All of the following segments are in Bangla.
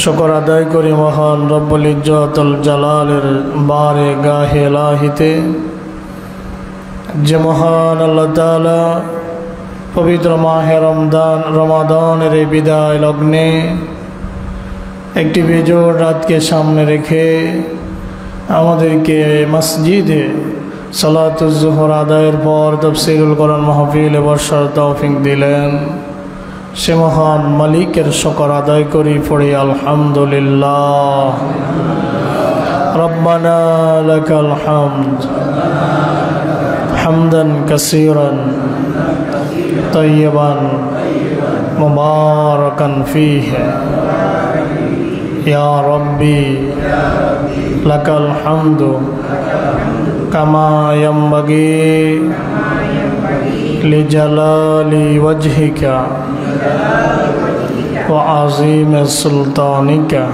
শুকর আদায় করি মহান রব্বুল ইজ্জতুল জালালের বারে গাহে ইলাহিতে যে মহান আল্লাহ তাআলা পবিত্র মাহে রমাদানের এই বিদায় লগ্নে একটি বেজোড় রাতকে সামনে রেখে আমাদেরকে মসজিদে সালাতুজ জোহর আদায়ের পর তাফসীরুল কোরআন মাহফিলে বসার তৌফিক দিলেন। সে মহান মালিকের শুকর আদায় করি পড়ি আলহামদুলিল্লাহ। রব্বানা লাকাল হামদ হামদান কাসীরান তাইয়িবান মুবারাকান ফীহি ইয়া রব্বি লাকাল হামদু কামা ইয়ানবাগি লিজালালি ওয়াজহিকা ওয়া আযীমি সুলতানিকা।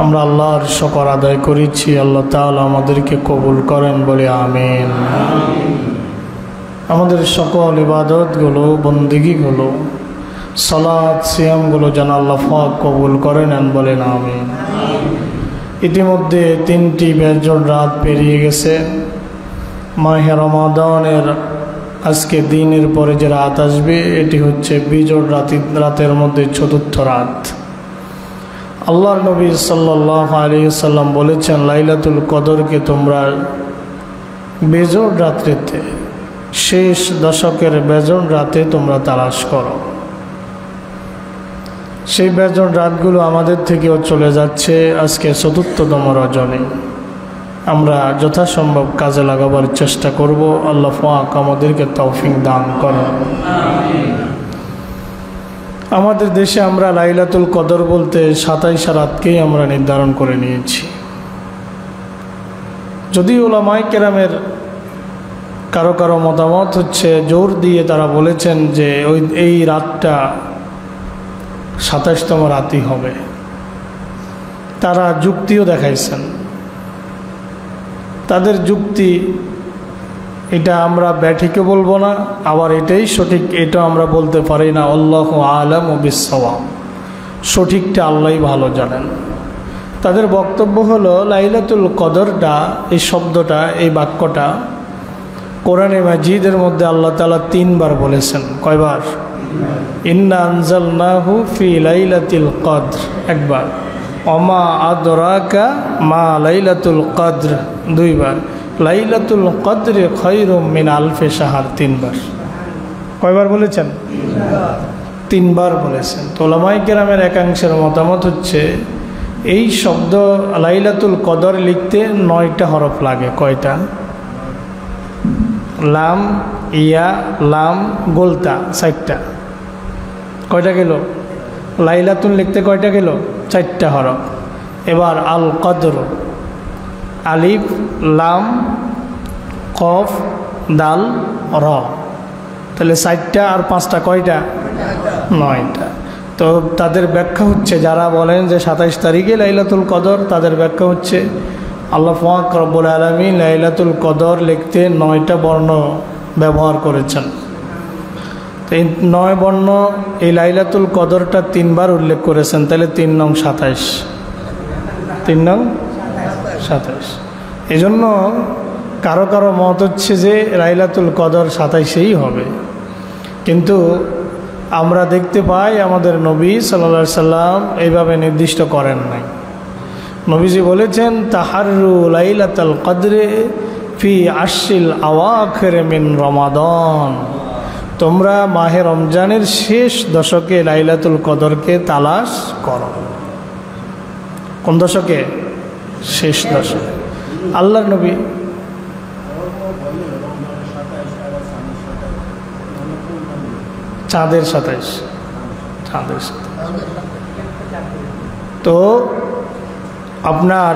আমরা আল্লাহর শুকর আদায় করেছি, আল্লাহ তাআলা আমাদেরকে কবুল করেন বলে আমিন। আমাদের সকল ইবাদতগুলো বন্দেগীগুলো সালাত সিয়ামগুলো যেন আল্লাহ পাক কবুল করে নেন বলেন আমিন। ইতিমধ্যে 3টি বেজোড় রাত পেরিয়ে গেছে। মাহে রমাদানের আজকে দিনের পরে যে রাত আসবে এটি হচ্ছে বিজোড় রাতের মধ্যে 4র্থ রাত। আল্লাহর নবী সাল্লাল্লাহু আলাইহি ওয়াসাল্লাম বলেছেন, লাইলাতুল কদরকে তোমরা বেজোড় রাত্রিতে, শেষ দশকের বেজোড় রাতে তোমরা তালাশ করো। সেই বেজোড় রাতগুলো আমাদের থেকেও চলে যাচ্ছে। আজকে 4র্থতম রজনী আমরা যথাসম্ভব কাজে লাগাবার চেষ্টা করব। আল্লাহ পাক আমাদেরকে তৌফিক দান করেন। আমাদের দেশে আমরা লাইলাতুল কদর বলতে 27 রাতকেই আমরা নির্ধারণ করে নিয়েছি। যদি উলামায়ে কেরামের কারো কারো মতামত হচ্ছে, জোর দিয়ে তারা বলেছেন যে এই রাতটা 27তম রাতই হবে। তারা যুক্তিও দেখাইছেন। তাদের যুক্তি এটা আমরা ব্যাঠিকে বলবো না, আবার এটাই সঠিক এটা আমরা বলতে পারি না। আল্লাহু আ'লামু বিস-সাওয়াব, সঠিকটা আল্লাহই ভালো জানেন। তাদের বক্তব্য হলো লাইলাতুল কদরটা, এই শব্দটা, এই বাক্যটা কোরআনে মাজিদের মধ্যে আল্লাহ তাআলা 3 বার বলেছেন। কয়বার? ইন্না আনজালনাহু ফি লাইলাতিল কদর একবার, ওমা আদরাকা মা লাইলাতুল কদর 2 বার, লাইলাতুল কদরে খায়রুম মিন আলফি শাহর 3 বার। কয়বার বলেছেন? 3 বার বলেছেন। তো উলামায়ে কেরামের একাংশের মতামত হচ্ছে এই শব্দ লাইলাতুল কদর লিখতে 9টা হরফ লাগে। কয়টা? লাম, ইয়া, লাম, গোলতা 4টা। কয়টা গেল? লাইলাতুল লিখতে কয়টা গেল? 4টা হরফ। এবার আল কদর, আলিফ, লাম, কফ, দাল, র, তাহলে 4টা আর 5টা কয়টা? 9টা। তো তাদের ব্যাখ্যা হচ্ছে, যারা বলেন যে 27 তারিখে লাইলাতুল কদর, তাদের ব্যাখ্যা হচ্ছে আল্লাহ পাক রব্বুল আলামিন লাইলাতুল কদর লিখতে 9টা বর্ণ ব্যবহার করেছেন। তো এই 9 বর্ণ এই লাইলাতুল কদরটা 3 বার উল্লেখ করেছেন। তাহলে 3 নং 27, 3 নং 27। এই জন্য কারো কারো মত হচ্ছে যে লাইলাতুল কদর 27ই হবে। কিন্তু আমরা দেখতে পাই আমাদের নবী সাল্লাল্লাহু আলাইহি সাল্লাম এইভাবে নির্দিষ্ট করেন নাই। নবীজি বলেছেন, তাহাররু লাইলাতুল কদরে ফি আশরিল আওয়াখির মিন রমাদান, তোমরা মাহে রমজানের শেষ দশকে লাইলাতুল কদরকে তালাশ করো। কোন দশকে? শেষ দশকে। আল্লাহর নবী চাঁদের 27, চাঁদের 27। তো আপনার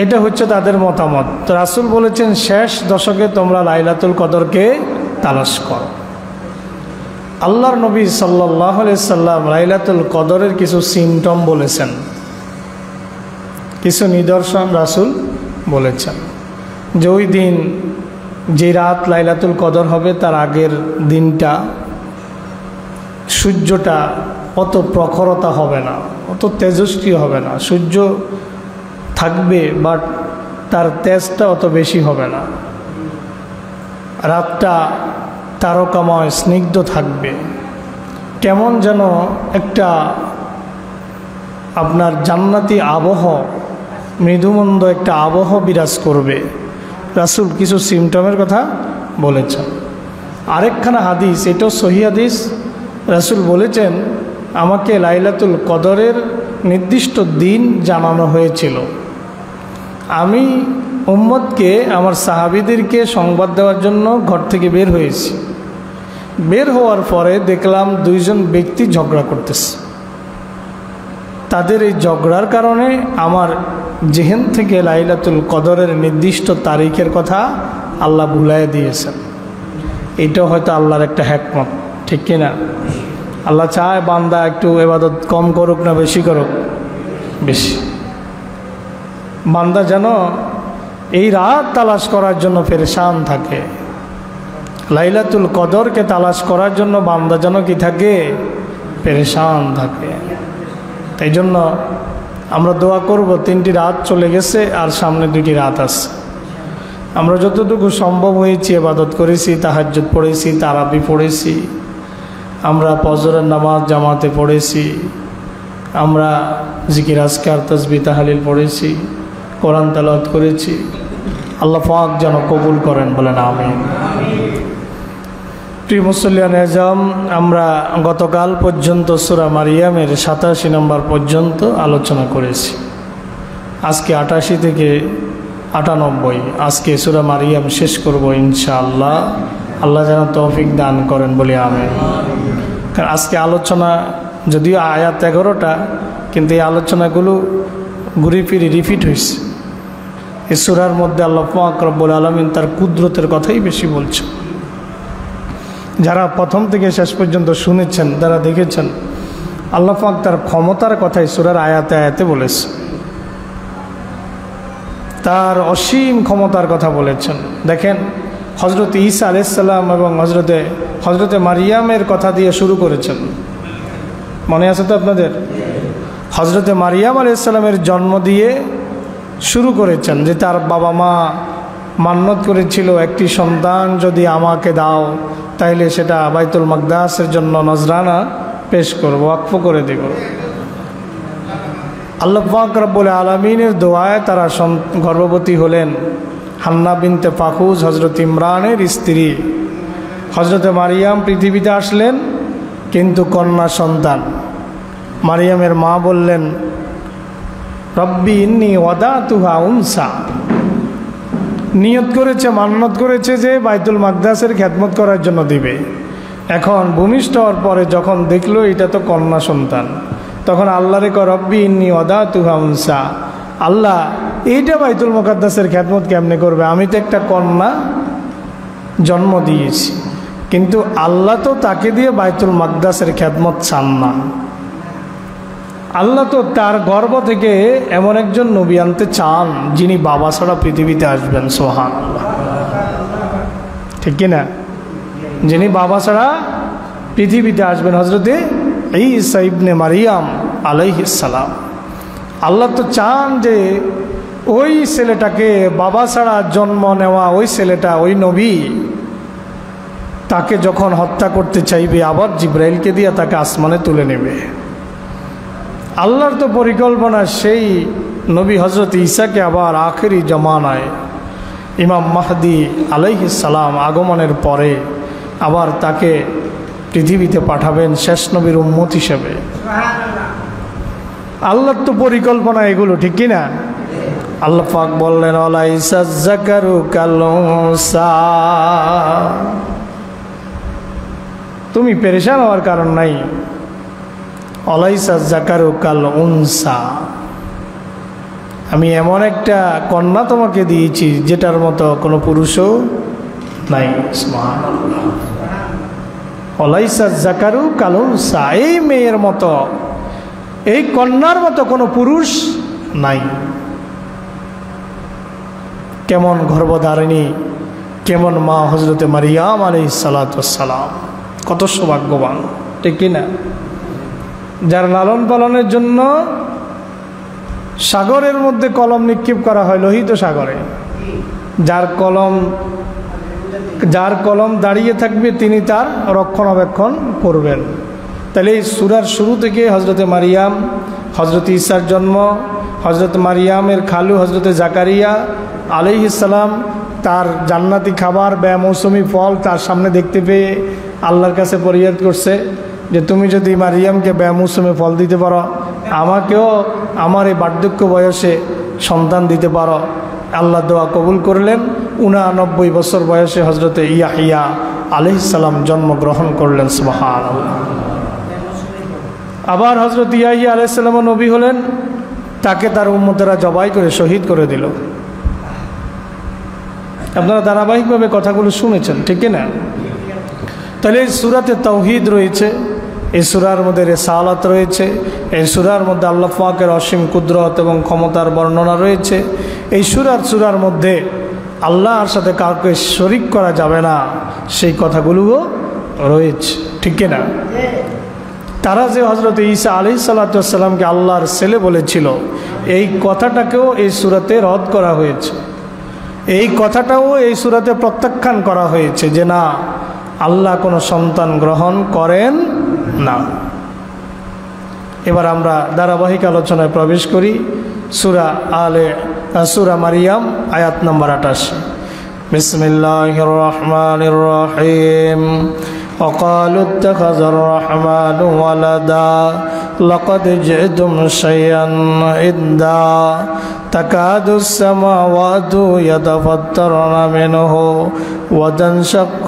এটা হচ্ছে তাদের মতামত। তো রাসূল বলেছেন শেষ দশকে তোমরা লাইলাতুল কদরকে তালাশ করো। আল্লাহর নবী সাল্লাল্লাহু আলাইহি সাল্লাম লাইলাতুল কদরের কিছু সিমটম বলেছেন, কিছু নিদর্শন রাসূল বলেছেন যে ওই দিন যে রাত লাইলাতুল কদর হবে তার আগের দিনটা সূর্যটা অত প্রখরতা হবে না, অত তেজস্ক্রিয় হবে না। সূর্য থাকবে বাট তার তেজটা অত বেশি হবে না। রাতটা তারকাময় স্নিগ্ধ থাকবে, কেমন যেন একটা আপনার জান্নাতি আবহ, মৃদুমন্দ একটা আবহ বিরাজ করবে। রাসূল কিছু সিমটমের কথা বলেছেন। আরেকখানা হাদিস, এটাও সহিহ হাদিস, রাসূল বলেছেন আমাকে লাইলাতুল কদরের নির্দিষ্ট দিন জানানো হয়েছিল। আমি উম্মতকে, আমার সাহাবীদেরকে সংবাদ দেওয়ার জন্য ঘর থেকে বের হয়েছি। বের হওয়ার পরে দেখলাম দুইজন ব্যক্তি ঝগড়া করতেছে। তাদের এই ঝগড়ার কারণে আমার জেহেন থেকে লাইলাতুল কদরের নির্দিষ্ট তারিখের কথা আল্লাহ ভুলাইয়া দিয়েছেন। এটাও হয়তো আল্লাহর একটা হিকমত, ঠিক কিনা? আল্লাহ চায় বান্দা একটু ইবাদত কম করুক না বেশি করুক? বেশি। বান্দা যেন এই রাত তালাশ করার জন্য পেরেশান থাকে, লাইলাতুল কদরকে তালাশ করার জন্য বান্দা যেন কি থাকে? পেরেশান থাকে। তাই জন্য আমরা দোয়া করব, 3টি রাত চলে গেছে আর সামনে 2টি রাত আছে। আমরা যতটুকু সম্ভব হয়েছি ইবাদত করেছি, তাহাজ্জুদ পড়েছি, তারাবি পড়েছি, আমরা ফজরের নামাজ জামাতে পড়েছি, আমরা জিকির আজকার তাসবিহ তাহলিল পড়েছি, কোরআন তেলাওয়াত করেছি। আল্লাহ পাক যেন কবুল করেন, বলেন আমিন। প্রিয় মুসল্লিয়ান আজম, আমরা গতকাল পর্যন্ত সূরা মারিয়ামের 87 নম্বর পর্যন্ত আলোচনা করেছি। আজকে 88 থেকে 98, আজকে সূরা মারিয়াম শেষ করব ইনশাআল্লাহ। আল্লাহ যেন তৌফিক দান করেন, বলি আমিন। কারণ আজকে আলোচনা যদিও আয়াত 11টা, কিন্তু এই আলোচনাগুলো ঘুরে ফিরে রিপিট হয়েছে। এই সূরার মধ্যে আল্লাহ পাক রব্বুল আলামিন তার কুদরতের কথাই বেশি বলছে। যারা প্রথম থেকে শেষ পর্যন্ত শুনেছেন, যারা দেখেছেন, আল্লাহ পাক তার ক্ষমতার কথাই সূরার আয়াতে আয়াতে বলেছে। তার অসীম ক্ষমতার কথা বলেছেন। দেখেন, হযরত ঈসা আলাইহিস সালাম এবং হযরতে মারিয়ামের কথা দিয়ে শুরু করেছেন। মনে আছে তো আপনাদের? হযরতে মারিয়াম আলাইহিস সালামের জন্ম দিয়ে শুরু করেছেন যে তার বাবা মা মান্নত করেছিল, একটি সন্তান যদি আমাকে দাও তাইলে সেটা বাইতুল মাকদাসের জন্য নজরানা পেশ করব, ওয়াকফ করে দেব। আল্লাহ পাক রব্বুল আলামিনের দোয়ায় তারা গর্ভবতী হলেন। হান্না বিনতে ফাখুজ হযরত ইমরানের স্ত্রী। হযরতে মারিয়াম পৃথিবীতে আসলেন, কিন্তু কন্যা সন্তান। মারিয়ামের মা বললেন, রব্বি ইন্নী ওয়াদাতুহা উনসা। নিয়ত করেছে, মান্নত করেছে যে বাইতুল মাকদাসের খেদমত করার জন্য দিবে। এখন ভূমিষ্ঠ হওয়ার পরে যখন দেখলো এটা তো কন্যা সন্তান, তখন আল্লাহরে কয় রব্বি ইন্নী ওয়াদাতুহা উনসা। আল্লাহ, এইটা বাইতুল মুকাদ্দাসের খেদমত কেমনে করবে? আমি তো একটা কন্যা জন্ম দিয়েছি। কিন্তু আল্লাহ তো তাকে দিয়ে বাইতুল মাকদাসের খেদমত চান না। আল্লাহ তো তার গর্ভ থেকে এমন একজন নবী আনতে চান যিনি বাবা ছাড়া পৃথিবীতে আসবেন। সুবহানাল্লাহ, ঠিক কিনা? যিনি বাবা ছাড়া পৃথিবীতে আসবেন, হযরতে ঈসা ইবনে মারিয়াম আলাইহিস সালাম। আল্লাহ তো চান যে ওই ছেলেটাকে, বাবা ছাড়া জন্ম নেওয়া ওই ছেলেটা, ওই নবী, তাকে যখন হত্যা করতে চাইবে আবার জিবরাইলকে দিয়ে তাকে আসমানে তুলে নেবে। আল্লাহর তো পরিকল্পনা সেই নবী হযরত ঈসাকে আবার আখেরি জামানায় ইমাম মাহদি আলাইহিস সালাম আগমনের পরে আবার তাকে পৃথিবীতে পাঠাবেন শেষ নবীর উম্মত হিসেবে। আল্লাহর তো পরিকল্পনা এগুলো, ঠিক কিনা? আল্লাহ পাক বললেন, আলাইসা যাকারু কাল উনসা। তুমি পেরেশান হওয়ার কারণ নাই। আলাইসা যাকারু কাল উনসা, আমি এমন একটা কন্যা তোমাকে দিয়েছি যেটার মতো কোনো পুরুষও নাই। সুবহানাল্লাহ। আলাইসা যাকারু কাল উনসা, এই মেয়ের মতো, এই কন্যার মতো কোনো পুরুষ নাই। কেমন গর্ভধারিণী, কেমন মা হযরতে মারিয়াম আলাইহিস সালাতু ওয়াস সালাম, কত সৌভাগ্যবান, ঠিক কিনা? যার লালন পালনের জন্য সাগরের মধ্যে কলম নিক্ষেপ করা হয়, লোহিত সাগরে। যার কলম দাঁড়িয়ে থাকবে তিনি তার রক্ষণাবেক্ষণ করবেন। তাহলে এই সূরার শুরু থেকে হজরতে মারিয়াম, হজরত ঈসার জন্ম, হজরত মারিয়ামের খালু হজরতে জাকারিয়া আলাইহিস সালাম তার জান্নাতি খাবার বেমৌসুমি ফল তার সামনে দেখতে পেয়ে আল্লাহর কাছে ফরিয়াদ করছে যে তুমি যদি মারিয়ামকে বেমৌসুমি ফল দিতে পারো, আমাকেও আমার এই বার্ধক্য বয়সে সন্তান দিতে পারো। আল্লাহ দোয়া কবুল করলেন। 89 বছর বয়সে হজরতে ইয়াহিয়া আলাইহিস সালাম জন্মগ্রহণ করলেন। সুবহানাল্লাহ। আবার হজরত ইয়াহিয়া আলাইহিস সালাম নবী হলেন, তাকে তার উম্মতেরা জবাই করে শহীদ করে দিল। আপনারা ধারাবাহিকভাবে কথাগুলো শুনেছেন, ঠিক না? তাহলে এই সূরাতে তাওহীদ রয়েছে, এই সূরার মধ্যে রিসালাত রয়েছে, এই সূরার মধ্যে আল্লাহ পাকের অসীম কুদরত এবং ক্ষমতার বর্ণনা রয়েছে। এই সূরার মধ্যে আল্লাহর সাথে কাউকে শরীক করা যাবে না সেই কথাগুলোও রয়েছে, ঠিক না? তারা যে হজরত ঈসা আলাইহিস সালামকে আল্লাহর ছেলে বলেছিল, এই কথাটাকেও এই সূরাতে রদ করা হয়েছে। এই কথাটাও এই সূরাতে প্রত্যাখ্যান করা হয়েছে যে না, আল্লাহ কোনো সন্তান গ্রহণ করেন না। এবার আমরা ধারাবাহিক আলোচনায় প্রবেশ করি। সূরা মারিয়াম আয়াত নম্বর 28। বিসমিল্লাহির রহমানির রহিম। وقالوا اتخذ الرحمن ولدا لقد جئتم شيئا إدا تكاد السماوات يتفطرن منه وتنشق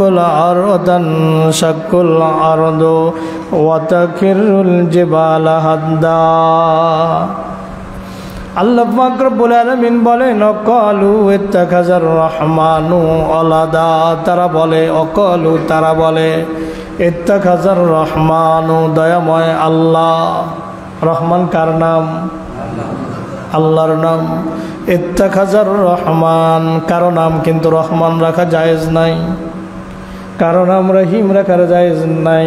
الأرض وتخر الجبال هدا। আল্লাহ পাক রব্বুল আলামিন বলেন, অকালু ইত্তাখাযার রহমানু ওয়ালাদা, তারা বলে ইত্তাখাযার রহমানু, দয়াময় আল্লাহ। রহমান কার নাম? আল্লাহর নাম। ইত্তাখাযার রহমান কারো নাম, কিন্তু রহমান রাখা জায়েজ নাই। কারো নাম রহিম রাখার জায়েজ নাই।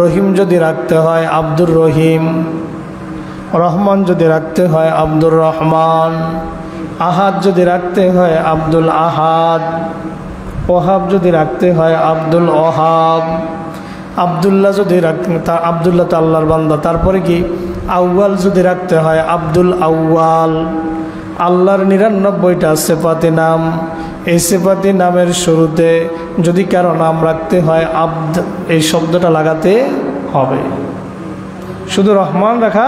রহিম যদি রাখতে হয় আব্দুর রহিম, রহমান যদি রাখতে হয় আব্দুর রহমান, আহাদ যদি রাখতে হয় আব্দুল আহাদ, ওহাব যদি রাখতে হয় আব্দুল ওহাব, আব্দুল্লাহ যদি আব্দুল্লাহ তো আল্লাহর বান্দা। তারপরে কি আউয়াল যদি রাখতে হয় আব্দুল আউয়াল। আল্লাহর 99টা সিফাতি নাম, এই সিফাতি নামের শুরুতে যদি কারো নাম রাখতে হয় আব্দ, এই শব্দটা লাগাতে হবে। শুধু রহমান রাখা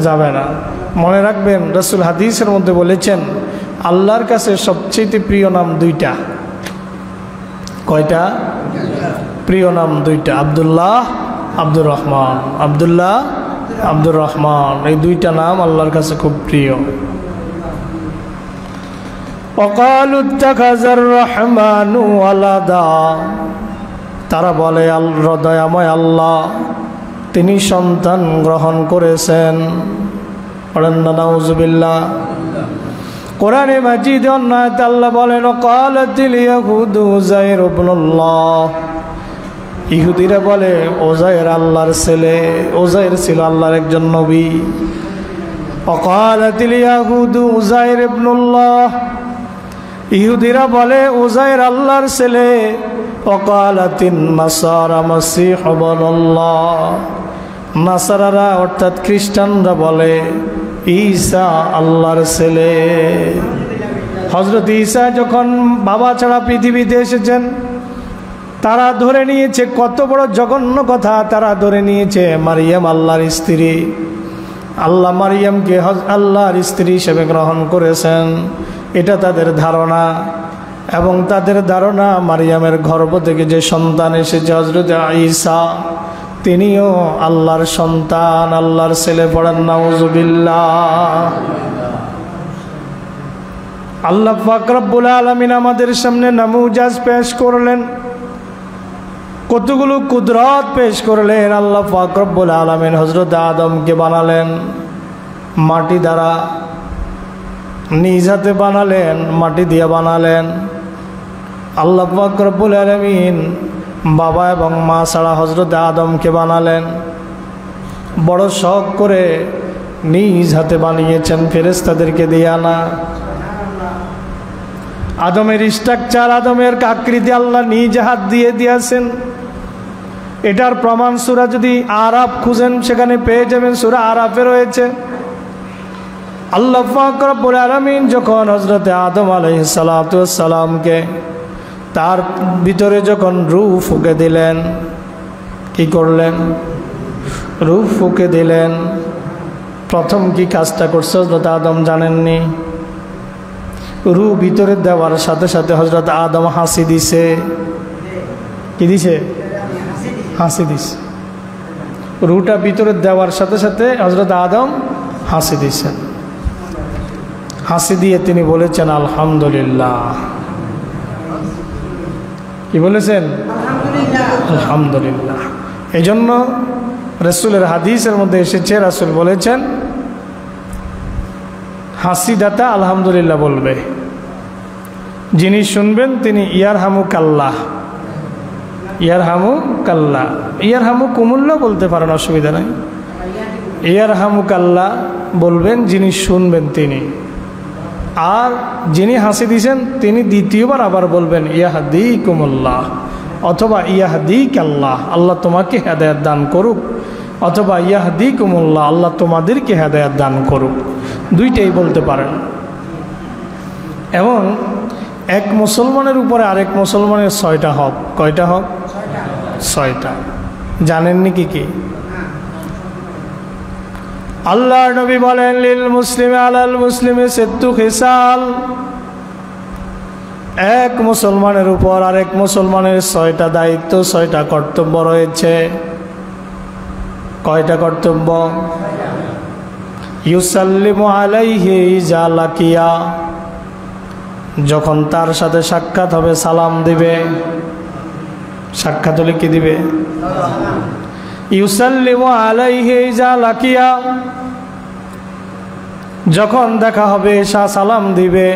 যাবে না। মনে রাখবেন, রাসূল হাদিসের মধ্যে বলেছেন আল্লাহর কাছে সবচেয়ে প্রিয় নাম 2টা। কয়টা? প্রিয় নাম 2টা, আব্দুল্লাহ, আব্দুর রহমান। আব্দুল্লাহ, আব্দুর রহমান, এই 2টা নাম আল্লাহর কাছে খুব প্রিয়। ওয়াকালু ইত্তাখাযার রহমানু ওয়ালাদা, তারা বলে দয়াময় আল্লাহ তিনি সন্তান গ্রহণ করেছেন। নাউযুবিল্লাহ। কোরআনে মাজিদে অন্য আয়াতে আল্লাহ বলেন, ক্বালাতিল ইয়াহুদু উযাইর ইবনুল্লাহ, ইহুদিরা বলে উযাইর আল্লাহর ছেলে। উযাইর ছিল আল্লাহর একজন নবী। ক্বালাতিল ইয়াহুদু উযাইর ইবনুল্লাহ, ইহুদিরা বলে উযাইর আল্লাহর ছেলে। ক্বালাতিন নাসারা মাসীহ ইবনুল্লাহ, নাসারারা অর্থাৎ খ্রিস্টানরা বলে ঈসা আল্লাহর ছেলে। হযরত ঈসা যখন বাবা ছাড়া পৃথিবীতে এসেছেন, তারা ধরে নিয়েছে কত বড় জঘন্য কথা। তারা ধরে নিয়েছে মারিয়াম আল্লাহর স্ত্রী। আল্লাহ মারিয়ামকে আল্লাহর স্ত্রী হিসেবে গ্রহণ করেছেন, এটা তাদের ধারণা। এবং তাদের ধারণা মারিয়ামের গর্ভ থেকে যে সন্তান এসেছে হযরত ঈসা, তিনিও আল্লাহর সন্তান, আল্লাহর ছেলে। পড়েন নাউযুবিল্লাহ। আল্লাহ পাক রব্বুল আলামিন আমাদের সামনে নামুজাজ পেশ করলেন, কতগুলো কুদরত পেশ করলেন। আল্লাহ পাক রব্বুল আলামিন হযরত আদমকে বানালেন মাটি দ্বারা, নিজ হাতে বানালেন, মাটি দিয়ে বানালেন। আল্লাহ পাক রব্বুল আলামিন বাবা এবং মা ছাড়া হযরত আদমকে বানালেন। বড় শখ করে নিজ হাতে বানিয়েছেন, ফেরেশতাদেরকে দিয়ে না। আদমের স্ট্রাকচার, আদমের আকৃতি আল্লাহ নিজ হাত দিয়ে দিয়েছেন। এটার প্রমাণ সূরা যদি আরাফ খুঁজেন সেখানে পেয়ে যাবেন, সূরা আরাফে রয়েছে। আল্লাহ পাক রব্বুল আলামিন যখন হযরত আদম আলাইহিস সালাতু ওয়াস সালামকে তার ভিতরে যখন রূহ ফুঁকে দিলেন, কি করলেন? রূহ ফুঁকে দিলেন। প্রথম কি কাজটা করছে হযরত আদম জানেননি? রূহ ভিতরে দেওয়ার সাথে সাথে হযরত আদম হাসি দিছে। কি দিছে? হাসি দিছে। রূহটা ভিতরে দেওয়ার সাথে সাথে হযরত আদম হাসি দিছেন। হাসি দিয়ে তিনি বলেছেন আলহামদুলিল্লাহ। কি বলেছেন? আলহামদুলিল্লাহ। এই জন্য রাসূলের হাদিসের মধ্যে এসেছে, রাসূল বলেছেন হাসিদাতা আলহামদুলিল্লাহ বলবে, যিনি শুনবেন তিনি ইয়ারহামুকাল্লাহ, ইয়ারহামুকাল্লাহ, ইয়ারহামুকুমুল্লাহ বলতে পারেন, অসুবিধা নাই। ইয়ারহামুকাল্লাহ বলবেন যিনি শুনবেন তিনি। আর যিনি হাসি দিয়েছেন তিনি দ্বিতীয়বার আবার বলবেন ইয়াহদিকুমুল্লাহ, অথবা ইয়াহদিকাল্লাহ, আল্লাহ তোমাকে হেদায়েত দান করুক, অথবা ইয়াহদিকুমুল্লাহ, আল্লাহ তোমাদেরকে হেদায়েত দান করুক। দুইটাই বলতে পারেন। এবং এক মুসলমানের উপরে আরেক মুসলমানের 6টা হক। কয়টা হক? 6টা। জানেননি কি কি? আল্লাহর নবী বলেন লিল মুসলিমি আলাল মুসলিমি সিত্তু খিসাল, এক মুসলমানের উপর আরেক মুসলমানের 6টা দায়িত্ব, 6টা কর্তব্য রয়েছে। কয়টা কর্তব্য? ইউসাল্লিমু আলাইহি ইজা লাকিয়া, যখন তার সাথে সাক্ষাৎ হবে সালাম দিবে। সাক্ষাৎ হলে কি দিবে? ইউসাল্লিমু আলাইহি ইজা লাকিয়া, যখন দেখা হবে সালাম দিবে।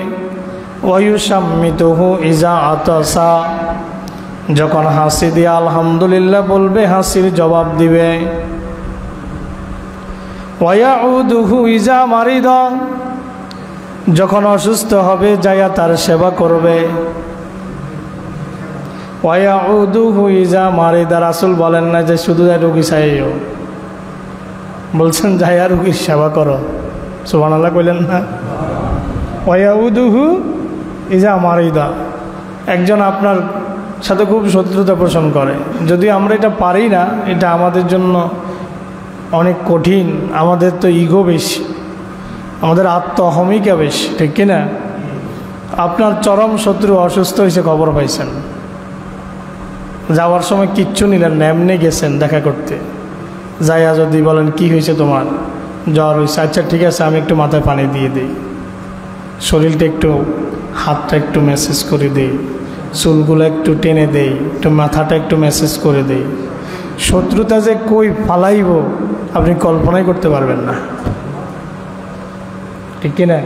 ওয়ায়ুসাম্মিতুহু ইজা আতাসা, যখন হাসি দিয়ে আলহামদুলিল্লাহ বলবে হাসির জবাব দিবে। ওয়ায়াউদুহু ইজা মারিদা, যখন অসুস্থ হবে যাইয়া তার সেবা করবে। ওয়ায়াউদুহু ইজা মারিদা, রাসূল বলেন না যে শুধু রোগী চাইও, বলছেন যাইয়া রোগীর সেবা করো। সুবহানাল্লাহ কইলেন না? ওয়ায়াউদুহু ইজা মারিদা, একজন আপনার সাথে খুব শত্রুতা পোষণ করে, যদি আমরা এটা পারি না, এটা আমাদের জন্য অনেক কঠিন। আমাদের তো ইগো বেশি, আমাদের আত্ম অহমিকা বেশি, ঠিক কিনা? আপনার চরম শত্রু অসুস্থ হয়েছে, খবর পাইছেন, যাওয়ার সময় কিচ্ছু নিলেন না, এমনি গেছেন দেখা করতে। যাইয়া যদি বলেন কি হয়েছে তোমার? জ্বর হয়েছে। আচ্ছা ঠিক আছে, আমি একটু মাথায় পানি দিয়ে দিই, শরীরটা একটু, হাতটা একটু ম্যাসেজ করে দেই, চুলগুলো একটু টেনে দেই, একটু মাথাটা একটু ম্যাসেজ করে দেই। শত্রুতা যে কই ফালাইব আপনি কল্পনাই করতে পারবেন না, ঠিক কিনা?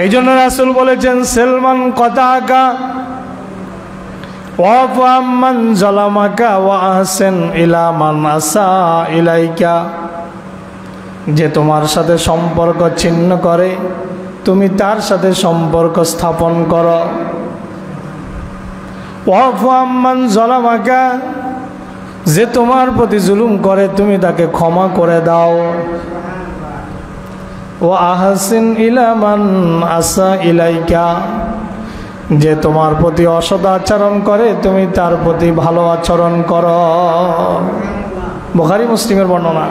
এই জন্য রাসূল বলেছেন সেলমান কতাকা ওয়াফু আম্মান যালামাকা ওয়া আহসিন ইলা মান আসা ইলাইকা, যে তোমার সাথে সম্পর্ক ছিন্ন করে তুমি তার সাথে সম্পর্ক স্থাপন করো। ওয়াফু আম্মান যালামাকা, যে তোমার প্রতি জুলুম করে তুমি তাকে ক্ষমা করে দাও। ওয়া আহসিন ইলা মান আসা ইলাইকা, যে তোমার প্রতি অসৎ আচরণ করে তুমি তার প্রতি ভালো আচরণ করো। বুখারী মুসলিমের বর্ণনা।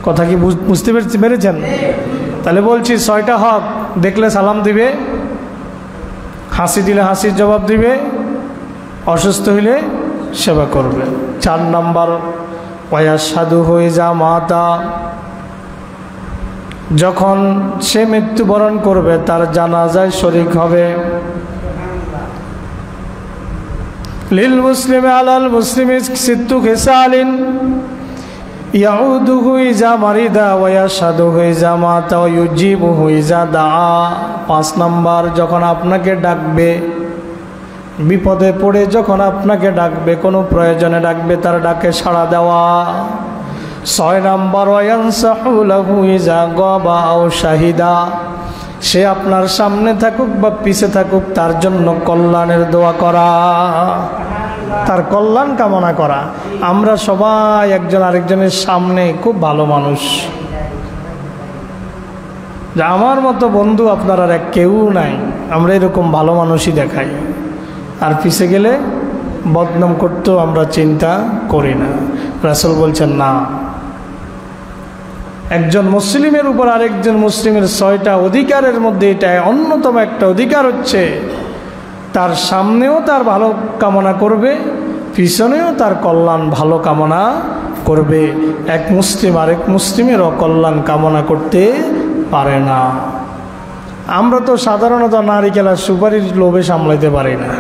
কথা কি বুঝতে পেরেছেন? তাহলে বলছি 6টা হক। দেখলে সালাম দিবে, হাসি দিলে হাসির জবাব দিবে, অসুস্থ হইলে সেবা করবে। 4 নম্বর ওয়ায়াশহাদু হয়ে যা মাতা, যখন সে মৃত্যুবরণ করবে তার জানাজায় শরীক হবে। লিল মুসলিমি আলাল মুসলিমি সিত্তু খিসালিন ইয়াউদুহু ইজা মারিদা ওয়া ইয়াশহাদুহু ইজা মাতা ওয়া ইউজিবুহু ইজা দাআ। 5 নম্বর, যখন আপনাকে ডাকবে বিপদে পড়ে যখন আপনাকে ডাকবে, কোনো প্রয়োজনে ডাকবে, তার ডাকে সাড়া দেওয়া। 6 নাম্বার ওয়ায়ানসাহু লাহু ইযা গাবা আও শাহিদা, সে আপনার সামনে থাকুক বা পিছে থাকুক তার জন্য কল্যাণের দোয়া করা, তার কল্যাণ কামনা করা। আমরা সবাই একজন আরেকজনের সামনে খুব ভালো মানুষ, যে আমার মতো বন্ধু আপনার আর এক কেউ নাই, আমরা এরকম ভালো মানুষই দেখাই, আর পিছে গেলে বদনাম করতেও আমরা চিন্তা করি না। রাসূল বলছেন না, একজন মুসলিমের উপর আরেকজন মুসলিমের 6টা অধিকারের মধ্যে এটা অন্যতম একটা অধিকার হচ্ছে তার সামনেও তার ভালো কামনা করবে, পিছনেও তার কল্যাণ ভালো কামনা করবে। এক মুসলিম আরেক মুসলিমের অকল্যাণ কামনা করতে পারে না। আমরা তো সাধারণত নারিকেল আর সুপারির লোভে সামলাইতে পারি না।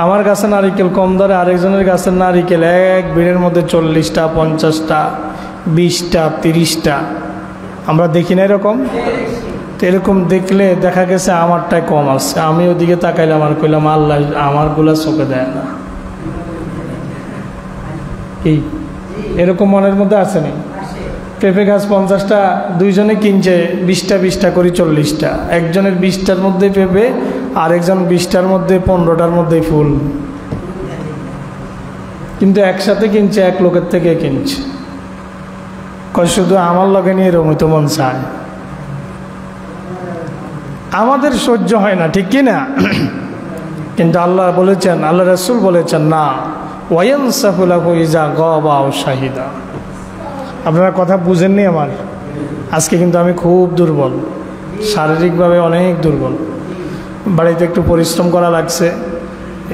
আমার গাছে নারিকেল কম দরে, আরেকজনের গাছের নারিকেল এক ভিড়ের মধ্যে 40টা, 50টা, 20টা, 30টা। আমরা দেখি না এরকম? তো এরকম দেখলে দেখা গেছে আমারটাই কম আছে, আমি ওদিকে তাকাইলাম আর কইলাম আল্লাহ আমারগুলা চোখে দেয় না। কি এরকম মনের মধ্যে আছে নি? পেঁপে গাছ 50টা, দুইজনে কিনছে 20টা করে 40টা, একজনের 20টার মধ্যে পেঁপে, আরেকজন 20টার মধ্যে 15টার মধ্যে ফুল, কিন্তু একসাথে কিনছে, এক লোকের থেকে কিনছে। কয় শুধু আমার লগে নিয়ে এরকম তো মন চায়। আমাদের সহ্য হয় না, ঠিক কি না? কিন্তু আল্লাহ বলেছেন, আল্লাহ রাসূল বলেছেন না, ওয়ায়ানসাহু লাহু ইযা গাবা আও শাহিদা। আপনারা কথা বুঝেননি আমার। আজকে কিন্তু আমি খুব দুর্বল, শারীরিকভাবে অনেক দুর্বল, বাড়িতে একটু পরিশ্রম করা লাগছে,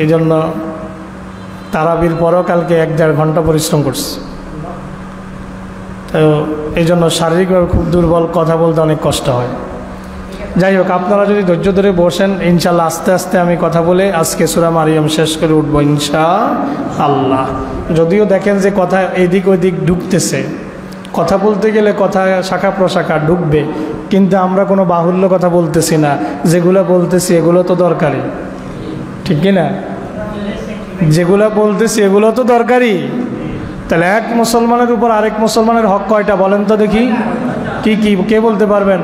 এই জন্য তারাবির পরও কালকে 1-1.5 ঘন্টা পরিশ্রম করছি। তো এই জন্য শারীরিকভাবে খুব দুর্বল, কথা বলতে অনেক কষ্ট হয়। যাই হোক, আপনারা যদি ধৈর্য ধরে বসেন, ইনশাআল্লাহ আস্তে আস্তে আমি কথা বলে আজকে সূরা মারিয়াম শেষ করে উঠবো ইনশাআল্লাহ। যদিও দেখেন যে কথা এদিক ওদিক ঢুকতেছে, কথা বলতে গেলে কথা শাখা প্রশাখা ঢুকবে, কিন্তু আমরা কোনো বাহুল্য কথা বলতেছি না, যেগুলো বলতেছি এগুলো তো দরকারি, ঠিক কিনা? যেগুলো বলতেছি এগুলো তো দরকারি। তাহলে এক মুসলমানের উপর আরেক মুসলমানের হক কয়টা বলেন তো দেখি? কি কি কে বলতে পারবেন?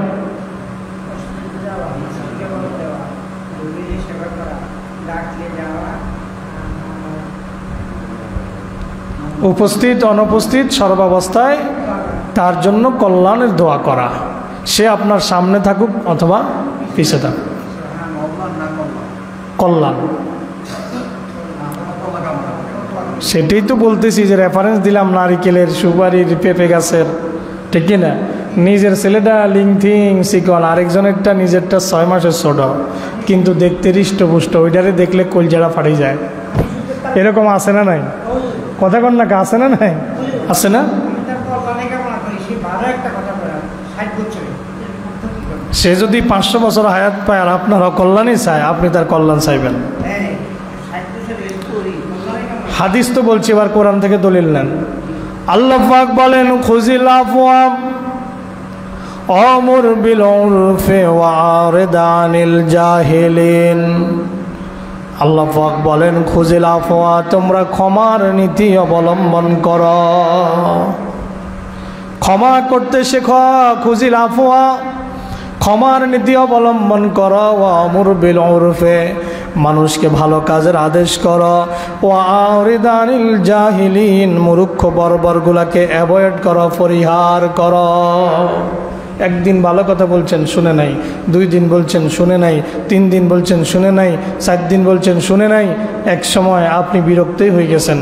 উপস্থিত অনুপস্থিত সর্বাবস্থায় তার জন্য কল্যাণের দোয়া করা, সে আপনার সামনে থাকুক অথবা পিছে থাকুক, কল্যাণ। সেটাই তো বলতেছি, যে রেফারেন্স দিলাম নারিকেলের, সুপারির, পেঁপে গাছের, ঠিক কিনা? নিজের ছেলেটা লিংথিং চিকন, আরেকজনেরটা নিজেরটা 6 মাসের ছোট, কিন্তু দেখতে হৃষ্টপুষ্ট, ওইটারে দেখলে কলজারা ফাটে যায়। এরকম আছে না নাই? কথা কন না, আছে না নাই? আছে না? সে যদি 500 বছর হায়াত পায় আর আপনার কল্যাণই চায়, আপনি তার কল্যাণ চাইবেন। হাদিস তো বলছি, এবার কোরআন থেকে দলিল নেন। আল্লাহ পাক বলেন, খুযিল আফওয়া আমুর বিল উরফি ওয়া আরিদ আনিল জাহিলিন। আল্লাহ পাক বলেন, খুযিল আফওয়া, তোমরা ক্ষমার নীতি অবলম্বন করো, ক্ষমা করতে শেখো। খুযিল আফওয়া, ক্ষমার নীতি অবলম্বন করো। ওয়া আমুর বিল উরফি, মানুষকে ভালো কাজের আদেশ করো। ওয়া আরিদ আনিল জাহিলিন, মূর্খ বর্বরগুলাকে অ্যাভয়েড করো, পরিহার করো। একদিন ভালো কথা বলছেন শুনে নাই, 2 দিন বলছেন শুনে নাই, 3 দিন বলছেন শুনে নাই, 4 দিন বলছেন শুনে নাই, এক সময় আপনি বিরক্তই হয়ে গেছেন।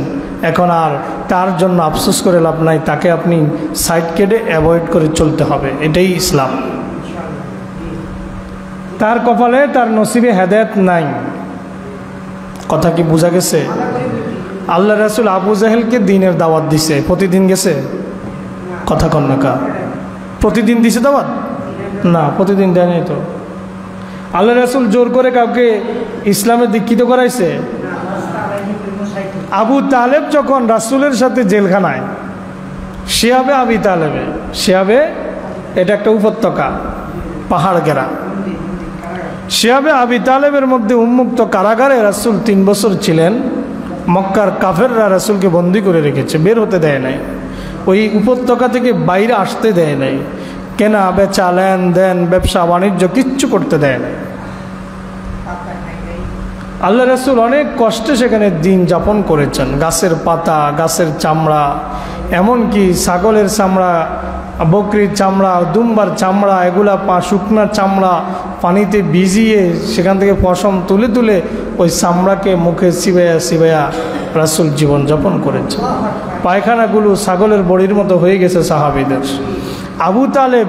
এখন আর তার জন্য আফসোস করে লাভ নাই, তাকে আপনি সাইড কেটে অ্যাভয়েড করে চলতে হবে। এটাই ইসলাম। তার কপালে, তার নসিবে হেদায়েত নাই। কথা কি বোঝা গেছে? আল্লাহ রাসূল আবু জাহেলকে দিনের দাওয়াত দিছে, প্রতিদিন গেছে? কথা কন না কা? প্রতিদিন দিছে দাওয়াত? না, প্রতিদিন দেয় নাই তো। আল্লাহ রাসূল জোর করে কাউকে ইসলামে দীক্ষিত করাইছে? আবু তালেব যখন রাসূলের সাথে জেলখানায়, সে হবে আবি তালেবে, সে হবে, এটা একটা উপত্যকা, পাহাড় ঘেরা। শিহাবে আবি তালেবের মধ্যে উন্মুক্ত কারাগারে রাসূল 3 বছর ছিলেন। মক্কার কাফেররা রাসূলকে বন্দী করে রেখেছে, বের হতে দেয় নাই, ওই উপত্যকা থেকে বাইরে আসতে দেয় নাই, কেনা বেচা লেনদেন ব্যবসা বাণিজ্য কিচ্ছু করতে দেয় নাই। আল্লাহ রাসূল অনেক কষ্টে সেখানে দিন যাপন করেছেন। গাছের পাতা, গাছের চামড়া, এমনকি ছাগলের চামড়া, বকরির চামড়া, দুম্বার চামড়া, এগুলা শুকনার চামড়া পানিতে ভিজিয়ে সেখান থেকে পশম তুলে তুলে ওই চামড়াকে মুখে চিবাইয়া চিবাইয়া রাসূল জীবনযাপন করেছেন। পায়খানাগুলো ছাগলের বড়ির মতো হয়ে গেছে সাহাবীদের। আবু তালেব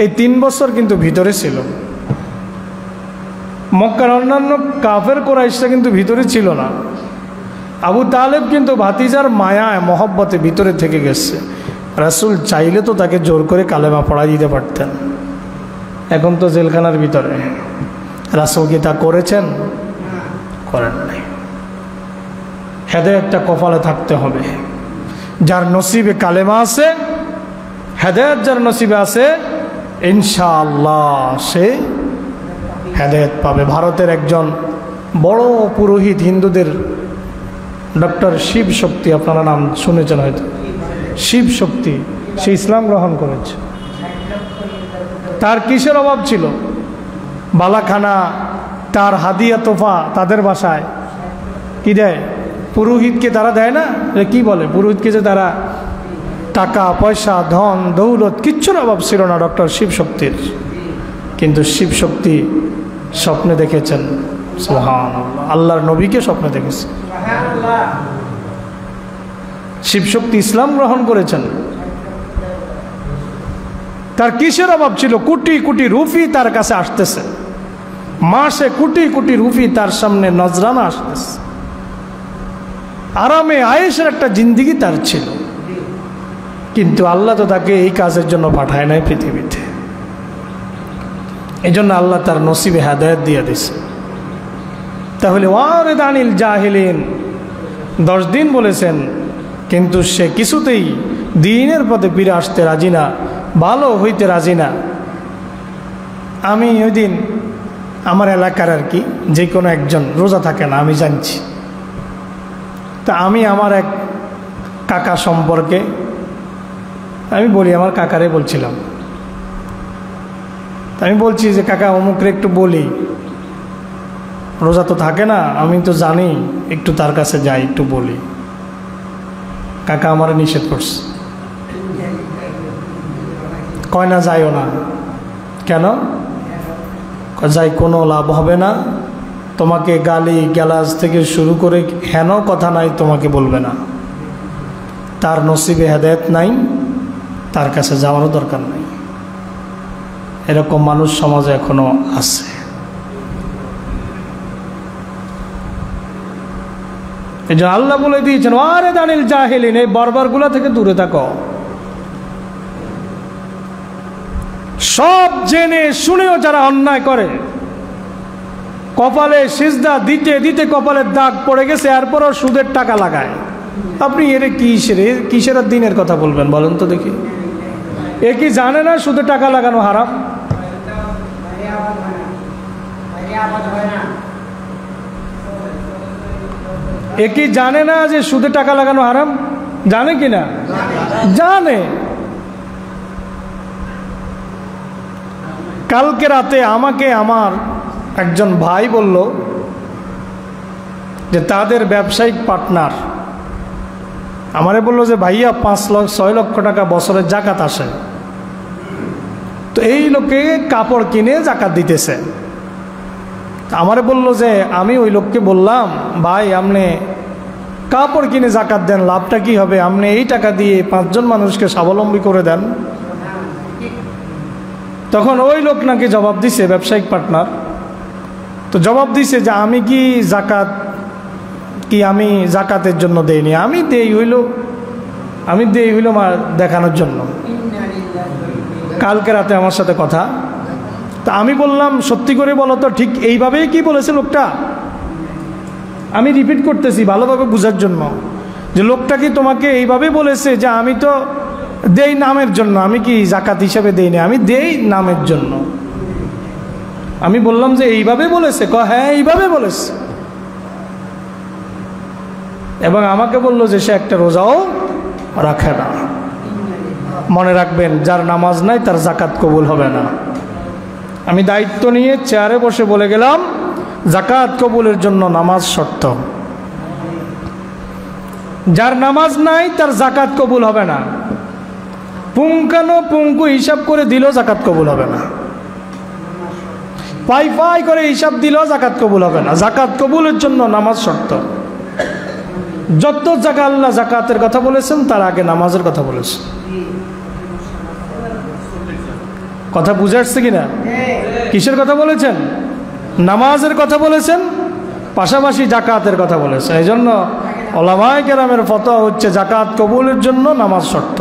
এই 3 বছর কিন্তু ভিতরে ছিল। মক্কার অন্যান্য কাফের কুরাইশরা কিন্তু ভিতরে ছিল না। আবু তালেব কিন্তু ভাতিজার মায়ায় মহব্বতে ভিতরে থেকে গেছে। রাসূল চাইলে তো তাকে জোর করে কালেমা পড়াই দিতে পারতেন। এখন তো জেলখানার ভিতরে। রাসূল কি তা করেছেন? করেন নাই। হেদায়েতটা কপালে থাকতে হবে। যার নসিবে কালেমা আছে, হেদায়েত যার নসিবে আছে, ইনশাআল্লাহ সে হেদায়েত পাবে। ভারতের একজন বড় পুরোহিত, হিন্দুদের ডক্টর শিব শক্তি, আপনারা নাম শুনেছেন হয়তো, শিব শক্তি, সে ইসলাম গ্রহণ করেছে। তার কিসের অভাব ছিল? বালাখানা, তার হাদিয়া তোফা তাদের বাসায় কি দেয়? পুরোহিতকে তারা দেয় না? কি বলে পুরোহিতকে, যে তারা টাকা পয়সা ধন দৌলত কিচ্ছুর অভাব ছিল না ডক্টর শিব শক্তির। কিন্তু শিব শক্তি স্বপ্নে দেখেছেন, সুবহানাল্লাহ, আল্লাহর নবীকে স্বপ্নে দেখেছেন। শিব শক্তি ইসলাম গ্রহণ করেছেন। তার কিসের অভাব ছিল? কোটি কোটি রুফি তার কাছে আসতেছে, মাসে কোটি কোটি রুফি তার সামনে নজরানা আসতেছে। আরামে আয়েশের একটা জিন্দেগি তার ছিল। কিন্তু আল্লাহ তো তাকে এই কাজের জন্য পাঠায় নাই পৃথিবীতে। এই জন্য আল্লাহ তার নসিবে হেদায়েত দিয়ে দিছে। তাহলে ওয়ারিদ আনিল জাহিলিন 10 দিন বলেছেন, কিন্তু সে কিছুতেই দ্বীনের পথে ফিরে আসতে রাজি না, ভালো হইতে রাজি না। আমি ওই দিন আমার এলাকার আর কি যে কোনো একজন রোজা থাকে না, আমি জানছি। তা আমি আমার এক কাকা সম্পর্কে আমি বলি, আমার কাকারে বলছিলাম, আমি বলছি যে কাকা অমুকরে একটু বলি, রোজা তো থাকে না, আমি তো জানি, একটু তার কাছে যাই, একটু বলি। কাকা আমার নিষেধ করছে, কয় না যাইও না। কেন? যাই কোনো লাভ হবে না, তোমাকে গালি গালাজ থেকে শুরু করে হেন কথা নাই তোমাকে বলবে না। তার নসিবে হেদায়েত নাই, তার কাছে যাওয়ারও দরকার নাই। এরকম মানুষ সমাজে এখনো আছে। এই জন্য আল্লাহ বলে দিয়েছেন, ওয়ারিদ আনিল জাহিলিন, এই বর্বরগুলা থেকে দূরে থাকো। সব জেনে শুনেও যারা অন্যায় করে, কপালে সিজদা দিতে দিতে কপালের দাগ পড়ে গেছে, এরপরও সুদের টাকা লাগায়। আপনি এর কিসের দিনের কথা বলবেন বলেন তো দেখি? এ কি জানে না সুদে টাকা লাগানো হারাম? এ কি জানে না যে সুদে টাকা লাগানো হারাম? জানে কি না? জানে। কালকে রাতে আমাকে আমার একজন ভাই বলল যে তাদের ব্যবসায়িক পার্টনার আমারে বলল যে ভাইয়া 5-6 লক্ষ টাকা বছরের জাকাত আসে, তো এই লোকে কাপড় কিনে জাকাত দিতেছে। আমারে বলল যে আমি ওই লোককে বললাম, ভাই আপনি কাপড় কিনে জাকাত দেন, লাভটা কি হবে? আপনি এই টাকা দিয়ে 5 জন মানুষকে স্বাবলম্বী করে দেন। তখন ওই লোক নাকি জবাব দিছে, ব্যবসায়িক পার্টনার তো জবাব দিছে যে আমি কি জাকাত আমি জাকাতের জন্য দেইনি, আমি দেই হইল দেখানোর জন্য। কালকে রাতে আমার সাথে কথা, তা আমি বললাম সত্যি করে বলো তো ঠিক এইভাবেই কি বলেছে লোকটা? আমি রিপিট করতেছি ভালোভাবে বোঝার জন্য, যে লোকটা কি তোমাকে এইভাবে বলেছে যে আমি তো দেই নামের জন্য, আমি কি জাকাত হিসাবে দেই না, আমি দেই নামের জন্য। আমি বললাম যে এইভাবে বলেছে, হ্যাঁ এইভাবে বলেছে। এবং আমাকে বলল যে সে একটা রোজাও রাখে না। মনে রাখবেন, যার নামাজ নাই তার জাকাত কবুল হবে না। আমি দায়িত্ব নিয়ে চেয়ারে বসে বলে গেলাম, জাকাত কবুলের জন্য নামাজ শর্ত। যার নামাজ নাই তার জাকাত কবুল হবে না। পুঙ্খানুপুঙ্খু হিসাব করে দিলেও জাকাত কবুল হবে না। পাই পাই করে হিসাব দিলেও জাকাত কবুল হবে না। জাকাত কবুলের জন্য নামাজ শর্ত। যত জায়গা আল্লাহ জাকাতের কথা বলেছেন তার আগে নামাজের কথা বলেছেন। কথা বুঝে আসছে কিনা? কিসের কথা বলেছেন? নামাজের কথা বলেছেন, পাশাপাশি জাকাতের কথা বলেছেন। এই জন্য ওলামায়ে কেরামের ফতোয়া হচ্ছে জাকাত কবুলের জন্য নামাজ শর্ত।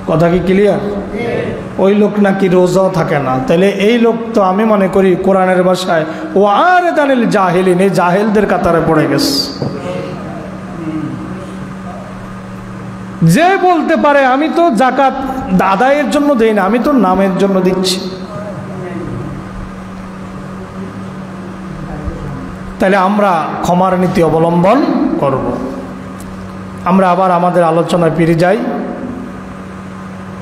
কথা কি ক্লিয়ার? ওই লোক নাকি রোজাও থাকে না, তাহলে এই লোক তো আমি মনে করি কোরআনের ভাষায় ও আর দানিল জাহিলিন, এই জাহেলদের কাতারে পড়ে গেছে। যে বলতে পারে আমি তো জাকাত আদায়ের জন্য দেই না, আমি তো নামের জন্য দিচ্ছি, তাহলে আমরা ক্ষমার নীতি অবলম্বন করব। আমরা আবার আমাদের আলোচনায় ফিরে যাই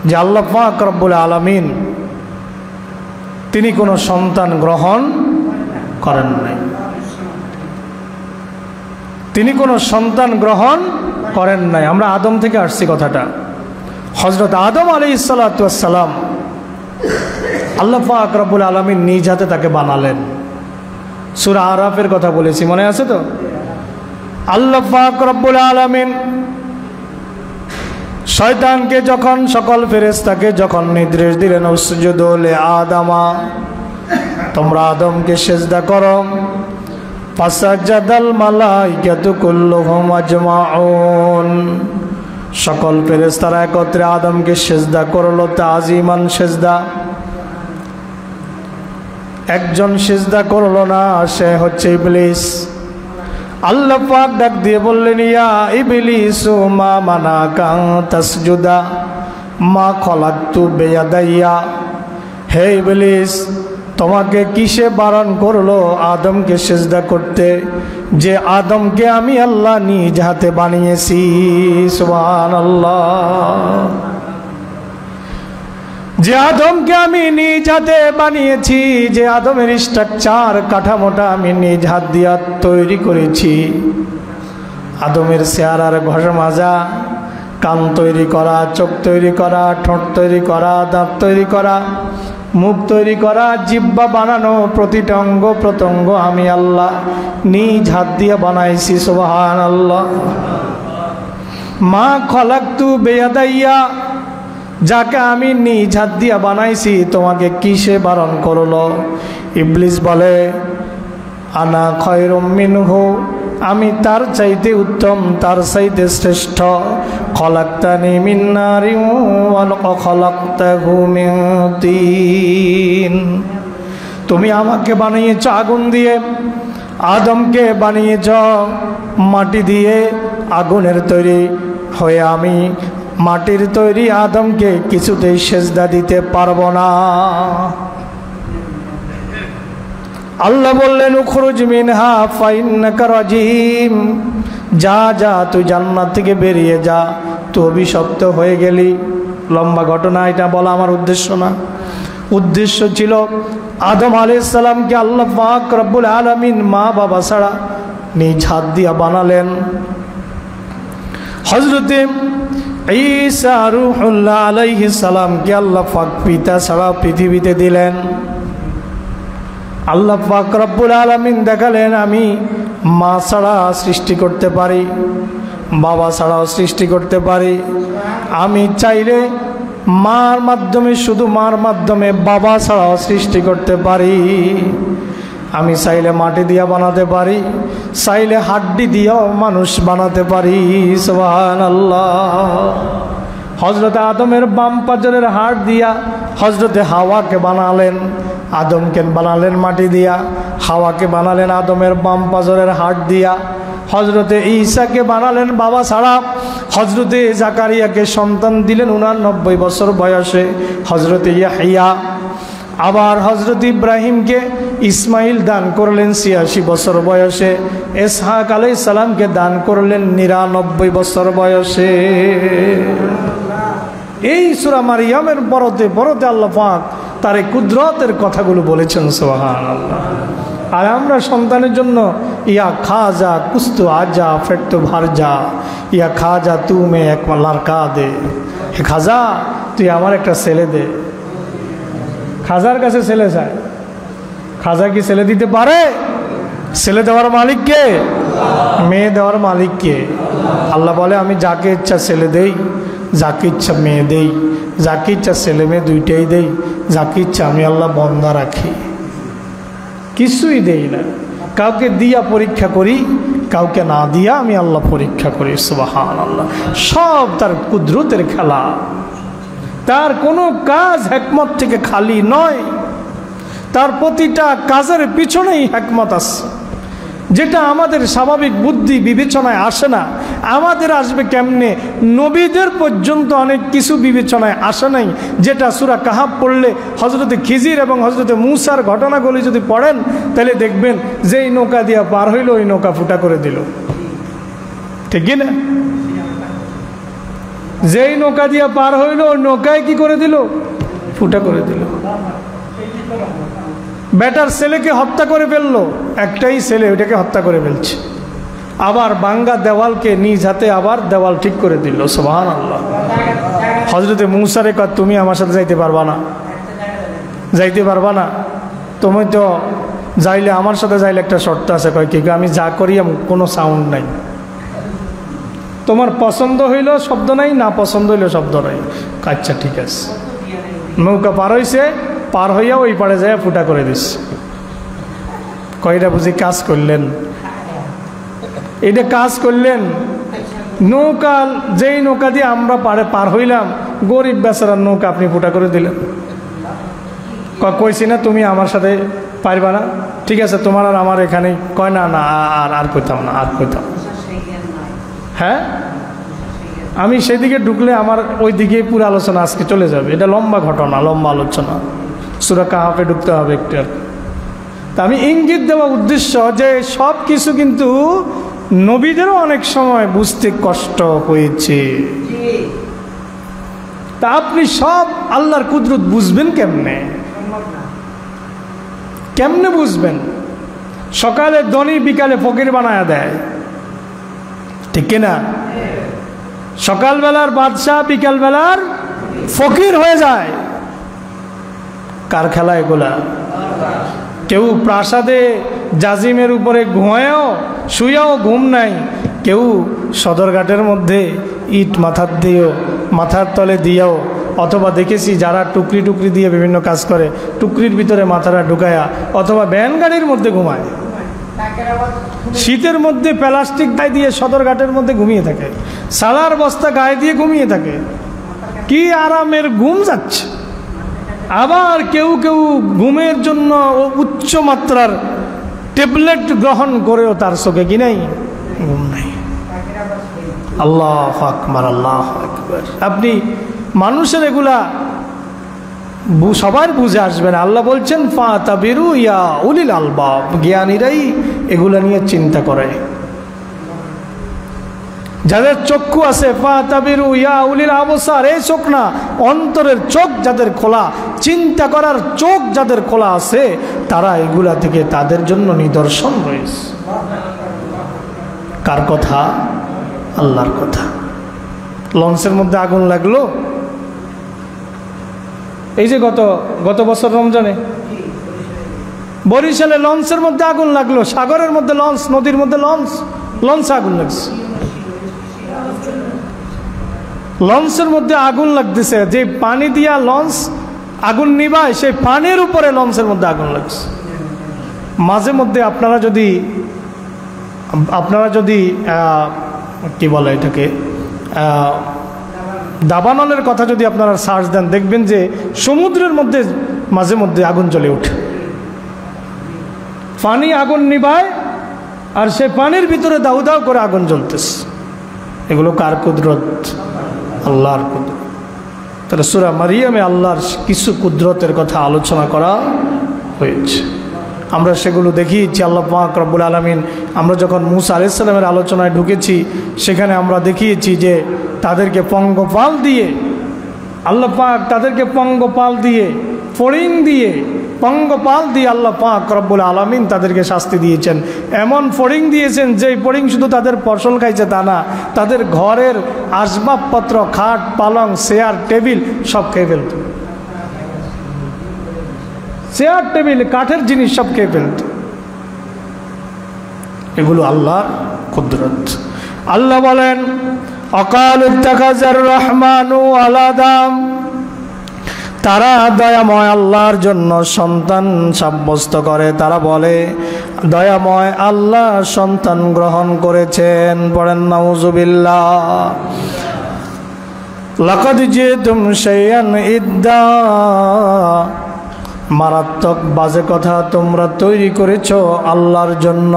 যে আল্লাহ পাক রব্বুল আলামিন তিনি কোনো সন্তান গ্রহণ করেন নাই। তিনি কোনো সন্তান গ্রহণ করেন নাই। আমরা আদম থেকে আসছি কথাটা। হযরত আদম আলাইহিস সালাতু ওয়াস সালাম আল্লাহ পাক রব্বুল আলামিন নিজ হাতে তাকে বানালেন। সূরা আরাফের কথা বলেছি, মনে আছে তো? আল্লাহ পাক রব্বুল আলামিন শয়তানকে যখন, সকল ফেরেশতাকে যখন নির্দেশ দিলেন উসজুদু লি আদামা, তোমরা আদমকে সিজদা করো, ফাসাজাদাল মালাইকাতু কুল্লুহুম আজমাউন, সকল ফেরেশতারা একত্রে আদমকে সিজদা করলো তাজিমান সিজদা। একজন সিজদা করলো না, সে হচ্ছে ইবলিস। আল্লাহ পাক ডাক দিয়ে বললেন, ইয়া ইবলিসু মা মানাকা তাসজুদা মা খলাকতু বিয়াদাইয়া, হে ইবলিস তোমাকে কিসে বারণ করলো আদমকে সিজদা করতে, যে আদমকে আমি আল্লাহ নিজ হাতে বানিয়েছি। সুবহানাল্লাহ। যে আদমকে আমি নিজ হাতে বানিয়েছি, যে আদমের স্ট্রাকচার কাঠামোটা আমি নিজ হাত দিয়া তৈরি করেছি, আদমের চেহারার ঘষা মাজা, কান তৈরি করা, চোখ তৈরি করা, ঠোঁট তৈরি করা, দাঁত তৈরি করা, মুখ তৈরি করা, জিহ্বা বানানো, প্রতিটা অঙ্গ প্রত্যঙ্গ আমি আল্লাহ নিজ হাত দিয়ে বানাইছি। সুবহানাল্লাহ। মা খলাকতু বিয়াদাইয়া, যাকে আমি নিজ হাত দিয়া বানাইছি তোমাকে কিসে বারণ করলো? ইবলিস বলে, আনা খয়রুম মিনহু, আমি তার চাইতে উত্তম, তার চাইতে শ্রেষ্ঠ। খলাকতানি মিন নারিন ওয়া খলাকতাহু মিন তিন, তুমি আমাকে বানিয়েছ আগুন দিয়ে, আদমকে বানিয়েছ মাটি দিয়ে, আগুনের তৈরি হয়ে আমি মাটির তৈরি আদমকে কিছুতেই সেজদা দিতে পারবো না। আল্লাহ বললেন, উখরুজ মিনহা ফাইন্নাকা রাজিম, যা যা তুই জান্নাত থেকে বেরিয়ে যা, তুই অভিশপ্ত হয়ে গেলি। লম্বা ঘটনা, এটা বলা আমার উদ্দেশ্য না। উদ্দেশ্য ছিল আদম আলাইহিস সালামকে আল্লাহ পাক রব্বুল আলামিন মা বাবা ছাড়া নিজ হাত দিয়া বানালেন। হযরতে ঈসা রূহুল্লাহ আলাইহিস সালামকে আল্লাহ পাক পিতা ছাড়া পৃথিবীতে দিলেন। আল্লাহ পাক রব্বুল আলামিন দেখালেন, আমি মা ছাড়া সৃষ্টি করতে পারি, বাবা ছাড়াও সৃষ্টি করতে পারি। আমি চাইলে মার মাধ্যমে, শুধু মার মাধ্যমে, বাবা ছাড়াও সৃষ্টি করতে পারি। আমি চাইলে মাটি দিয়া বানাতে পারি, চাইলে হাড্ডি দিয়েও মানুষ বানাতে পারি। সুবহানাল্লাহ। হযরত আদমের বাম পাজরের হাড় দিয়া হযরতে হাওয়াকে বানালেন, আদমকে বানালেন মাটি দিয়া, হাওয়াকে বানালেন আদমের বাম পাজরের হাড় দিয়া। হযরতে ঈসাকে বানালেন বাবা ছাড়া। হযরতে জাকারিয়াকে সন্তান দিলেন 89 বছর বয়সে। হযরতে ইয়াহইয়া আবার হযরত ইব্রাহিমকে ইসমাইল দান করলেন ৮৬ বছর বয়সে, ইসহাক আলাইহিস সালামকে দান করলেন ৯৯ বছর বয়সে। এই সূরা মারইয়ামের পরতে পরতে আল্লাহ পাক তার এই কুদরতের কথাগুলো বলেছেন, সুবহানাল্লাহ। আর আমরা সন্তানের জন্য ইয়া খাজা কুস্তু আজা ফেটতো ভারজা, ইয়া খাজা তু মে এক লারকা দে, হে খাজা তুই আমার একটা ছেলে দে। খাজার কাছে ছেলে চায়, খাজা কি ছেলে দিতে পারে? ছেলে দেওয়ার মালিক কে? মেয়ে দেওয়ার মালিক কে? আল্লাহ বলে আমি যাকে ইচ্ছা ছেলে দেই, যাকে ইচ্ছা মেয়ে দেই, যাকে ইচ্ছা ছেলে মেয়ে দুইটাই দেই, যাকে ইচ্ছা আমি আল্লাহ বন্ধা রাখি, কিছুই দেই না। কাউকে দিয়া পরীক্ষা করি, কাউকে না দিয়া আমি আল্লাহ পরীক্ষা করি, সুবহানাল্লাহ। সব তার কুদরতের খেলা, তার কোনো কাজ হিকমত থেকে খালি নয়, তার প্রতিটা কাজের পিছনেই হিকমত আছে, যেটা আমাদের স্বাভাবিক বুদ্ধি বিবেচনায় আসে না। আমাদের আসবে কেমনে? নবীদের পর্যন্ত অনেক কিছু বিবেচনায় আসে নাই, যেটা সূরা কাহাফ পড়লে হযরতে খিজির এবং হযরতে মূসার ঘটনাগুলি যদি পড়েন তাহলে দেখবেন যে এই নৌকা দিয়া পার হইল, ওই নৌকা ফুটা করে দিল, ঠিক কি না? যেই নৌকা দিয়া পার হইল ওই নৌকায় কি করে দিল? ফুটা করে দিল। বেটার ছেলেকে হত্যা করে ফেললো, একটাই ছেলে, ওইটাকে হত্যা করে ফেলছে। আবার ভাঙ্গা দেওয়ালকে নিজ হাতে আবার দেওয়াল ঠিক করে দিল, সুবহানাল্লাহ। হযরতে মূসারে কয় তুমি আমার সাথে যাইতে পারবা না, যাইতে পারবা না, তুমি তো যাইলে আমার সাথে যাইলে একটা শর্ত আছে। কয় কি? আমি যা করি কোনো সাউন্ড নাই, তোমার পছন্দ হইল শব্দ নাই, না পছন্দ হইল শব্দ নাই। আচ্ছা ঠিক আছে। নৌকা পার হইছে, পার হইয়া ওই পাড়ে যায় ফুটা করে দিচ্ছে। কয়টা বুঝি কাজ করলেন? এটা কাজ করলেন। নৌকা, যেই নৌকা দিয়ে আমরা পার হইলাম, গরিব বেচারার নৌকা আপনি ফুটা করে দিলেন। কইছি না তুমি আমার সাথে পারবা না, ঠিক আছে তোমার আর আমার এখানে। কয় না না আর কইতাম না, আর কইতাম। হ্যাঁ, আমি সেদিকে ঢুকলে আমার ওই দিকে পুরো আলোচনা আজকে চলে যাবে। এটা লম্বা ঘটনা, লম্বা আলোচনা। সূরা কাহাফে ঢুকতে হবে একটু। তা আমি ইঙ্গিত দেওয়া উদ্দেশ্য যে সব কিছু কিন্তু নবীদেরও অনেক সময় বুঝতে কষ্ট হয়েছে। তা আপনি সব আল্লাহর কুদরত বুঝবেন কেমনে? কেমনে বুঝবেন? সকালে ধনী বিকালে ফকির বানায়া দেয়, ঠিক কিনা? সকালবেলার বাদশাহ বিকালবেলার ফকির হয়ে যায়। কার খেলা এগুলা? কেউ প্রাসাদে জাজিমের উপরে ঘুমায়ও শুয়েও ঘুম নাই, কেউ সদরঘাটের মধ্যে ইট মাথার তলে দিয়েও, অথবা দেখেছি যারা টুকরি টুকরি দিয়ে বিভিন্ন কাজ করে, টুকরির ভিতরে মাথাটা ঢুকায়া, অথবা ভ্যান গাড়ির মধ্যে ঘুমায়। শীতের মধ্যে প্লাস্টিক গায়ে দিয়ে সদরঘাটের মধ্যে ঘুমিয়ে থাকে, সালার বস্তা গায়ে দিয়ে ঘুমিয়ে থাকে। কি আরামের ঘুম যাচ্ছে। আবার কেউ কেউ ঘুমের জন্য উচ্চ মাত্রার ট্যাবলেট গ্রহণ করেও তার চোখে কি নাই? ঘুম নাই। আল্লাহু আকবার, আল্লাহু আকবার। আপনি মানুষের এগুলা সবার বুঝে আসবে না। আল্লাহ বলছেন ফাতাবিরু ইয়া উলিল আলবাব, জ্ঞানীরাই এগুলা নিয়ে চিন্তা করে। যাদের চক্ষু আছে, ফাতাবিরু ইয়া উলিল আবসার, এই চোখ না, অন্তরের চোখ যাদের খোলা, চিন্তা করার চোখ যাদের খোলা আছে, তারা এগুলা থেকে তাদের জন্য নিদর্শন রয়েছে। কার কথা? আল্লাহর কথা। লঞ্চের মধ্যে আগুন লাগলো, এই যে গত বছর রমজানে বরিশালে লঞ্চের মধ্যে আগুন লাগলো। সাগরের মধ্যে লঞ্চ, নদীর মধ্যে লঞ্চে আগুন লাগছে। লঞ্চের মধ্যে আগুন লাগতেছে, যে পানি দিয়া লঞ্চ আগুন নিবায়, সেই পানির উপরে লঞ্চের মধ্যে আগুন লাগছে। মাঝে মধ্যে আপনারা যদি কি বলে এটাকে, দাবানলের কথা যদি আপনারা সার্চ দেন, দেখবেন যে সমুদ্রের মধ্যে মাঝে মধ্যে আগুন জ্বলে ওঠে। পানি আগুন নিবায় আর সে পানির ভিতরে দাউ দাউ করে আগুন জ্বলতেছে। এগুলো কার কুদরত? আল্লাহর কুদরত। তাহলে সূরা মারিয়ামে আল্লাহর কিছু কুদরতের কথা আলোচনা করা হয়েছে, আমরা সেগুলো দেখিয়েছি। আল্লাহ পাক রব্বুল আলামিন, আমরা যখন মূসা আলাইহিস সালামের আলোচনায় ঢুকেছি সেখানে আমরা দেখিয়েছি যে তাদেরকে পঙ্গপাল দিয়ে, আল্লাহ পাক তাদেরকে পঙ্গপাল দিয়ে, ফড়িং দিয়ে, পঙ্গপাল দিয়ে আল্লাহ পাক রব্বুল আলামিন তাদেরকে শাস্তি দিয়েছেন। এমন ফড়িং দিয়েছেন যেই ফড়িং শুধু তাদের ফসল খাইছে তা না, তাদের ঘরের আসবাবপত্র, খাট পালং চেয়ার টেবিল সব খেয়ে ফেলত। চেয়ার টেবিল কাঠের জিনিস সব খেয়ে ফেলত। এগুলো আল্লাহর কুদরত। আল্লাহ বলেন অকালু ইত্তাখাযার রহমানু ওয়ালাদা, তারা দয়াময় আল্লাহর জন্য সন্তান সাব্যস্ত করে, তারা বলে দয়াময় আল্লাহ সন্তান গ্রহণ করেছেন। পড়েন নাউযুবিল্লাহ। লাকাদ জিতুম শাইআন ইদ্দা, মারাত্মক বাজে কথা তোমরা তৈরি করেছ আল্লাহর জন্য।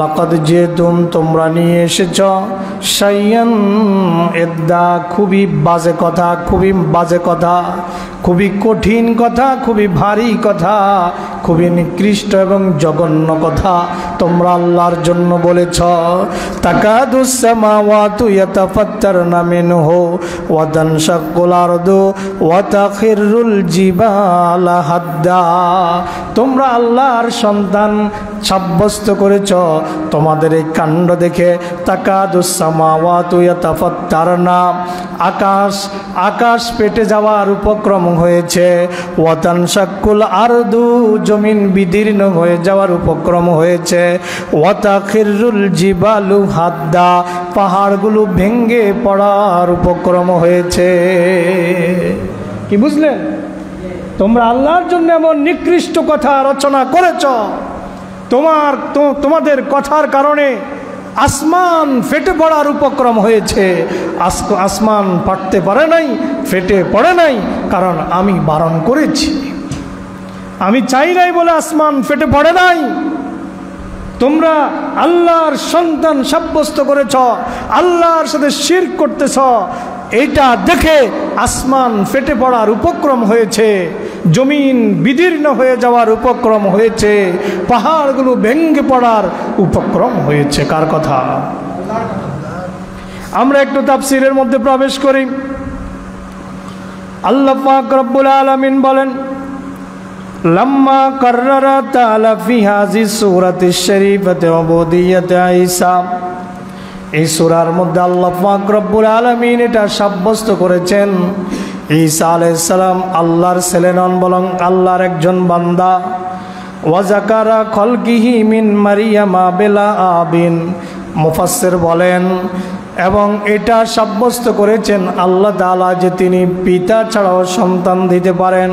লাকাদ জিতুম, তোমরা নিয়ে এসেছ, শাইআন ইদ্দা, খুবই বাজে কথা, খুবই বাজে কথা, খুবই কঠিন কথা, খুবই ভারী কথা, খুবই নিকৃষ্ট এবং জঘন্য কথা তোমরা আল্লাহর জন্য বলেছ। তাকাদুস সামাওয়াতু ইয়াতাফাত্তারনা মিনহু ওয়া তানশাক্কুল আরদু ওয়া তাখিরুল জিবালা হাদ্দা, তোমরা আল্লাহর সন্তান সাব্যস্ত করেছ। তোমাদের এই কাণ্ড দেখে তাকাদুস সামাওয়াতু ইয়াতাফাত্তারনা, আকাশ পেটে যাওয়ার উপক্রম হয়েছে। ওয়া তানশাক্কুল আরদু, জমিন বিদীর্ণ হয়ে যাওয়ার উপক্রম হয়েছে। ওয়া তাখিরুল জিবালু হাদ্দা, পাহাড়গুলো ভেঙ্গে পড়ার উপক্রম হয়েছে। কি বুঝলেন? তোমরা আল্লাহর জন্য এমন নিকৃষ্ট কথা রচনা করেছ, তোমাদের কথার কারণে আসমান ফেটে পড়ার উপক্রম হয়েছে। আসমান ফাটতে পারে নাই, ফেটে পড়ে নাই, কারণ আমি বারণ করেছি। আমি চাই নাই বলে আসমান ফেটে পড়ে নাই। তোমরা আল্লাহর সন্তান সাব্যস্ত করেছ, আল্লাহর সাথে শিরক করতেছ, এইটা দেখে আসমান ফেটে পড়ার উপক্রম হয়েছে, জমিন বিদীর্ণ হয়ে যাওয়ার উপক্রম হয়েছে, পাহাড়গুলো ভেঙে পড়ার উপক্রম হয়েছে। কার কথা? আমরা একটু তাফসীরের মধ্যে প্রবেশ করি। আল্লাহ পাক রব্বুল আলামিন বলেন লাম্মা কাররারা তাআলা ফি হাযিহি সূরাতিশ শরীফাতি উবুদিয়্যাত ঈসা, এই সূরার মধ্যে আল্লাহ পাক রব্বুল আলামিন এটা সাব্যস্ত করেছেন ঈসা আলাইহিস সালাম আল্লাহর ছেলে নন, বরং আল্লাহর একজন বান্দা। ওয়া যাকারা খলকিহি মিন মারিয়ামা বিলা আবিন, মুফাসসির বলেন, এবং এটা সাব্যস্ত করেছেন আল্লাহ তাআলা যে তিনি পিতা ছাড়াও সন্তান দিতে পারেন,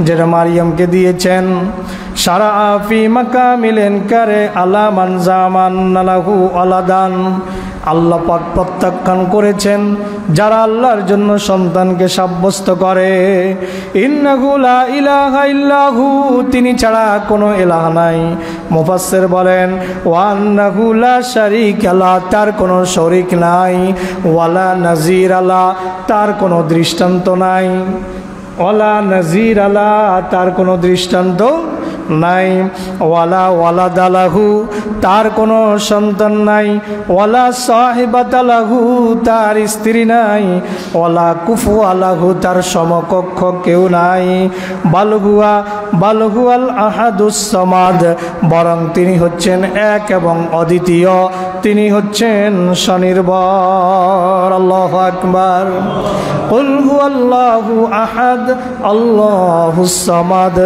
যেটা মারিয়ামকে দিয়েছেন। সারা আফি মাকামিল ইনকারে আলা মান জামান লাহু আলাদান, আল্লাহ পাক প্রত্যাখ্যান করেছেন যারা আল্লাহর জন্য সন্তানকে সাব্যস্ত করে। ইন্নাহু লা ইলাহা ইল্লাহু, তিনি ছাড়া কোনো ইলাহ নাই। মুফাসসির বলেন ওয়া আন্নাহু লা শারীকা লা, তার কোনো শরীক নাই। ওয়ালা নাজির আলা, তার কোনো দৃষ্টান্ত নাই। ওয়ালা নাজির আলা, তার কোনো দৃষ্টান্ত নাই। ওয়ালা ওয়ালাদা লাহু, তার কোনো সন্তান নাই। ওয়ালা সাহিবাতা লাহু, তার স্ত্রী নাই। ওয়ালা কুফুয়া লাহু, তার সমকক্ষ কেউ নাই। বালহুয়াল আহাদুস সামাদ, বরং তিনি হচ্ছেন এক এবং অদ্বিতীয়, তিনি হচ্ছেন স্বনির্ভর। আল্লাহু আকবার। কুল হুয়াল্লাহু আহাদ আল্লাহুস সামাদ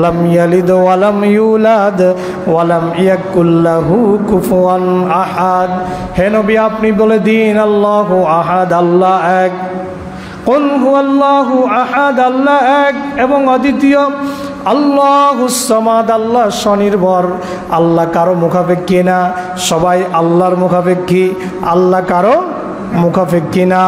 লাম ইয়ালিদ ওয়া লাম ইউলাদ ওয়া লাম ইয়াকুল লাহু কুফুয়ান আহাদ। হে নবী, আপনি বলে দিন আল্লাহু আহাদ, আল্লাহ এক। কুল হুয়াল্লাহু আহাদ, আল্লাহ এক এবং অদ্বিতীয়। আল্লাহুস সামাদ, আল্লাহ স্বনির্ভর। আল্লাহ কারো মুখাপেক্ষী না, সবাই আল্লাহর মুখাপেক্ষী। আল্লাহ কারো মুখাপেক্ষী না,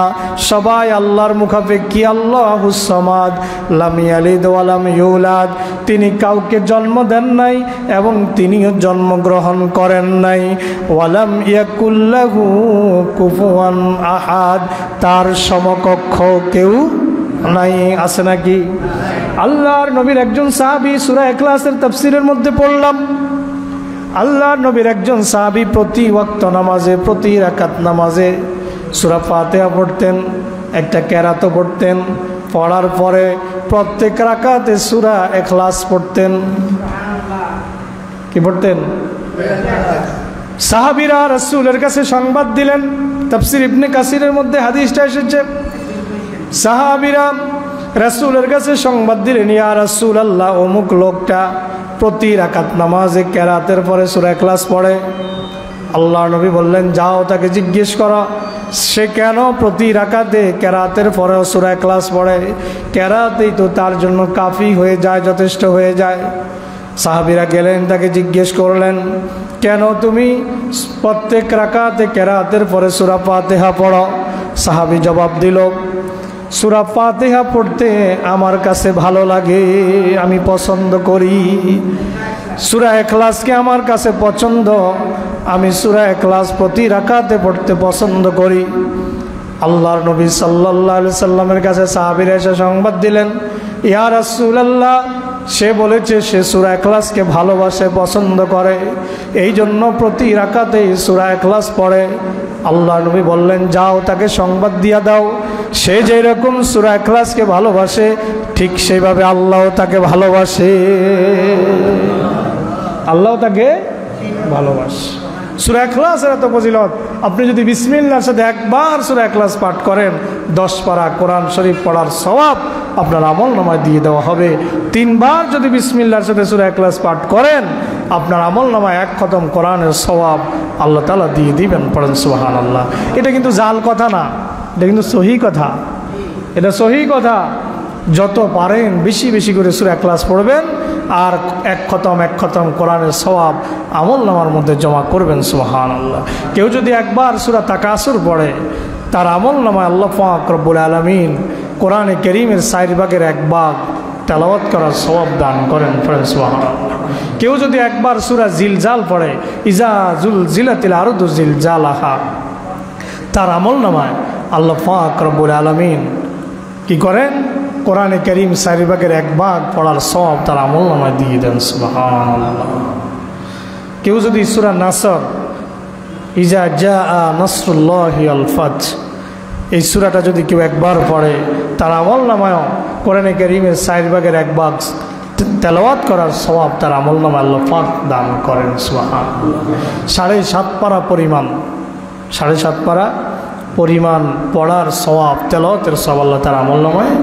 সবাই আল্লাহর মুখাপেক্ষী। আল্লাহুস সামাদ লাম ইয়ালিদ ওয়া লাম ইউলাদ, তিনি কাউকে জন্ম দেন নাই এবং তিনিও জন্মগ্রহণ করেন নাই। ওয়া লাম ইয়াকুল লাহু কুফুয়ান আহাদ, তার সমকক্ষ কেউ নাই? আছে নাকি? আল্লাহর নবীর একজন সাহাবী, সূরা ইখলাসের তাফসীরের মধ্যে পড়লাম, আল্লাহর নবীর একজন সাহাবী প্রতি ওয়াক্ত নামাজে, প্রতি রাকাত নামাজে সূরা ফাতিহা পড়তেন, একটা কেরাতও পড়তেন, পড়ার পরে প্রত্যেক রাকাতে সূরা ইখলাস পড়তেন। কি পড়তেন? সাহাবীরা রাসূলের কাছে সংবাদ দিলেন। তাফসীর ইবনে কাসিরের মধ্যে হাদিসটা এসেছে, সাহাবীরা রাসূলের কাছে সংবাদ দিলেন, ইয়া রাসূলুল্লাহ, অমুক লোকটা প্রতি রাকাত নামাজে কেরাতের পরে সূরা ইখলাস পড়ে। আল্লাহর নবী বললেন, যাও তাকে জিজ্ঞেস করো সে কেন প্রতি রাকাতে কেরাতের পরেও সূরা ইখলাস পড়ে। কেরাতেই তো তার জন্য কাফি হয়ে যায়, যথেষ্ট হয়ে যায়। সাহাবীরা গেলেন, তাকে জিজ্ঞেস করলেন, কেন তুমি প্রত্যেক রাকাতে কেরাতের পরে সূরা ফাতিহা পড়ো? সাহাবী জবাব দিল, সূরা ফাতিহা পড়তে আমার কাছে ভালো লাগে, আমি পছন্দ করি। সূরা ইখলাসকে আমার কাছে পছন্দ, আমি সূরা ইখলাস প্রতি রাকাতে পড়তে পছন্দ করি। আল্লাহর নবী সাল্লাল্লাহু আলাইহি সাল্লামের কাছে সাহাবীরা এসে সংবাদ দিলেন, ইয়া রাসূলুল্লাহ, সে বলেছে সে সূরা ইখলাসকে ভালোবাসে, পছন্দ করে, এই জন্য প্রতি রাকাতেই সূরা ইখলাস পড়ে। আল্লাহর নবী বললেন, যাও তাকে সংবাদ দিয়া দাও, সে যেরকম সূরা ইখলাসকে ভালোবাসে ঠিক সেইভাবে আল্লাহ তাকে ভালোবাসে, আল্লাহ তাকে ভালোবাসে। সূরা ইখলাসের এত ফজিলত, আপনি যদি বিসমিল্লাহর সাথে একবার সূরা ইখলাস পাঠ করেন 10 পারা কোরআন শরীফ পড়ার সওয়াব আপনার আমলনামায় দিয়ে দেওয়া হবে। 3 বার যদি বিসমিল্লাহর সাথে সূরা ইখলাস পাঠ করেন আপনার আমলনামায় 1 খতম কোরআনের সওয়াব আল্লাহ তাআলা দিয়ে দিবেন। পড়েন সুবহানাল্লাহ। এটা কিন্তু জাল কথা না, এটা কিন্তু সহি কথা, এটা সহি কথা। যত পারেন বেশি বেশি করে সূরা ইখলাস পড়বেন আর 1 খতম কোরআনের সওয়াব আমলনামার মধ্যে জমা করবেন। সুবহানাল্লাহ। কেউ যদি একবার সূরা তাকাসুর পড়ে তার আমলনামায় আল্লাহ পাক রব্বুল আলামিন কোরআনে কারীমের 4 ভাগের 1 ভাগ তেলাওয়াত করার সওয়াব দান করেন। সুবহানাল্লাহ। কেউ যদি একবার সূরা জিলজাল পড়ে, ইজা জুলজিলাতিল আরদু জিলজালাহা, তার আমলনামায় আল্লাহ পাক রব্বুল আলামিন কি করেন? কোরআনে কারীম 4 ভাগের 1 ভাগ পড়ার সওয়াব তার আমলনামায় দিয়ে দেন। সুবহানাল্লাহ। কেউ যদি সূরা নাসর, ইজা জাআ নাসরুল্লাহি ওয়াল ফাত, এই সূরাটা যদি কেউ একবার পড়ে তার আমলনামায় কোরআনে কারীমের 4 ভাগের 1 ভাগ তেলাওয়াত করার সওয়াব তার আমলনামায় আল্লাহ পাক দান করেন। সুবহানাল্লাহ। 7.5 পারা পরিমাণ, 7.5 পারা পরিমাণ পড়ার সওয়াব, তেলাওয়াতের সওয়াব আল্লাহ তার আমলনামায়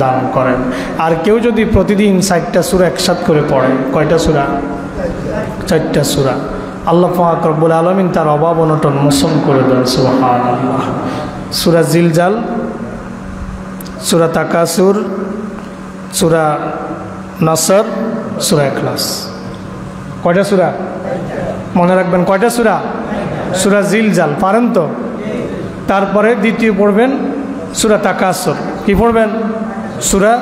দান করেন। আর কেউ যদি প্রতিদিন 4টা সূরা একসাথে করে পড়ে, কয়টা সূরা? 4টা সূরা, আল্লাহ পাক রব্বুল আলামিন তার অভাব অনটন মোচন করে দেন। সুবহানাল্লাহ। সূরা জিলজাল, সূরা তাকাসুর, সূরা নাসর, সূরা ইখলাস, কয়টা সূরা? মনে রাখবেন কয়টা সূরা? সূরা জিলজাল পারেন তো? তারপরে দ্বিতীয় পড়বেন সূরা তাকাসুর। কি পড়বেন? সূরা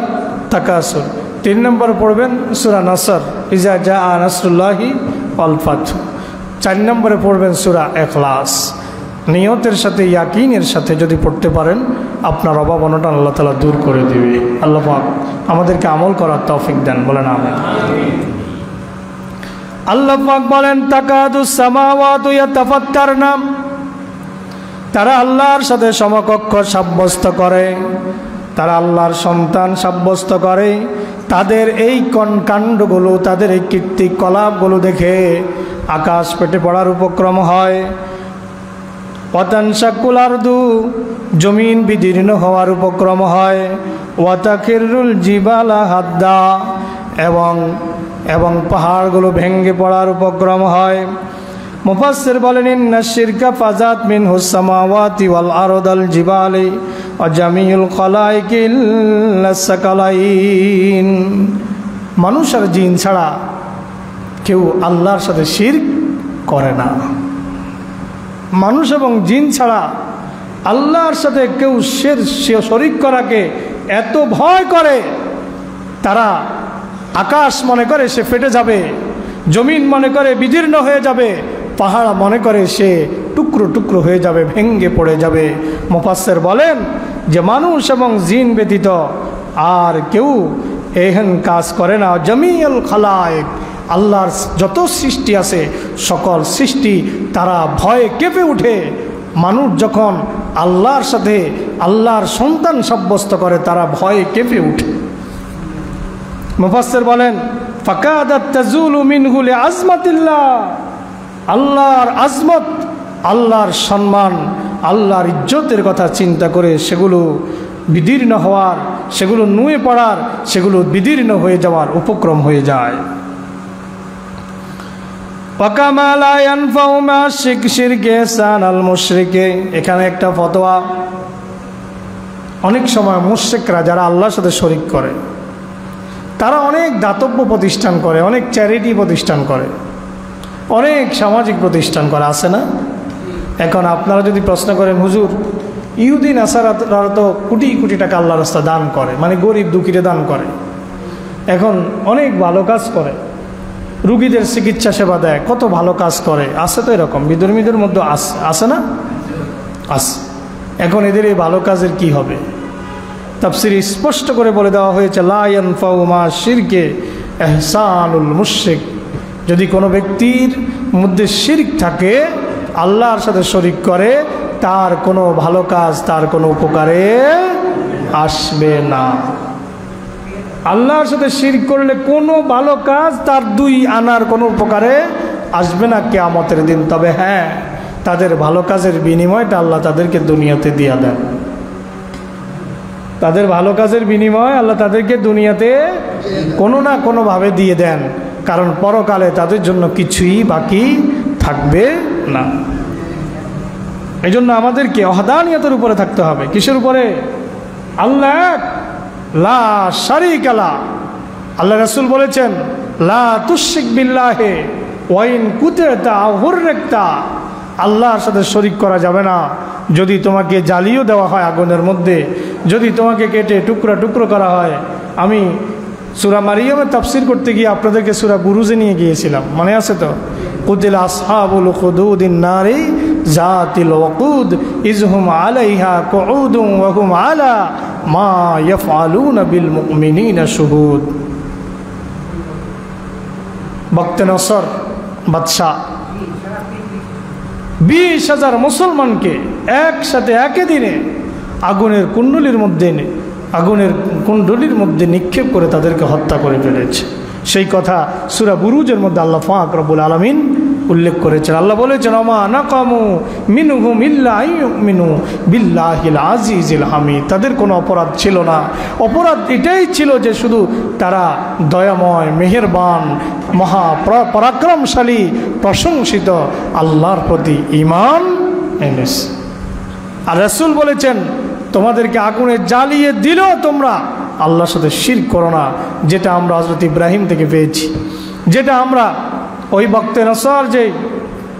তাকাসুর। 3 নম্বরে পড়বেন সূরা নাসর, ইজা জাআ নাসরুল্লাহি ওয়াল ফাত। 4 নম্বরে পড়বেন সূরা ইখলাস। নিয়তের সাথে, ইয়াকিনের সাথে যদি পড়তে পারেন আপনার অভাব অনটন আল্লাহ তাআলা দূর করে দিবে। আল্লাহ পাক আমাদেরকে আমল করার তৌফিক দেন, বলেন আমিন। আল্লাহ পাক বলেন, তাকাদুস সামাওয়াতু ইয়াতাফাত্তারনা, তারা আল্লাহর সাথে সমকক্ষ সাব্যস্ত করে, তারা আল্লাহর সন্তান সাব্যস্ত করে। তাদের এই কাণ্ডগুলো, তাদের এই কীর্তিকলাপগুলো দেখে আকাশ পেটে পড়ার উপক্রম হয়। ওয়াতানশাকুল আরদু, জমিন বিদীর্ণ হওয়ার উপক্রম হয়। ওয়াতাখিরুল জিবালা হাদ্দা, এবং পাহাড়গুলো ভেঙে পড়ার উপক্রম হয়। মুফাসসির বলেন, ইন্না শিরকা ফাজাত মিনহুস সামাওয়াতি ওয়াল আরদাল জিবালি ওয়া জামিউল খালাইকিল সাকালাইন। মানুষ আর জিন ছাড়া কেউ আল্লাহর সাথে শিরক করে না। মানুষ এবং জিন ছাড়া আল্লাহর সাথে কেউ শরীক করাকে এত ভয় করে, তারা আকাশ মনে করে সে ফেটে যাবে, জমিন মনে করে বিদীর্ণ হয়ে যাবে, পাহাড় মনে করে সে টুকরো টুকরো হয়ে যাবে, ভেঙ্গে পড়ে যাবে। মুফাসসির বলেন যে মানুষ এবং জিন ব্যতীত আর কেউ এহেন কাজ করে না। জামিউল খালায়েক, আল্লাহর যত সৃষ্টি আছে সকল সৃষ্টি তারা ভয়ে কেঁপে উঠে। মানুষ যখন আল্লাহর সাথে আল্লাহর সন্তান সাব্যস্ত করে তারা ভয়ে কেঁপে উঠে। মুফাসসির বলেন ফাকাদাত তাজুলু মিনহু লিআজমাতিল্লাহ, আল্লাহর আজমত, আল্লাহর সম্মান, আল্লাহর ইজ্জতের কথা চিন্তা করে সেগুলো বিদীর্ণ হওয়ার, সেগুলো নুয়ে পড়ার, সেগুলো বিদীর্ণ হয়ে যাওয়ার উপক্রম হয়ে যায়। ওয়াকামা লা ইয়ানফাউ মা শিরকে সানাল মুশরিকে, এখানে একটা ফতোয়া। অনেক সময় মুশরিকরা যারা আল্লাহর সাথে শরীক করে তারা অনেক দাতব্য প্রতিষ্ঠান করে, অনেক চ্যারিটি প্রতিষ্ঠান করে, অনেক সামাজিক প্রতিষ্ঠান করে, আছে না? এখন আপনারা যদি প্রশ্ন করেন হুজুর ইহুদি নাসারারা তো কোটি কোটি টাকা আল্লাহর রাস্তায় দান করে, মানে গরিব দুঃখীরে দান করে, এখন অনেক ভালো কাজ করে, রুগীদের চিকিৎসা সেবা দেয়, কত ভালো কাজ করে, আছে তো এরকম বিধর্মীদের মধ্যে আছে না? আছে। এখন এদের এই ভালো কাজের কি হবে? তাফসীরে স্পষ্ট করে বলে দেওয়া হয়েছে লা ইয়ানফাউ মা শিরকে ইহসানুল মুশরিক, যদি কোনো ব্যক্তির মধ্যে শিরক থাকে, আল্লাহর সাথে শরীক করে, তার কোনো ভালো কাজ তার কোনো উপকারে আসবে না। আল্লাহর সাথে শিরক করলে কোনো ভালো কাজ তার দুই আনার কোনো উপকারে আসবে না কিয়ামতের দিন। তবে হ্যাঁ, তাদের ভালো কাজের বিনিময়টা আল্লাহ তাদেরকে দুনিয়াতে দিয়ে দেন। তাদের ভালো কাজের বিনিময় আল্লাহ তাদেরকে দুনিয়াতে কোনো না কোনোভাবে দিয়ে দেন, কারণ পরকালে তাদের জন্য কিছুই বাকি থাকবে না। এই জন্য আমাদেরকে ওয়াহদানিয়তের উপরে থাকতে হবে। কিসের উপরে? আল্লাহ এক, লা শারীকা লাহ। আল্লাহ রাসূল বলেছেন লা তুশরিক বিল্লাহি ওয়া ইন কুতিতা আও হুররিকতা, আল্লাহর সাথে শরীক করা যাবে না। যদি তোমাকে জ্বালিয়ে দেওয়া হয় আগুনের মধ্যে, যদি তোমাকে কেটে টুকরা টুকরো করা হয়। আমি সূরা মারিয়ামের তাফসীর করতে গিয়ে আপনাদেরকে সূরা বুরুজে নিয়ে গিয়েছিলাম, মনে আছে তো? কুতিলা আসহাবুল উখদুদিন নারি জাতিল ওয়াকুদ ইজহুম আলাইহা কুউদুন ওয়া হুম আলা মা ইয়াফআলুনা বিল মুমিনিনা শুহুদ। বক্তে নসর বাদশাহ 20,000 মুসলমানকে একসাথে একই দিনে আগুনের কুণ্ডলীর মধ্যে নিক্ষেপ করে তাদেরকে হত্যা করে ফেলেছে। সেই কথা সূরা বুরুজের মধ্যে আল্লাহ পাক রব্বুল আলামিন উল্লেখ করেছেন। আল্লাহ বলেছেন ওমা নাকামু মিনহুম ইল্লা আইয়ুমিনু বিল্লাহিল আজিজিল হামিদ, তাদের কোনো অপরাধ ছিল না, অপরাধ এটাই ছিল যে শুধু তারা দয়াময়, মেহেরবান, মহা পরাক্রমশালী, প্রশংসিত আল্লাহর প্রতি ঈমান এনেছে। আর রাসূল বলেছেন তোমাদেরকে আগুনে জ্বালিয়ে দিলেও তোমরা আল্লাহর সাথে শিরক করো না, যেটা আমরা হযরত ইব্রাহিম থেকে পেয়েছি, যেটা আমরা ওই বক্তে নসর যে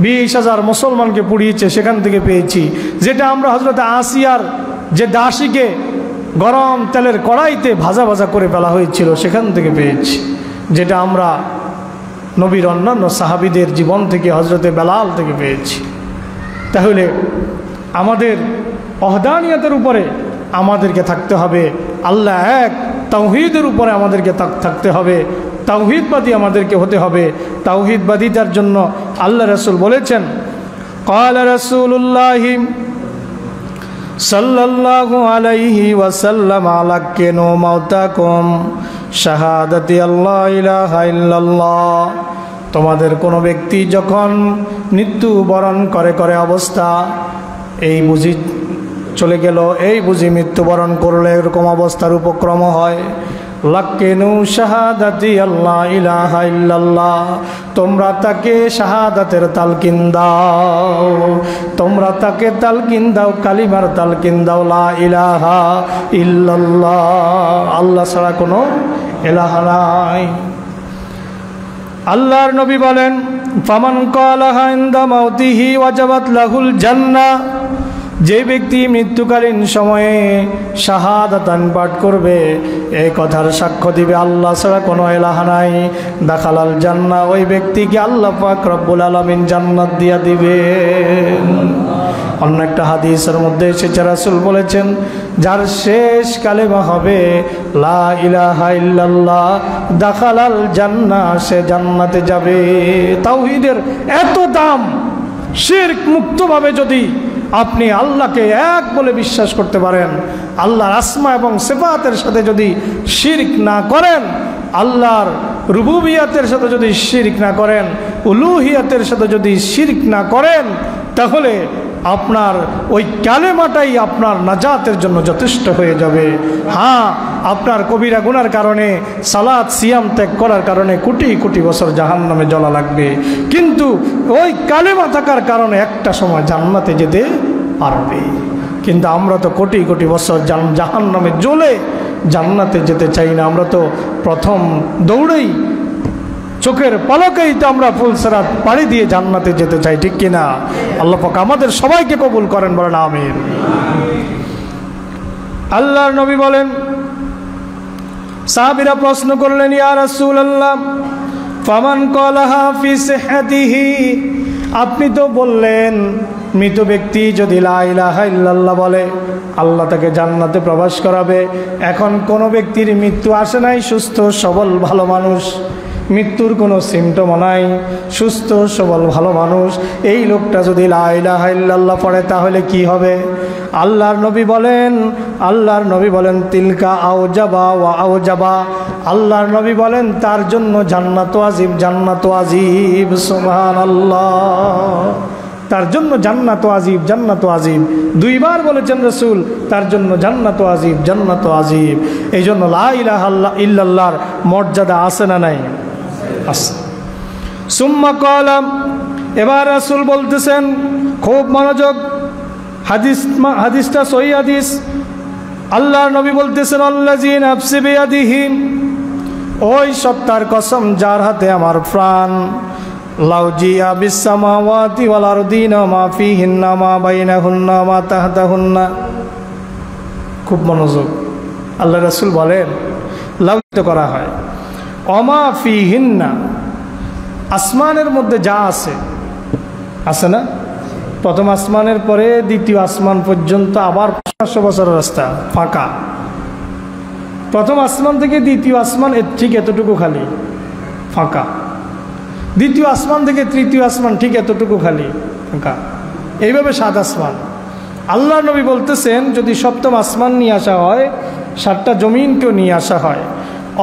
20,000 মুসলমানকে পুড়িয়েছে সেখান থেকে পেয়েছি, যেটা আমরা হযরত আসিয়ার যে দাসীকে গরম তেলের কড়াইতে ভাজা ভাজা করে ফেলা হয়েছিল সেখান থেকে পেয়েছি, যেটা আমরা নবীর অন্যান্য সাহাবীদের জীবন থেকে হযরতে বেলাল থেকে পেয়েছি। তাহলে আমাদের ওয়াহদানিয়তের উপরে আমাদেরকে থাকতে হবে, আল্লাহ এক, তাওহীদের উপরে আমাদেরকে থাকতে হবে, তাওহীদবাদী আমাদেরকে হতে হবে। তাওহীদবাদীতার জন্য আল্লাহ রাসূল বলেছেন ক্বালা রাসূলুল্লাহি সাল্লাল্লাহু আলাইহি ওয়াসাল্লাম আলাক্কিনু মাউতাকুম শাহাদাতি আল্লা ইলাহা ইল্লাল্লাহ, তোমাদের কোনো ব্যক্তি যখন মৃত্যুবরণ করে অবস্থা, এই বুঝি চলে গেল, এই বুঝি মৃত্যুবরণ করলে এরকম অবস্থার উপক্রম হয়, লাক্কিনু শাহাদাতি আল্লা ইলাহা ইল্লাল্লাহ, তোমরা তাকে শাহাদাতের তালকিন দাও, তোমরা তাকে তালকিন দাও, কালিমার তালকিন দাও, লা ইলাহা ইল্লাল্লাহ, আল্লাহ ছাড়া কোনো ইলাহা নাই। আল্লাহর নবী বলেন ফামান ক্বালাহা ইনদা মাউতিহি ওয়াজাবাত লাহুল জান্নাহ, যে ব্যক্তি মৃত্যুকালীন সময়ে শাহাদাতান পাঠ করবে, এই কথার সাক্ষ্য দিবে আল্লাহ ছাড়া কোনো ইলাহ নাই, দাখালাল জান্নাহ, ওই ব্যক্তিকে আল্লাহ পাক রব্বুল আলামিন জান্নাত দিয়া দিবেন। অন্য একটা হাদিসের মধ্যে এসেছে, রাসূল বলেছেন, যার শেষ কালেমা হবে লা ইলাহা ইল্লাল্লাহ দাখালাল জান্নাহ, সে জান্নাতে যাবে। তাওহীদের এত দাম, শিরক মুক্তভাবে যদি আপনি আল্লাহকে এক বলে বিশ্বাস করতে পারেন, আল্লাহর আসমা এবং সিফাতের সাথে যদি শিরক না করেন, আল্লাহর রুবুবিয়াতের সাথে যদি শিরক না করেন, উলুহিয়াতের সাথে যদি শিরক না করেন, তাহলে আপনার ওই কালেমাটাই আপনার নাজাতের জন্য যথেষ্ট হয়ে যাবে। হ্যাঁ, আপনার কবিরা গুনার কারণে, সালাত সিয়াম ত্যাগ করার কারণে কোটি কোটি বছর জাহান্নামে জ্বলা লাগবে, কিন্তু ওই কালেমা থাকার কারণে একটা সময় জান্নাতে যেতে পারবে। কিন্তু আমরা তো কোটি কোটি বছর জাহান্নামে জ্বলে জান্নাতে যেতে চাই না। আমরা তো প্রথম দৌড়েই, চোখের পলকেই তো আমরা ফুলসিরাত পাড়ি দিয়ে জান্নাতে যেতে চাই, ঠিক কিনা? আল্লাহ পাক আমাদের সবাইকে কবুল করেন, বলেন আমিন। আল্লাহর নবী বলেন, সাহাবীরা প্রশ্ন করলেন, ইয়া রাসূলুল্লাহ ফামান ক্বালাহা ফি সিহহাতিহি, আপনি তো বললেন মৃত ব্যক্তি যদি লা ইলাহা ইল্লাল্লাহ বলে আল্লাহ তাকে জান্নাতে প্রবেশ করাবে। এখন কোনো ব্যক্তির মৃত্যু আসে নাই, সুস্থ সবল ভালো মানুষ, মৃত্যুর কোনো সিমটম নাই, সুস্থ সবল ভালো মানুষ, এই লোকটা যদি লা ইলাহা ইল্লাল্লাহ পড়ে তাহলে কি হবে? আল্লাহর নবী বলেন তিলকা আওজাবা ওয়া আওজাবা, আল্লাহর নবী বলেন তার জন্য জান্নাত ওয়াজিব, জান্নাত ওয়াজিব, সুবহানাল্লাহ, তার জন্য জান্নাত ওয়াজিব, জান্নাত ওয়াজিব, দুইবার বলেছেন রাসূল, তার জন্য জান্নাত ওয়াজিব, জান্নাত ওয়াজিব। এই জন্য লা ইলাহা ইল্লাল্লাহর মর্যাদা আছে না নাই? আছে। সুম্মা ক্বালা, এবার রাসূল বলতেছেন, খুব মনোযোগ, হাদিসটা সহিহ হাদিস। আল্লাহর নবী বলতেছেন, আল্লাযী নাফসি বিয়াদিহি, ওই সত্তার কসম যার হাতে আমার প্রাণ, লাউ জিয়া বিস সামাওয়াতি ওয়াল আরদিনা মা ফিহিন্না মা বাইনাহুন্না মা তাহতাহুন্না। খুব মনোযোগ, আল্লাহ রাসূল বলেন লাউত করা হয়, অমা ফিহিন্না, আসমানের মধ্যে যা আছে, আছে না? প্রথম আসমানের পরে দ্বিতীয় আসমান পর্যন্ত আবার 500 বছরের রাস্তা ফাঁকা। প্রথম আসমান থেকে দ্বিতীয় আসমান ঠিক এতটুকু খালি ফাঁকা, দ্বিতীয় আসমান থেকে তৃতীয় আসমান ঠিক এতটুকু খালি ফাঁকা, এইভাবে 7 আসমান। আল্লাহ নবী বলতেছেন যদি সপ্তম আসমান নিয়ে আসা হয়, 7টা জমিনকেও নিয়ে আসা হয়,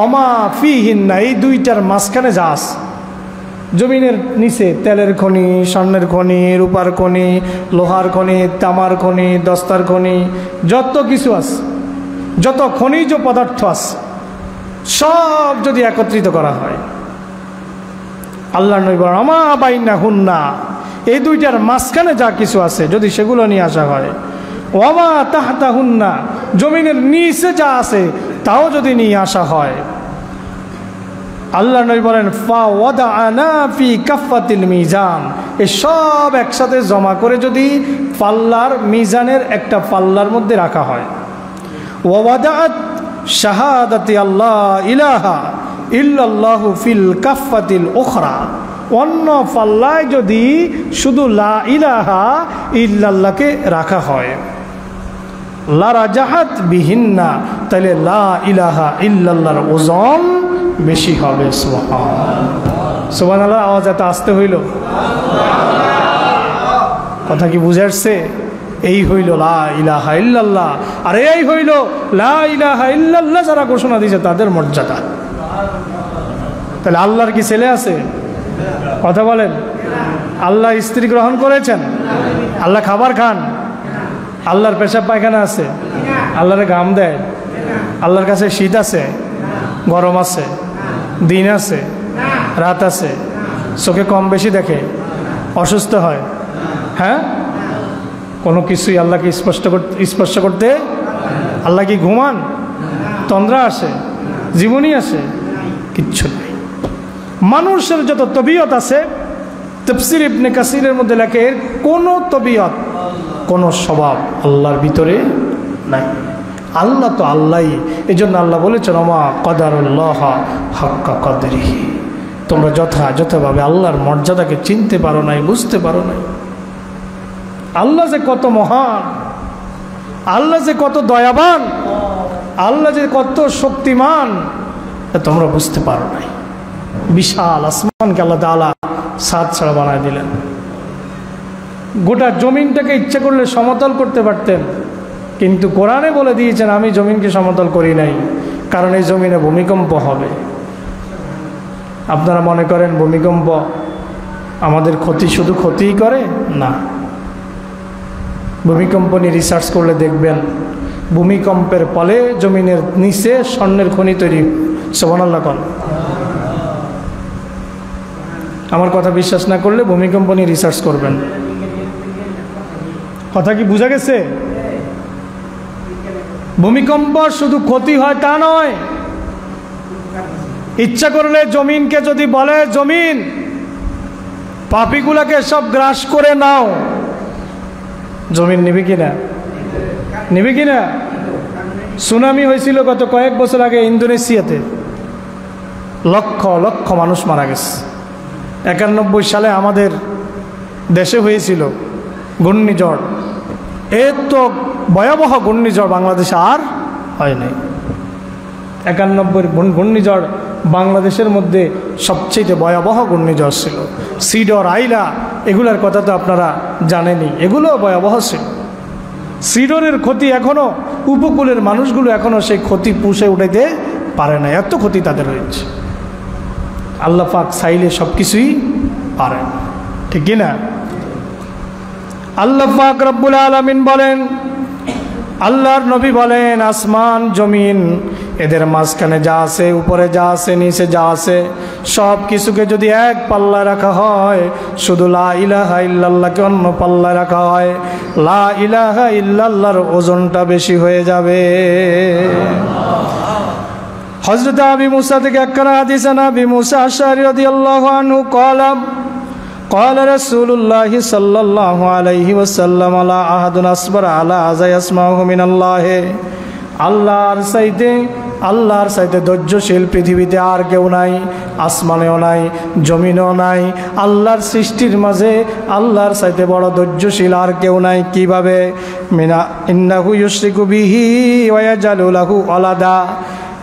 অমা ফিহিন্না, এই দুইটার মাঝখানে যা আছে, জমিনের নিচে তেলের খনি, স্বর্ণের খনি, রূপার খনি, লোহার খনি, তামার খনি, দস্তার খনি, যত কিছু আছে, যত খনিজ পদার্থ আছে, সব যদি একত্রিত করা হয়, আল্লাহ নবী বলেন আমা বাইনা হুন্না, এই দুইটার মাঝখানে যা কিছু আছে যদি সেগুলো নিয়ে আসা হয়, ওয়ামা তাহতা হুন্না, জমিনের নিচে যা আছে তাও যদি নিয়ে আসা হয়, আল্লাহ নবী বলেন ফা ওয়াদাআনা ফি কাফাতিল মিজান, এই সব একসাথে জমা করে যদি পাল্লার, মিজানের একটা পাল্লার মধ্যে রাখা হয়, ওয়াদাআত শাহাদাতি আল্লাহ ইলাহা ইল্লাল্লাহু ফিল কাফাতিল উখরা, অন্য পাল্লায় যদি শুধু লা ইলাহা ইল্লাল্লাহকে রাখা হয়, লা রাজাহাত বিহিন্না, তাহলে লা ইলাহা ইল্লাল্লাহর ওজন বেশি হবে। সুবহানাল্লাহ, আওয়াজ এত আসতে হইল, কথা কি বুঝে আসছে? এই হইল লা ইলাহা ইল্লাল্লাহ, আর এই হইল লা ইলাহা ইল্লাল্লাহ যারা ঘোষণা দিয়েছে তাদের মর্যাদা। তাহলে আল্লাহর কি ছেলে আছে? কথা বলেন। আল্লাহ স্ত্রী গ্রহণ করেছেন? আল্লাহ খাবার খান? আল্লাহর পেশাব পায়খানা আছে? আল্লাহরে ঘাম দেয়? আল্লাহর কাছে শীত আছে, গরম আছে, দিন আছে, রাত আছে, চোখে কম বেশি দেখে, অসুস্থ হয়, হ্যাঁ? কোনো কিছুই আল্লাহকে স্পর্শ করতে, আল্লাহ কি ঘুমান? তন্দ্রা আসে, জীবনী আসে? কিচ্ছু নেই। মানুষের যত তবিয়ত আছে, তাফসীর ইবনে কাসিরের মধ্যে লেখে কোনো তবিয়ত, কোনো স্বভাব আল্লাহর ভিতরে নাই। আল্লাহ তো আল্লাহই। এই জন্য আল্লাহ বলেছেন ওমা কদারুল্লাহ হাক্কা কদরিহি, তোমরা যথাযথভাবে আল্লাহর মর্যাদাকে চিনতে পারো নাই, বুঝতে পারো নাই। আল্লাহ যে কত মহান, আল্লাহ যে কত দয়াবান, আল্লাহ যে কত শক্তিমান, তোমরা বুঝতে পারো নাই। বিশাল আসমানকে আল্লাহ তাআলা ছাদ ছাড়া বানায় দিলেন। গোটা জমিনটাকে ইচ্ছা করলে সমতল করতে পারতেন, কিন্তু কোরআনে বলে দিয়েছেন আমি জমিনকে সমতল করি নাই, কারণ এই জমিনে ভূমিকম্প হবে। আপনারা মনে করেন ভূমিকম্প আমাদের ক্ষতি শুধু ক্ষতিই করে? না, ভূমিকম্প নিয়ে রিসার্চ করলে দেখবেন ভূমিকম্পের ফলে জমিনের নিচে স্বর্ণের খনি তৈরি। সুবহানাল্লাহ কোন। আমার কথা বিশ্বাস না করলে ভূমিকম্প নিয়ে রিসার্চ করবেন। কথা কি বোঝা গেছে? ভূমিকম্প শুধু ক্ষতি হয় তা নয়, ইচ্ছা করলে জমিনকে যদি বলে জমিন পাপীগুলাকে সব গ্রাস করে নাও, জমিন নিবে কিনা? নিবে কিনা? সুনামি হয়েছিল গত কয়েক বছর আগে ইন্দোনেশিয়াতে, লক্ষ লক্ষ মানুষ মারা গেছে। 91 সালে আমাদের দেশে হয়েছিল ঘূর্ণিঝড়। এর তো ভয়াবহ ঘূর্ণিঝড় বাংলাদেশে আর হয় নাই। 91 ঘূর্ণিঝড় বাংলাদেশের মধ্যে সবচেয়ে ভয়াবহ ঘূর্ণিঝড় ছিল। সিডর, আইলা, এগুলার কথা তো আপনারা জানেনই, এগুলো ভয়াবহ ছিল। সিডরের ক্ষতি এখনও উপকূলের মানুষগুলো এখনও সেই ক্ষতি পুষে উঠাইতে পারে না, এত ক্ষতি তাদের হয়েছে। আল্লাহ পাক চাইলে সব কিছুই পারেন, ঠিক কিনা? আল্লাহ পাক রব্বুল আলামিন বলেন, আল্লাহর নবী বলেন আসমান জমিন এদের মাঝখানে যা আছে, উপরে যা আছে, নিচে যা আছে, সব কিছুকে যদি এক পাল্লায় রাখা হয়, শুধু লা ইলাহা ইল্লাল্লাহকে অন্য পাল্লায় রাখা হয়, লা ইলাহা ইল্লাল্লাহর ওজনটা বেশি হয়ে যাবে। হযরত আবি মুসা থেকে একখানা হাদিস, আবি মুসা আশআরী রাদিয়াল্লাহু আনহু ক্বালা قال رسول الله صلى الله عليه وسلم لا أحد أصبر على أذى يسمعه من الله। আল্লাহর চাইতে ধৈর্যশীল পৃথিবীতে আর কেউ নাই, আসমানেও নাই, জমিনেও নাই। আল্লাহর সৃষ্টির মাঝে আল্লাহর চাইতে বড় ধৈর্যশীল আর কেউ নাই। কিভাবে? মিনা ইন্নাহু ইউশরিকু বিহি ওয়া ইয়াজআলু লাহু ওয়ালাদা।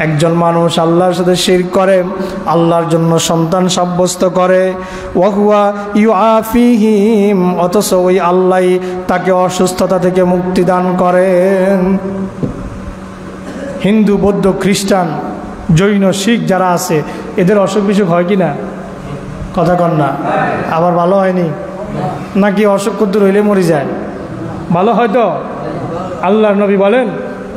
একজন মানুষ আল্লাহর সাথে শিরক করে, আল্লাহর জন্য সন্তান সাব্যস্ত করে, ওয়াহুয়া ইউআফিহিম, অথচ ওই আল্লাহ তাকে অসুস্থতা থেকে মুক্তি দান করেন। হিন্দু, বৌদ্ধ, খ্রিস্টান, জৈন, শিখ যারা আছে এদের অসুখ বিসুখ হয় কি না? কথা কন না। আবার ভালো হয়নি নাকি? অসুখ কদ্দুর হইলে মরে যায়, ভালো হয়তো। আল্লাহর নবী বলেন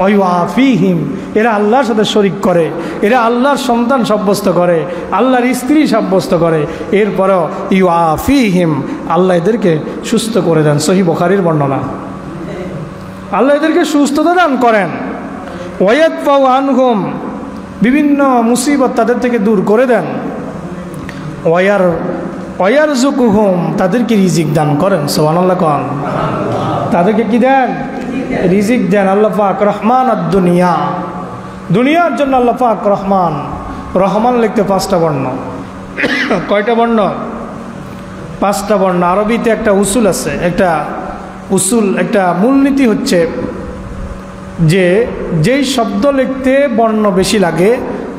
ওয়াফিহিম, এরা আল্লাহর সাথে শরিক করে, এরা আল্লাহর সন্তান সাব্যস্ত করে, আল্লাহর স্ত্রী সাব্যস্ত করে, এরপরেও ইউআফিহিম, আল্লাহ এদেরকে সুস্থ করে দেন। সহিহ বুখারীর বর্ণনা। আল্লাহ এদেরকে সুস্থতা দান করেন। ওয়ায়াদফাউ আনহুম, বিভিন্ন মুসিবত তাদের থেকে দূর করে দেন। ওয়ারযুকুহুম, তাদেরকে রিজিক দান করেন। সুবহানাল্লাহ কোন। তাদেরকে কি দেন? রিজিক দেন। আল্লাহ পাক রহমান দুনিয়া, দুনিয়ার জন্য আল্লাহ পাক রহমান। রহমান লিখতে 5টা বর্ণ। কয়টা বর্ণ? 5টা বর্ণ। আরবিতে একটা উসুল আছে, একটা মূলনীতি হচ্ছে যে যেই শব্দ লিখতে বর্ণ বেশি লাগে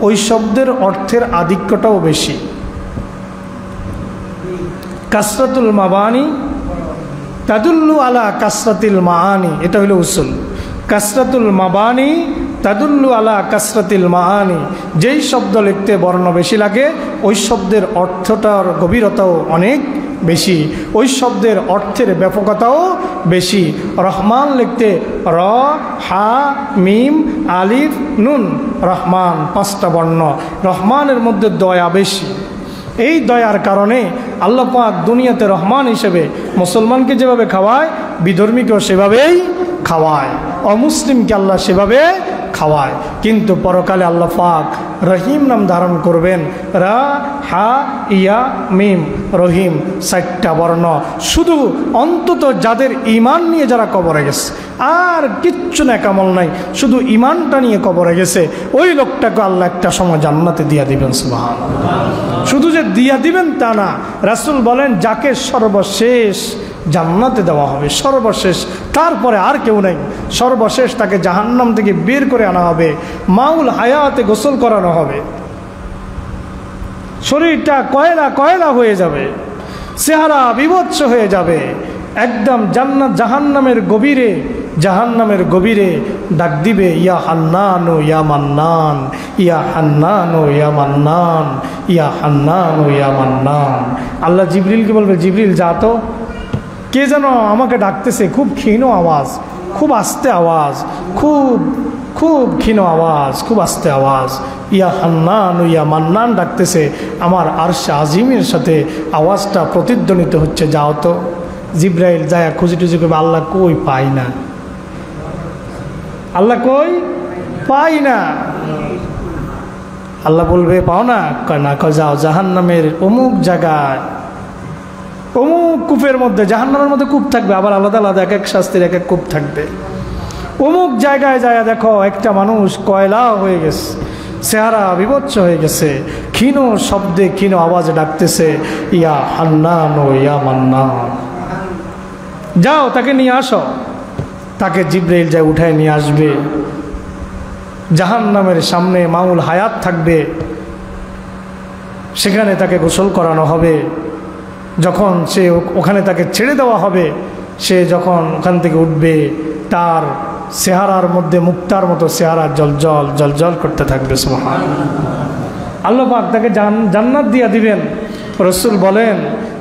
ওই শব্দের অর্থের আধিক্যটাও বেশি। কাসরাতুল মাবানি তাদুল্লু আলা কাসরাতিল মাআনি, এটা হলো উসুল। কাসরাতুল মাবানি তাদুল্লু আলা কাসরাতিল মাআনি, যেই শব্দ লিখতে বর্ণ বেশি লাগে ওই শব্দের অর্থটার গভীরতাও অনেক বেশি, ওই শব্দের অর্থের ব্যাপকতাও বেশি। রহমান লিখতে র, হা, মিম, আলিফ, নুন, রহমান 5টা বর্ণ। রহমানের মধ্যে দয়া বেশি। এই দয়ার কারণে আল্লাহ পাক দুনিয়াতে রহমান হিসেবে মুসলমানকে যেভাবে খাওয়ায়, বিধর্মীকেও সেভাবেই খাওয়ায়, অমুসলিমকে আল্লাহ সেভাবে খাওয়ায়, কিন্তু পরকালে আল্লাহ পাক রহিম নাম ধারণ করবেন। রা হা ইয়া মিম রহিম, 4টা বর্ণ। শুধু অন্তত যাদের ঈমান নিয়ে যারা কবরে গেছে, আর কিচ্ছু না কামল নাই, শুধু ঈমানটা নিয়ে কবরে গেছে, ওই লোকটাকে আল্লাহ একটা সময় জান্নাতে দিয়া দিবেন। সুবহানাল্লাহ। শুধু যে দিয়া দিবেন তা না, রাসূল বলেন যাকে সর্বশেষ জান্নাতে দেওয়া হবে, সর্বশেষ, তারপরে আর কেউ নেই, সর্বশেষ তাকে জাহান্নাম থেকে বের করে আনা হবে, মাউল হায়াতে গোসল করানো হবে, শরীরটা কয়লা কয়লা হয়ে যাবে, চেহারা বিভৎস হয়ে যাবে, একদম জান্নাত জাহান্নামের গভীরে, জাহান্নামের গভীরে ডাক দিবে, ইয়া হান্নান ও ইয়া মান্নান, ইয়া হান্নান ও ইয়া মান্নান, ইয়া হান্নান ও ইয়া মান্নান। আল্লাহ জিবরিলকে বলবে, জিবরিল যা তো, কে যেন আমাকে ডাকতেছে, খুব ক্ষীণ আওয়াজ, খুব আস্তে আওয়াজ, খুব খুব ক্ষীণ আওয়াজ, খুব আস্তে আওয়াজ, ইয়া হান্নান ও ইয়া মান্নান ডাকতেছে, আমার আরশে আজিমের সাথে আওয়াজটা প্রতিধ্বনিত হচ্ছে, যাও তো। জিব্রাইল যায় খুঁজি টুজি করবে, আল্লাহ কই, পাই না, আল্লাহ কই, পাই না। আল্লাহ বলবে, পাও না? কয় না। কয় যাও জাহান্নামের অমুক জায়গায়, অমুক কূপের মধ্যে, জাহান্নামের মধ্যে কূপ থাকবে, আবার আলাদা আলাদা এক এক শাস্তির এক এক কূপ থাকবে, অমুক জায়গায় যায় দেখো একটা মানুষ কয়লা হয়ে গেছে, চেহারা বিভৎস হয়ে গেছে, ক্ষীণ শব্দে ক্ষীণ আওয়াজে ডাকতেছে, ইয়া হান্নান ও ইয়া মান্নান, যাও তাকে নিয়ে আসো। তাকে জিব্রাইল যায় উঠায় নিয়ে আসবে, জাহান্নামের সামনে মাউল হায়াত থাকবে, সেখানে তাকে গোসল করানো হবে। যখন সে ওখানে তাকে ছেড়ে দেওয়া হবে, সে যখন ওখান থেকে উঠবে, তার চেহারার মধ্যে মুক্তার মতো চেহারা জলজল জলজল করতে থাকবে। সুবহানাল্লাহ। আল্লাহ পাক তাকে জান্নাত দিয়া দিবেন। রাসূল বলেন,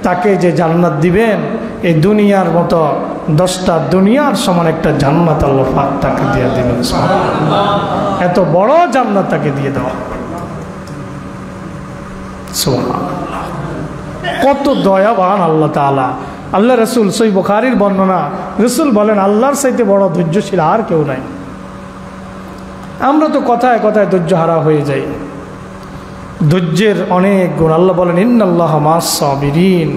তাকে যে জান্নাত দিবেন, এই দুনিয়ার মতো 10টা দুনিয়ার সমান একটা জান্নাত আল্লাহ পাক তাকে দিয়ে দিবেন। সুবহানাল্লাহ। এত বড় জান্নাত তাকে দিয়ে দেওয়া। সুবহানাল্লাহ। কত দয়াবান আল্লাহ তাআলা। আল্লাহ রসুল, সহিহ বুখারীর বর্ণনা, রসুল বলেন আল্লাহর চাইতে বড় ধৈর্যশীল আর কেউ নাই। আমরা তো কথায় কথায় ধৈর্য হারা হয়ে যাই। ধৈর্যের অনেক গুণ। আল্লাহ বলেন, ইন্নাল্লাহা মা'আস সাবিরিন,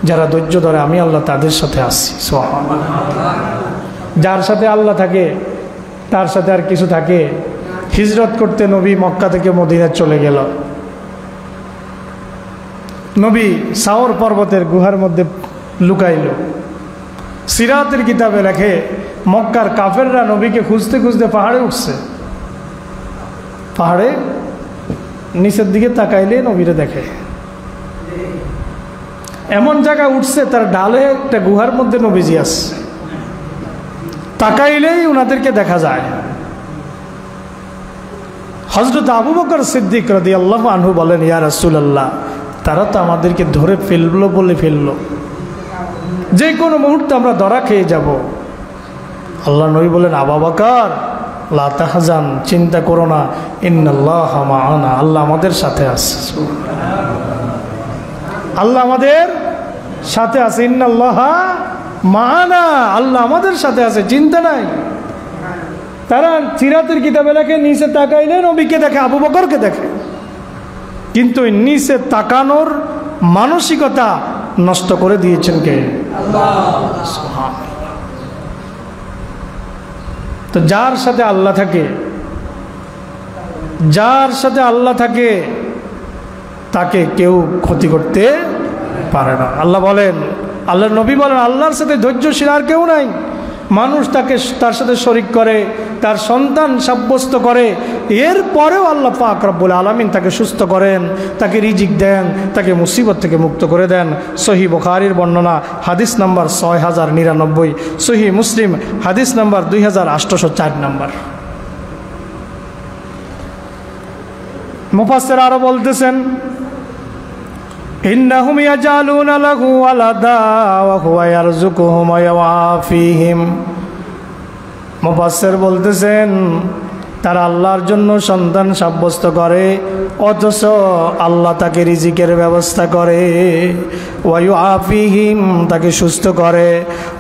যারা ধৈর্য ধরে আমি আল্লাহ তাদের সাথে আছি। সুবহানাল্লাহ। যার সাথে আল্লাহ থাকে তার সাথে আর কিছু থাকে? হিজরত করতে নবী মক্কা থেকে মদিনা চলে গেল, নবী সাওর পর্বতের গুহার মধ্যে লুকাইল। সিরাতের কিতাবে লেখে, মক্কার কাফেররা নবীকে খুঁজতে খুঁজতে পাহাড়ে উঠছে, পাহাড়ে নিচের দিকে তাকাইলে নবীরে দেখে, এমন জায়গায় উঠছে তার ডালে একটা গুহার মধ্যে নবীজি আছে, তাকাইলেই ওনাদেরকে দেখা যায়। হযরত আবু বকর সিদ্দিক রাদিয়াল্লাহু আনহু বলেন, ইয়া রাসূলুল্লাহ, তারা তো আমাদেরকে ধরে ফেললো, বলে ফেললো, যে কোনো মুহূর্তে আমরা ধরা খেয়ে যাব। আল্লাহ নবী বলেন, আবু বকর লা তাহজান, চিন্তা করো না, ইন্নাল্লাহা মা'ানা, আল্লাহ আমাদের সাথে আছে, আল্লাহ আমাদের সাথে আছে, ইন্নাল্লাহা মা'ানা, আল্লাহ আমাদের সাথে আছে, চিন্তা নাই। তারা সিরাতের কিতাবে লেখে, নিচে তাকাইলে নবীকে দেখে, আবু বকরকে দেখে, কিন্তু নিচে তাকানোর মানসিকতা নষ্ট করে দিয়েছেন কে? আল্লাহ। তো যার সাথে আল্লাহ থাকে, যার সাথে আল্লাহ থাকে, তাকে কেউ ক্ষতি করতে পারে না। আল্লাহ বলেন, আল্লাহর নবী বলেন, আল্লাহর সাথে ধৈর্যশীল আর কেউ নাই। মানুষ তাকে তার সাথে শরিক করে, তার সন্তান সাব্যস্ত করে, এরপরেও আল্লাহ পাক রব্বুল আলামিন তাকে সুস্থ করেন, তাকে রিজিক দেন, তাকে মুসিবত থেকে মুক্ত করে দেন। সহিহ বুখারীর বর্ণনা, হাদিস নাম্বার 6099, সহিহ মুসলিম হাদিস নাম্বার 2804 নম্বর। মুফাসসির আরো বলতেছেন, ইন্নাহুম ইয়াজালুনা লাহু ওয়ালাদা ওয়া হুয়া ইয়ারযুকুহুম ওয়া ইয়াওয়াফিহিম। মুফাসসির বলতেছেন, তারা আল্লাহর জন্য সন্তান সাব্যস্ত করে, অথচ আল্লাহ তাকে রিজিকের ব্যবস্থা করে, ওয়ায়ু আফিহিম তাকে সুস্থ করে,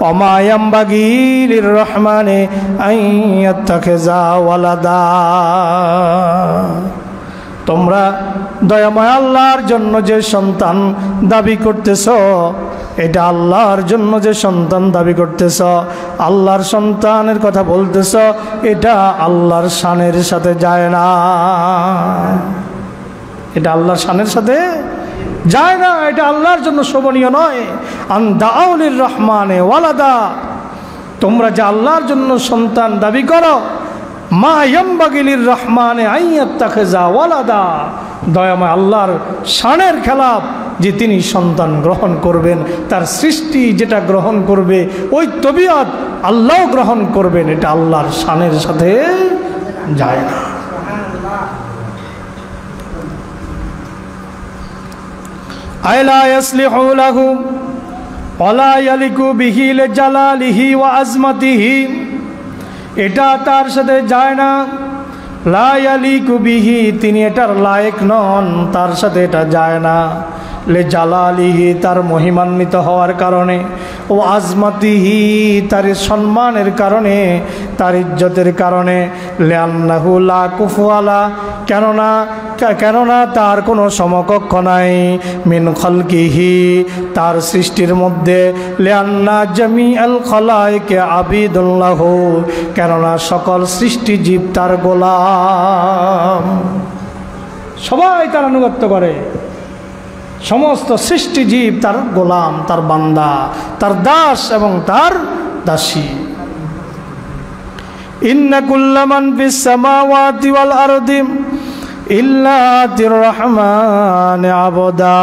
অমায়াম বাগির রহমানে আইয়াত্তাখিযা ওয়ালাদা। তোমরা দয়াময় আল্লাহর জন্য যে সন্তান দাবি করতেছ, এটা আল্লাহর জন্য যে সন্তান দাবি করতেছ, আল্লাহর সন্তানের কথা বলতেছ, এটা আল্লাহর শানের সাথে যায় না। এটা আল্লাহর শানের সাথে যায় না, এটা আল্লাহর জন্য শোভনীয় নয়। আন দাউ লির রহমানে ওয়ালাদা, তোমরা যে আল্লাহর জন্য সন্তান দাবি করো, মা ইয়ামবাগি লির রহমানে আইয়াত্তাখিযা ওয়ালাদা, দয়াময় আল্লাহর শানের খেলাফ যে তিনি সন্তান গ্রহণ করবেন, তার সৃষ্টি যেটা গ্রহণ করবে ওই তবিয়ত আল্লাহ গ্রহণ করবেন, এটা আল্লাহর শানের সাথে যায় না। আলা ইয়াসলিহু লাহু ওয়ালা ইয়ালিকু বিহি লিজালালিহি ওয়া আজমাতিহি, এটা তার সাথে যায় না। লা ইয়ালিকু বিহি, তিনি এটার লায়েক নন, তার সাথে এটা যায় না। লে জালালিহি, তার মহিমান্বিত হওয়ার কারণে, ও আজমাতিহি, তার সম্মানের কারণে, তার ইজ্জতের কারণে, লিআন্নাহু লা কুফুয়ালা, কেননা তার কোনো সমকক্ষ নাই, মিন খালকিহি, তার সৃষ্টির মধ্যে, লিআন্না জামিআল খালায়েকে আবিদুল্লাহ, কেননা সকল সৃষ্টি জীব তার গোলাম, সবাই তার আনুগত্য করে, সমস্ত সৃষ্টি জীব তার গোলাম, তার বান্দা, তার দাস এবং তার দাসী। ইন্না কুল্লা মান ফিস সামাওয়াতি ওয়াল আরদি ইল্লা আতির রহমানে আবদা,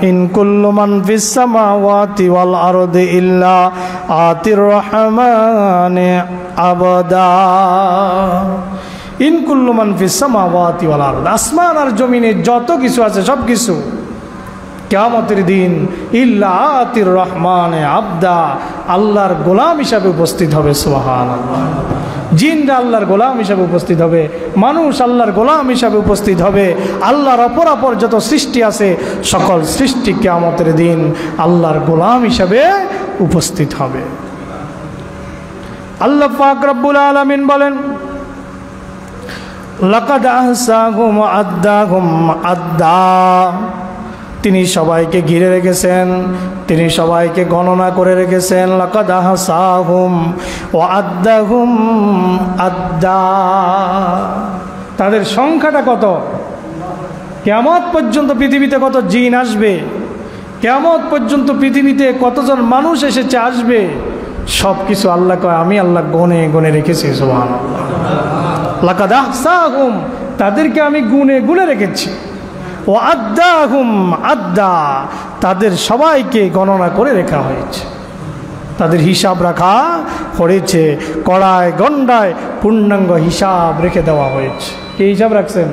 ইন কুল্লু মান ফিস সামাওয়াতি ওয়াল আরদি ইল্লা আতির রহমানে আবদা। ইন কুল্লু মান ফিস সামাওয়াতি ওয়াল আরদ, আসমান আর জমিনে যত কিছু আছে সব কিছু কিয়ামতের দিন ইল্লা আতির রহমানে আবদা, আল্লাহর গোলাম হিসাবে উপস্থিত হবে। সুবহানাল্লাহ। জিনরা আল্লাহর গোলাম হিসাবে উপস্থিত হবে, মানুষ আল্লাহর গোলাম হিসাবে উপস্থিত হবে, আল্লাহর অপরাপর যত সৃষ্টি আছে সকল সৃষ্টি কিয়ামতের দিন আল্লাহর গোলাম হিসাবে উপস্থিত হবে। আল্লাহ পাক রব্বুল আলামিন বলেন, লাকাদ আহসাহুম আদ্দাহুম আদ্দা, তিনি সবাইকে ঘিরে রেখেছেন, তিনি সবাইকে গণনা করে রেখেছেন। লাকাদ আহসাহুম ওয়া আদ্দাহুম আদ্দা, তাদের সংখ্যাটা কত, কিয়ামত পর্যন্ত পৃথিবীতে কত জিন আসবে, কিয়ামত পর্যন্ত পৃথিবীতে কতজন মানুষ এসেছে আসবে, সব কিছু আল্লাহ কয় আমি আল্লাহ গনে গনে রেখেছি। সুবহানাল্লাহ। লাকাদ আহসাহুম, তাদেরকে আমি গুনে গুনে রেখেছি। ও আদ্দাহুম আদ্দা, তাদের সবাইকে গণনা করে রাখা হয়েছে, তাদের হিসাব রাখা হয়েছে, কড়ায় গন্ডায় পূর্ণাঙ্গ হিসাব রেখে দেওয়া হয়েছে। কে হিসাব রাখছেন?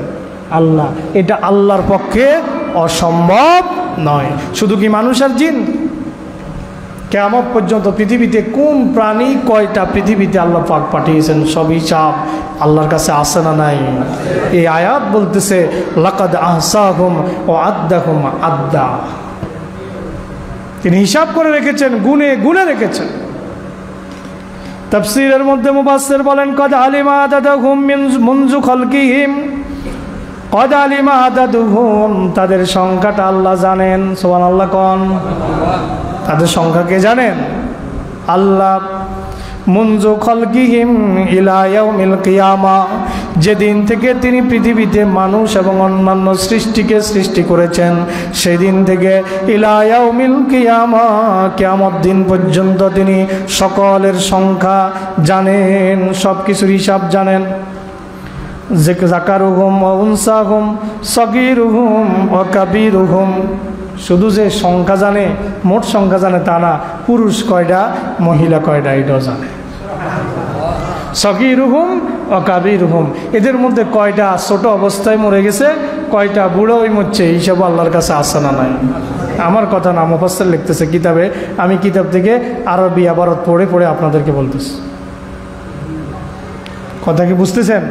আল্লাহ। এটা আল্লাহর পক্ষে অসম্ভব নয়। শুধু কি মানুষ আর জিন? কিয়ামত পর্যন্ত পৃথিবীতে কোন প্রাণী কয়টা পৃথিবীতে আল্লাহ পাক পাঠিয়েছেন সব হিসাব আল্লাহর কাছে আসে না নাই? এই আয়াত বলতেছে লাকাদ আহসাহুম ওয়া আদ্দাহুম আদ্দা, তিনি হিসাব করে রেখেছেন, গুনে গুনে রেখেছেন। তাফসীরের মধ্যে মুফাসসির বলেন কদ আলিমা আদাদুহুম মুনযু খালকিহিম, কদ আলিমা আদাদুহুম, তাদের সংখ্যাটা আল্লাহ জানেন। সুবহানাল্লাহ কোন? তাদের সংখ্যা কে জানেন? আল্লাহ। মুনযু খালকিহিম ইলা ইয়াউমিল কিয়ামা, যেদিন থেকে তিনি পৃথিবীতে মানুষ এবং অন্যান্য সৃষ্টিকে সৃষ্টি করেছেন সেদিন থেকে ইলা ইয়াউমিল কিয়ামা, কিয়ামত দিন পর্যন্ত তিনি সকলের সংখ্যা জানেন, সব কিছুর হিসাব জানেন। যাকারুহুম ওয়া উনসাহুম সগীরুহুম ওয়া কাবীরুহুম, শুধু যে সংখ্যা জানে, মোট সংখ্যা জানে তা না, পুরুষ কয়টা মহিলা কয়টা এটাও জানে। সগীরুহুম ওয়া কাবীরুহুম, এদের মধ্যে কয়টা ছোট অবস্থায় মরে গেছে, কয়টা বুড়ো হয়ে মরছে, এইসব আল্লাহর কাছে আসে না নাই? আমার কথা না, মুফাসসির লিখতেছে কিতাবে, আমি কিতাব থেকে আরবি আবারত পড়ে পড়ে আপনাদেরকে বলতেছি। কথা কি বুঝতেছেন?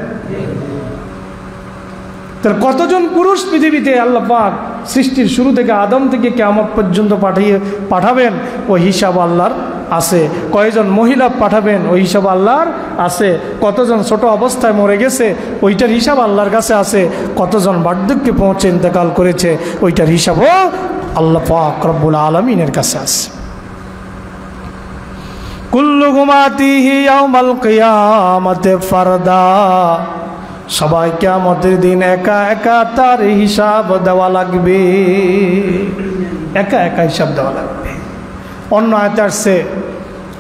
তার কতজন পুরুষ পৃথিবীতে আল্লাহ পাক সৃষ্টির শুরু থেকে আদম থেকে কিয়ামত পর্যন্ত পাঠাবেন ওই হিসাব আল্লাহর আছে। কয়জন মহিলা পাঠাবেন ওই হিসাব আল্লাহর আছে। কতজন ছোট অবস্থায় মরে গেছে ওইটার হিসাব আল্লাহর কাছে আছে। কতজন বার্ধক্যে পৌঁছে ইন্তেকাল করেছে ওইটার হিসাবও আল্লাহ পাক রব্বুল আলামিনের কাছে আছে। কুল্লুহুম আতিহি ইয়াউমাল কিয়ামাতি ফারদা, সবাই কিয়ামতের দিন একা একা তার হিসাব দেওয়া লাগবে, একা একা হিসাব দেওয়া লাগবে। অন্য আয়াতে আসছে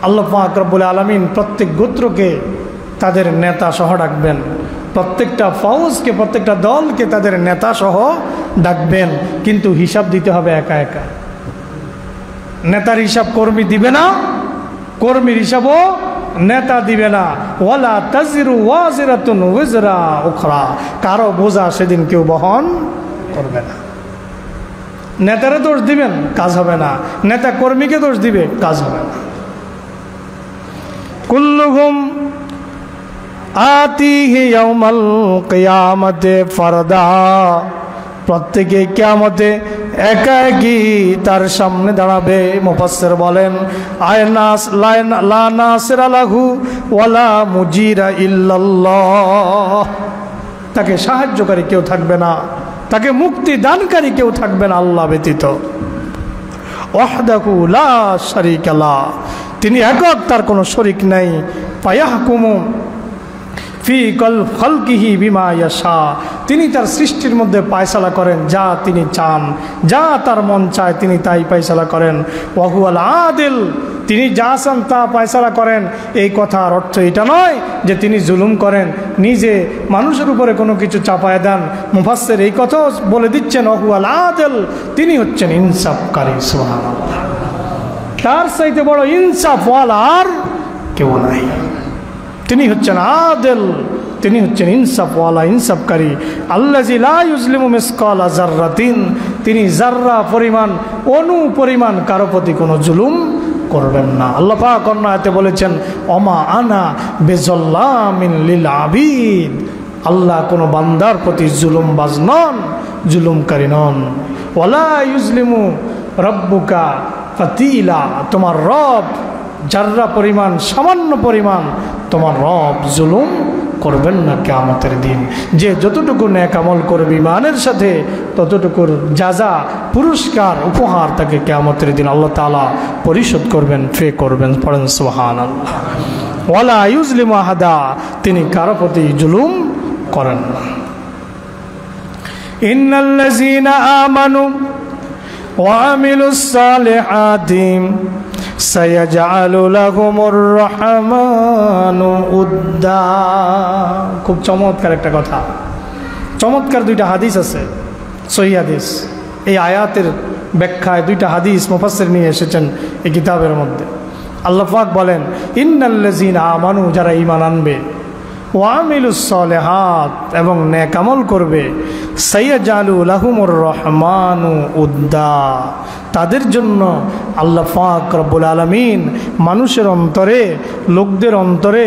আল্লাহ পাক রব্বুল আলামিন প্রত্যেক গোত্রকে তাদের নেতা সহ ডাকবেন, প্রত্যেকটা ফৌজকে প্রত্যেকটা দলকে তাদের নেতা সহ ডাকবেন, কিন্তু হিসাব দিতে হবে একা একা। নেতার হিসাব কর্মী দিবে না, কর্মীর হিসাবও নেতা দিবে না। ওয়ালা তাজিরু ওয়াজিরাতুন ওয়িজরা উখরা, কারো বোঝা সেদিন কেউ বহন করবে না। নেতারে দোষ দিবেন, কাজ হবে না। নেতা কর্মীকে দোষ দিবে, কাজ হবে না। কুল্লুহুম আতিহি ইয়াউমাল কিয়ামাতি ফারদা, প্রত্যেকে কিয়ামতে একা একই তার সামনে দাঁড়াবে। মুফাসসির বলেন লা নাসিরা লাহু ওয়ালা মুজিরা ইল্লাল্লাহ, তাকে সাহায্যকারী কেউ থাকবে না, তাকে মুক্তি দানকারী কেউ থাকবে না আল্লাহ ব্যতীত। ওয়াহদাহু লা শারীকা লা, তিনি একক, তার কোনো শরীক নাই। ফায়াহকুমু ফি খালকিহি বিমা ইয়াশা, তিনি তার সৃষ্টির মধ্যে ফায়সালা করেন যা তিনি চান, যা তার মন চায় তিনি তাই ফায়সালা করেন। ওয়া হুয়াল আদিল, তিনি যা চান তা ফায়সালা করেন। এই কথার অর্থ এটা নয় যে তিনি জুলুম করেন, নিজে মানুষের উপরে কোনো কিছু চাপায় দেন। মুফাসসির এই কথাও বলে দিচ্ছেন ওয়া হুয়াল আদিল, তিনি হচ্ছেন ইনসাফকারী। সুবহানাল্লাহ, তার চাইতে বড় ইনসাফওয়ালা আর কেউ নাই। তিনি হচ্ছেন আদিল, তিনি হচ্ছেন ইনসাফওয়ালা, ইনসাফকারী। আল্লাযী লা ইউজলিমু মিসকালা যাররাতিন, তিনি যাররা পরিমাণ, অণু পরিমাণ কারো প্রতি কোনো জুলুম করবেন না। আল্লাহ পাক অন্য আয়াতে বলেছেন ওমা আনা বিযাল্লামিন লিল আবিদ, আল্লাহ কোনো বান্দার প্রতি জুলুমবাজ নন, জুলুমকারী নন। ওয়ালা ইউজলিমু রাব্বুকা ফাতিলা, তোমার রব যাররা পরিমাণ, সামান্য পরিমাণ তোমার রব জুলুম করবেন না কিয়ামতের দিন। যে যতটুকু নেক আমল করবে ঈমানের সাথে, ততটুকুর যাজা, পুরস্কার, উপহার তাকে কিয়ামতের দিন আল্লাহ তাআলা পরিশোধ করবেন, পে করবেন। পড়েন সুবহানাল্লাহ। ওয়ালা ইউজলিমু আহাদা, তিনি কারো প্রতি জুলুম করেন না। ইন্নাল্লাযীনা আমানু ওয়া আমিলুস সালিহাতি সায়াজআলু লাহুমুর রাহমানু উদ্দা। খুব চমৎকার একটা কথা, চমৎকার দুইটা হাদিস আছে, সহিহ হাদিস। এই আয়াতের ব্যাখ্যায় দুইটা হাদিস মুফাসসির নিয়ে এসেছেন এই কিতাবের মধ্যে। আল্লাহ পাক বলেন ইন্নাল্লাযীনা আমানু, যারা ঈমান আনবে, ওয়া আমিলুস সালিহাত, এবং নেক আমল করবে, সায়াজআলু লাহুমুর রাহমানু উদ্দা, তাদের জন্য আল্লাহ পাক রব্বুল আলামিন মানুষের অন্তরে, লোকদের অন্তরে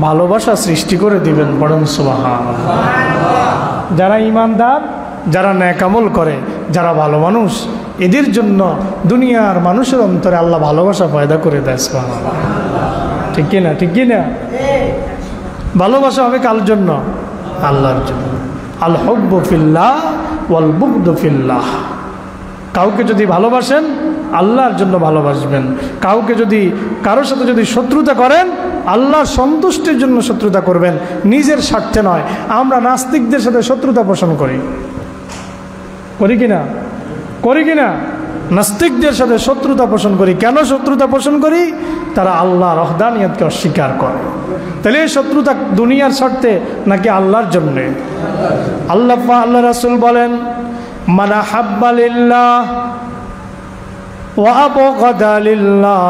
ভালোবাসা সৃষ্টি করে দিবেন। পড়েন সুবহানাল্লাহ। যারা ঈমানদার, যারা নেক আমল করে, যারা ভালো মানুষ, এদের জন্য দুনিয়ার মানুষের অন্তরে আল্লাহ ভালোবাসা পয়দা করে দেয়। সুবহানাল্লাহ, ঠিক কিনা? ঠিক কিনা? ভালোবাসা হবে কার জন্য? আল্লাহর জন্য। আল হুব্বু ফিল্লাহ ওয়াল বুগদু ফিল্লাহ। কাউকে যদি ভালোবাসেন আল্লাহর জন্য ভালোবাসবেন, কাউকে যদি, কারোর সাথে যদি শত্রুতা করেন আল্লাহর সন্তুষ্টির জন্য শত্রুতা করবেন, নিজের স্বার্থে নয়। আমরা নাস্তিকদের সাথে শত্রুতা পোষণ করি, করি কিনা? করি কিনা? নাস্তিকদের সাথে শত্রুতা পোষণ করি। কেন শত্রুতা পোষণ করি? তারা আল্লাহর ওহদানিয়তকে অস্বীকার করে। তাহলে এই শত্রুতা দুনিয়ার স্বার্থে নাকি আল্লাহর জন্যে? আল্লাহ রাসূল বলেন মান আহাব্বা লিল্লাহ ওয়া আবগাদা লিল্লাহ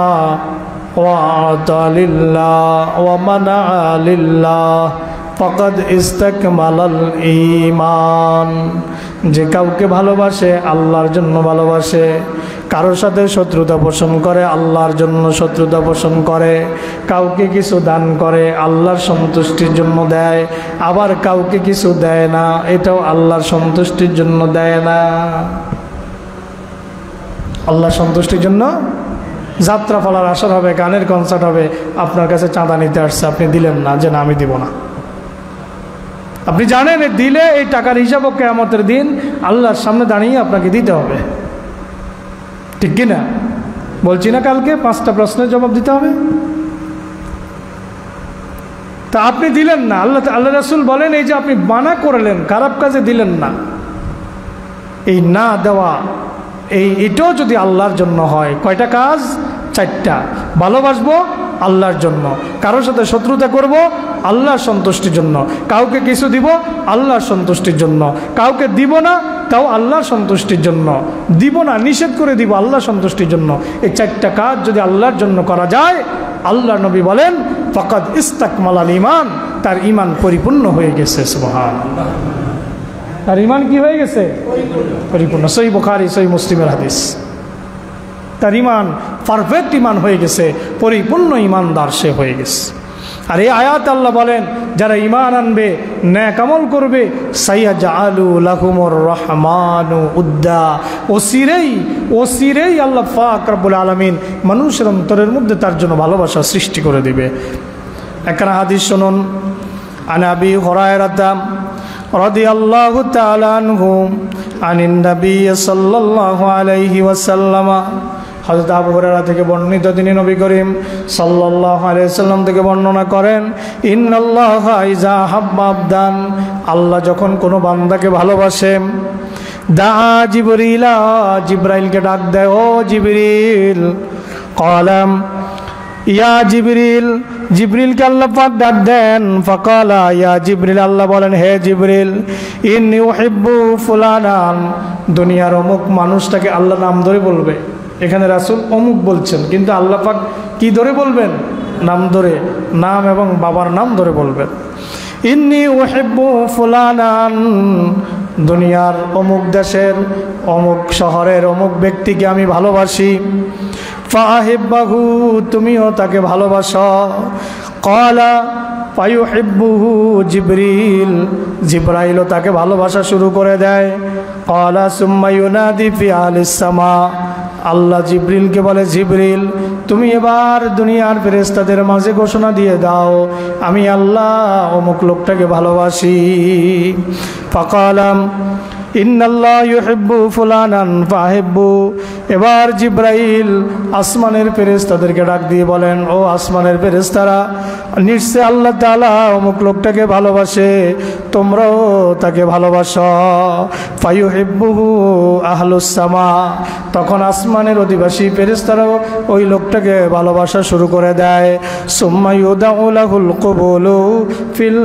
ওয়া আতা লিল্লাহ ওয়া মানা লিল্লাহ ফাকাদ ইস্তাকমালাল ঈমান। যে কাউকে ভালোবাসে আল্লাহর জন্য ভালোবাসে, কারোর সাথে শত্রুতা পোষণ করে আল্লাহর জন্য শত্রুতা পোষণ করে, কাউকে কিছু দান করে আল্লাহর সন্তুষ্টির জন্য দেয়, আবার কাউকে কিছু দেয় না, এটাও আল্লাহর সন্তুষ্টির জন্য দেয় না। আল্লাহর সন্তুষ্টির জন্য যাত্রা পালার আসর হবে, গানের কনসার্ট হবে, আপনার কাছে চাঁদা নিতে আসছে, আপনি দিলেন না, যে না আমি দিব না। আপনি জানেন দিলে এই টাকার হিসাবও কিয়ামতের দিন আল্লাহর সামনে দাঁড়িয়ে আপনাকে দিতে হবে, ঠিক কিনা? বলছি না কালকে 5টা প্রশ্নের জবাব দিতে হবে। তা আপনি দিলেন না, আল্লাহ রাসূল বলেন এই যে আপনি মানা করলেন, খারাপ কাজে দিলেন না, এই না দেওয়া এটাও যদি আল্লাহর জন্য হয়, কয়টা কাজ? 4টা। ভালোবাসবো আল্লাহর জন্য, কারোর সাথে শত্রুতা করব আল্লাহর সন্তুষ্টির জন্য, কাউকে কিছু দিব আল্লাহর সন্তুষ্টির জন্য, কাউকে দিব না তাও আল্লাহর সন্তুষ্টির জন্য, দিব না নিষেধ করে দিব আল্লাহর সন্তুষ্টির জন্য। এই 4টা কাজ যদি আল্লাহর জন্য করা যায়, আল্লাহর নবী বলেন ফাকাদ ইস্তাকমালাল ঈমান, তার ঈমান পরিপূর্ণ হয়ে গেছে। সুবহানাল্লাহ, তার ঈমান কি হয়ে গেছে? পরিপূর্ণ। সহিহ বুখারী সহিহ মুসলিমের হাদিস। তার ঈমান পারফেক্ট ঈমান হয়ে গেছে, পরিপূর্ণ ঈমানদার সে হয়ে গেছে। আর এই আয়াত আল্লাহ বলেন যারা ঈমান আনবে, নেক আমল করবে, সাইয়াজআলু লাহুমুর রহমানু উদ্দা, ওসিরেই আল্লাহ পাক রব্বুল আলামিন মানুষের অন্তরের মধ্যে তার জন্য ভালোবাসা সৃষ্টি করে দিবে। একখানা হাদিস শুনুন। আন আবি হুরায়রা রাদিয়াল্লাহু তাআলা আনহু আনিন নবী সাল্লাল্লাহু আলাইহি ওয়াসাল্লাম, হযরত আবু হুরায়রা থেকে বর্ণিত, তিনি নবী করিম সাল্লাল্লাহু আলাইহি ওয়াসাল্লাম থেকে বর্ণনা করেন, ইন্নাল্লাহা ইযা হাব্বা আবদান, আল্লাহ যখন কোনো বান্দাকে ভালোবাসে, দাআ জিবরিলা, জিবরাইলকে ডাক দেয়, ও জিবরিল, ক্বালাম ইয়া জিবরিল, জিবরিলকে আল্লাহ পাক ডাক দেন, ফাকালা ইয়া জিবরিল, আল্লাহ বলেন হে জিবরিল, ইন্নী উহিব্বু ফুলানান, দুনিয়ার অমুক মানুষটাকে আল্লাহ নাম ধরে বলবে। এখানে রাসূল অমুক বলছেন, কিন্তু আল্লাহ পাক কি ধরে বলবেন? নাম ধরে, নাম এবং বাবার নাম ধরে বলবেন। ইন্নী উহিব্বু ফুলানান, দুনিয়ার অমুক দেশের অমুক শহরের অমুক ব্যক্তিকে আমি ভালোবাসি, ফাহিব্বাহু, তুমিও তাকে ভালোবাসো। ক্বালা ফায়ুহিব্বুহু জিবরিল, জিবরাইলও তাকে ভালোবাসা শুরু করে দেয়। ক্বালা সুম্মা ইউনাদি ফি আহলিস সামা, আল্লাহ জিবরিলকে বলে, জিবরিল তুমি এবার দুনিয়ার ফেরেশতাদের মাঝে ঘোষণা দিয়ে দাও আমি আল্লাহ অমুক লোকটাকে ভালোবাসি। ফাকালাম ইন্নাল্লাহ ইউহিব্বু ফুলানান ফাহিব্বু, এবার জিবরাইল আসমানের ফেরেশতাদেরকে ডাক দিয়ে বলেন, ও আসমানের ফেরেশতারা, নিশ্চয় আল্লাহ তাআলা অমুক লোকটাকে ভালোবাসে, তোমরাও তাকে ভালোবাসো। ফায়ুহিব্বুহু আহলুস সামা, তখন আসমানের অধিবাসী ফেরেশতারাও ওই লোকটাকে ভালোবাসা শুরু করে দেয়। সুম্মা ইউদাউ লাহুল কবুলু ফিল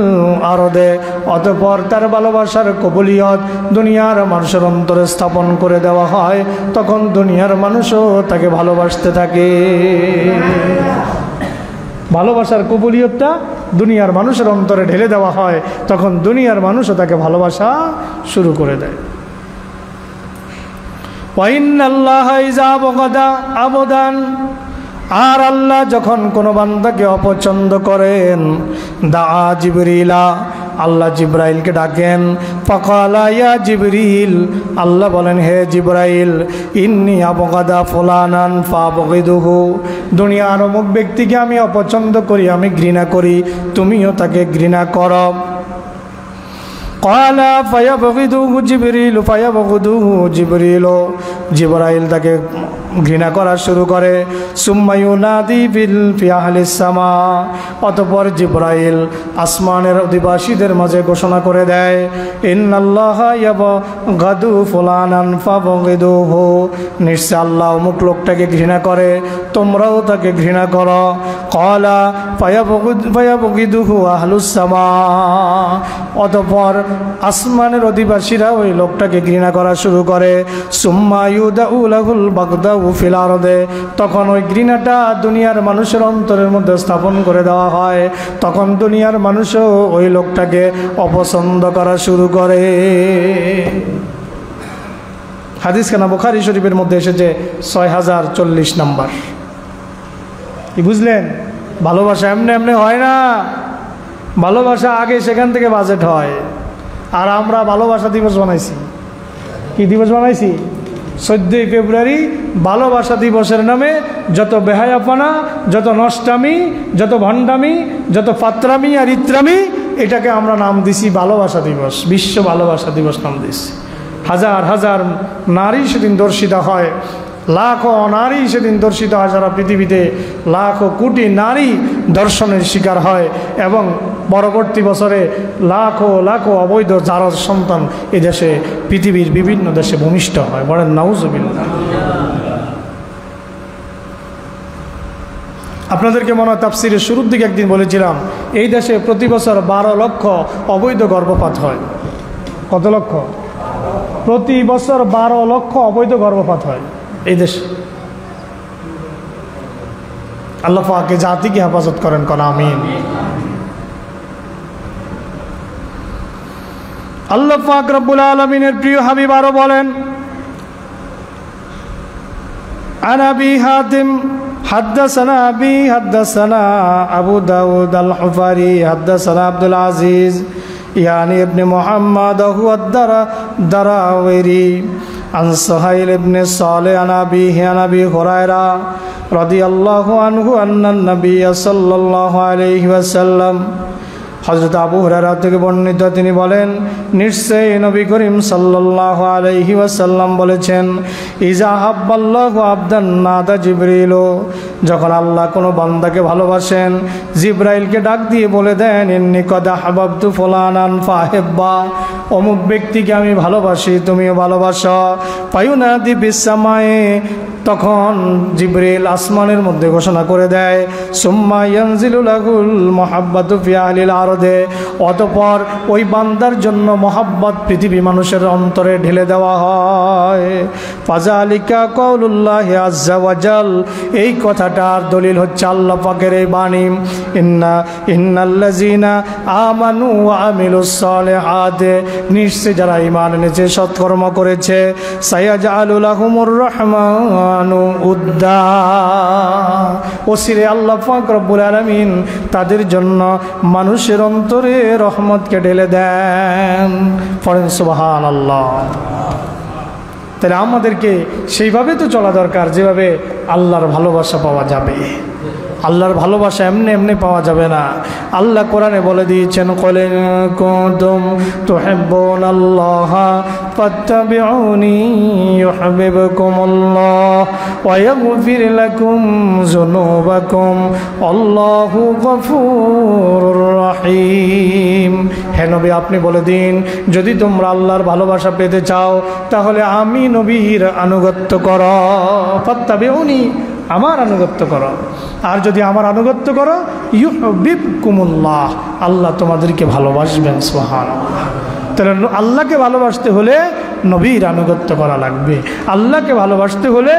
আরদে, অতঃপর তার ভালোবাসার কবুলিয়ত দুনিয়ার মানুষের অন্তরে স্থাপন করে দেওয়া হয়, তখন দুনিয়ার মানুষও তাকে ভালোবাসতে থাকে। ভালোবাসার কবুলিয়তটা দুনিয়ার মানুষের অন্তরে ঢেলে দেওয়া হয়, তখন দুনিয়ার মানুষও তাকে ভালোবাসা শুরু করে দেয়। ওয়াইন্নাল্লাহা ইযা আবগাদা আবদান, আর আল্লাহ যখন কোনো বান্দাকে অপছন্দ করেন, দাআ জিবরিলা, আল্লাহ জিবরাইলকে ডাকেন। ফাকালা ইয়া জিবরিল, আল্লাহ বলেন হে জিবরাইল, ইন্নী আবগাদা ফুলানান ফাবগিদুহু, দুনিয়ার অমুক ব্যক্তিকে আমি অপছন্দ করি, আমি ঘৃণা করি, তুমিও তাকে ঘৃণা করো। ক্বালা ফায়াবগিদুহু জিবরিল ফায়াবগিদুহু জিবরিল, জিবরাইল তাকে ঘৃণা করা শুরু করে। সুম্মা ইউনাদি ফি আহলিস সামা, অতঃপর জিবরাইল আসমানের অধিবাসীদের মাঝে ঘোষণা করে দেয়, ইন্নাল্লাহা ইয়াবগাদু ফুলানান ফাবগিদুহু, নিশ্চয় আল্লাহ অমুক লোকটাকে ঘৃণা করে, তোমরাও তাকে ঘৃণা করো। ক্বালা ফায়াবগিদুহু আহলুস সামা, অতঃপর আসমানের অধিবাসীরা ওই লোকটাকে ঘৃণা করা শুরু করে। সুম্মা ইউদাউ লাহুল বাগদাউ ফিল আরদে, তখন ওই ঘৃণাটা দুনিয়ার মানুষের অন্তরের মধ্যে স্থাপন করে দেওয়া হয়। তখন দুনিয়ার মানুষও ওই লোকটাকে অপছন্দ করা শুরু করে। হাদিস খানা বুখারী শরীফের মধ্যে এসেছে 6040 নম্বর। কি বুঝলেন? ভালোবাসা এমনি এমনি হয় না। ভালোবাসা আগে সেখান থেকে বাজেট হয়। আর আমরা ভালোবাসা দিবস বানাইছি। কি দিবস বানাইছি? 14 ফেব্রুয়ারি ভালোবাসা দিবসের নামে যত বেহায়াপনা, যত নষ্টামি, যত ভণ্ডামি, যত ফাত্রামি আর ইত্রামি, এটাকে আমরা নাম দিছি ভালোবাসা দিবস, বিশ্ব ভালোবাসা দিবস নাম দিছি। হাজার হাজার নারী সেদিন দর্শিতা হয়, লাখো নারী সেদিন দর্শিত হয়, সারা পৃথিবীতে লাখো কোটি নারী দর্শনের শিকার হয় এবং পরবর্তী বছরে লাখো লাখো অবৈধ জারজ সন্তান এ দেশে, পৃথিবীর বিভিন্ন দেশে ভূমিষ্ঠ হয়। বলেন নাউজুবিল্লাহ। আপনাদেরকে মনে হয় তাফসিরের শুরুর দিকে একদিন বলেছিলাম, এই দেশে প্রতি বছর 12 লক্ষ অবৈধ গর্ভপাত হয়। কত লক্ষ? প্রতি বছর 12 লক্ষ অবৈধ গর্ভপাত হয় এই দেশে। আল্লাহ পাক জাতিকে হেফাজত করেন, কোন আমিন। আল্লাহ পাক রব্বুল আলামিনের প্রিয় হাবিব আরো বলেন, আন আবি হাতিম حدثنا أبي حدثنا أبو داود الحفاري حدثنا عبد العزيز يعني ابن محمد هو الدراويري عن سهيل بن صالح عن أبيه عن أبي هريرة رضي الله عنه أن النبي صلى الله عليه وسلم, হযরত আবু হুরায়রা থেকে বর্ণিত, তিনি বলেন, নিশ্চয়ই নবী করিম সাল্লাল্লাহু আলাইহি ওয়াসাল্লাম বলেছেন, ইজা হাব্বাল্লাহু আবদান নাদা জিবরিল, যখন আল্লাহ কোনো বান্দাকে ভালোবাসেন জিবরাইলকে ডাক দিয়ে বলে দেন, ইন্নী কদ আহবাবতু ফুলানান ফাহিব্বা, অমুক ব্যক্তিকে আমি ভালোবাসি, তুমিও ভালোবাসো। ফায়ুনাদি বিসসামায়ে, তখন জিবরিল আসমানের মধ্যে ঘোষণা করে দেয়, সুম্মা ইয়ানজিলু লাহুল মুহাব্বাতু ফি আহলিল আরদে, অতঃপর ওই বান্দার জন্য মহাব্বত পৃথিবী মানুষের অন্তরে ঢেলে দেওয়া হয়। ফাযালিকা কাউলুল্লাহি আযজা ওয়াজাল, এই কথাটার দলিল হচ্ছে আল্লাহ পাকের এই বাণী, ইন্নাল্লাযিনা আমানু ওয়া আমিলুস সালিহাত, নিশ্চয় যারা ঈমান এনেছে, সৎকর্ম করেছে, সায়াজআলু লাহুমুর রহমানু উদ্দা, ওসিরে আল্লাহ পাক রব্বুল আলামিন তাদের জন্য মানুষের অন্তরে রহমতকে ঢেলে দেন। পড়েন সুবহানাল্লাহ। তাহলে আমাদেরকে সেইভাবে তো চলা দরকার যেভাবে আল্লাহর ভালোবাসা পাওয়া যাবে। আল্লাহর ভালোবাসা এমনি এমনি পাওয়া যাবে না। আল্লাহ কোরআনে বলে দিয়েছেন, কুল ইন কুনতুম তুহিব্বুনাল্লাহ ফাত্তাবিউনি ইউহিব্বুকুমুল্লাহ ওয়া ইয়াগফির লাকুম যুনুবাকুম আল্লাহু গফুরুর রহিম। হে নবী, আপনি বলে দিন, যদি তোমরা আল্লাহর ভালোবাসা পেতে চাও তাহলে আমি নবীর আনুগত্য করো, ফাত্তাবিউনি, আমার আনুগত্য করো। আর যদি আমার আনুগত্য করো, ইউহিব্বুকুমুল্লাহ, আল্লাহ তোমাদেরকে ভালোবাসবেন। সুবহানাল্লাহ। তাহলে আল্লাহকে ভালোবাসতে হলে নবীর আনুগত্য করা লাগবে। আল্লাহকে ভালোবাসতে হলে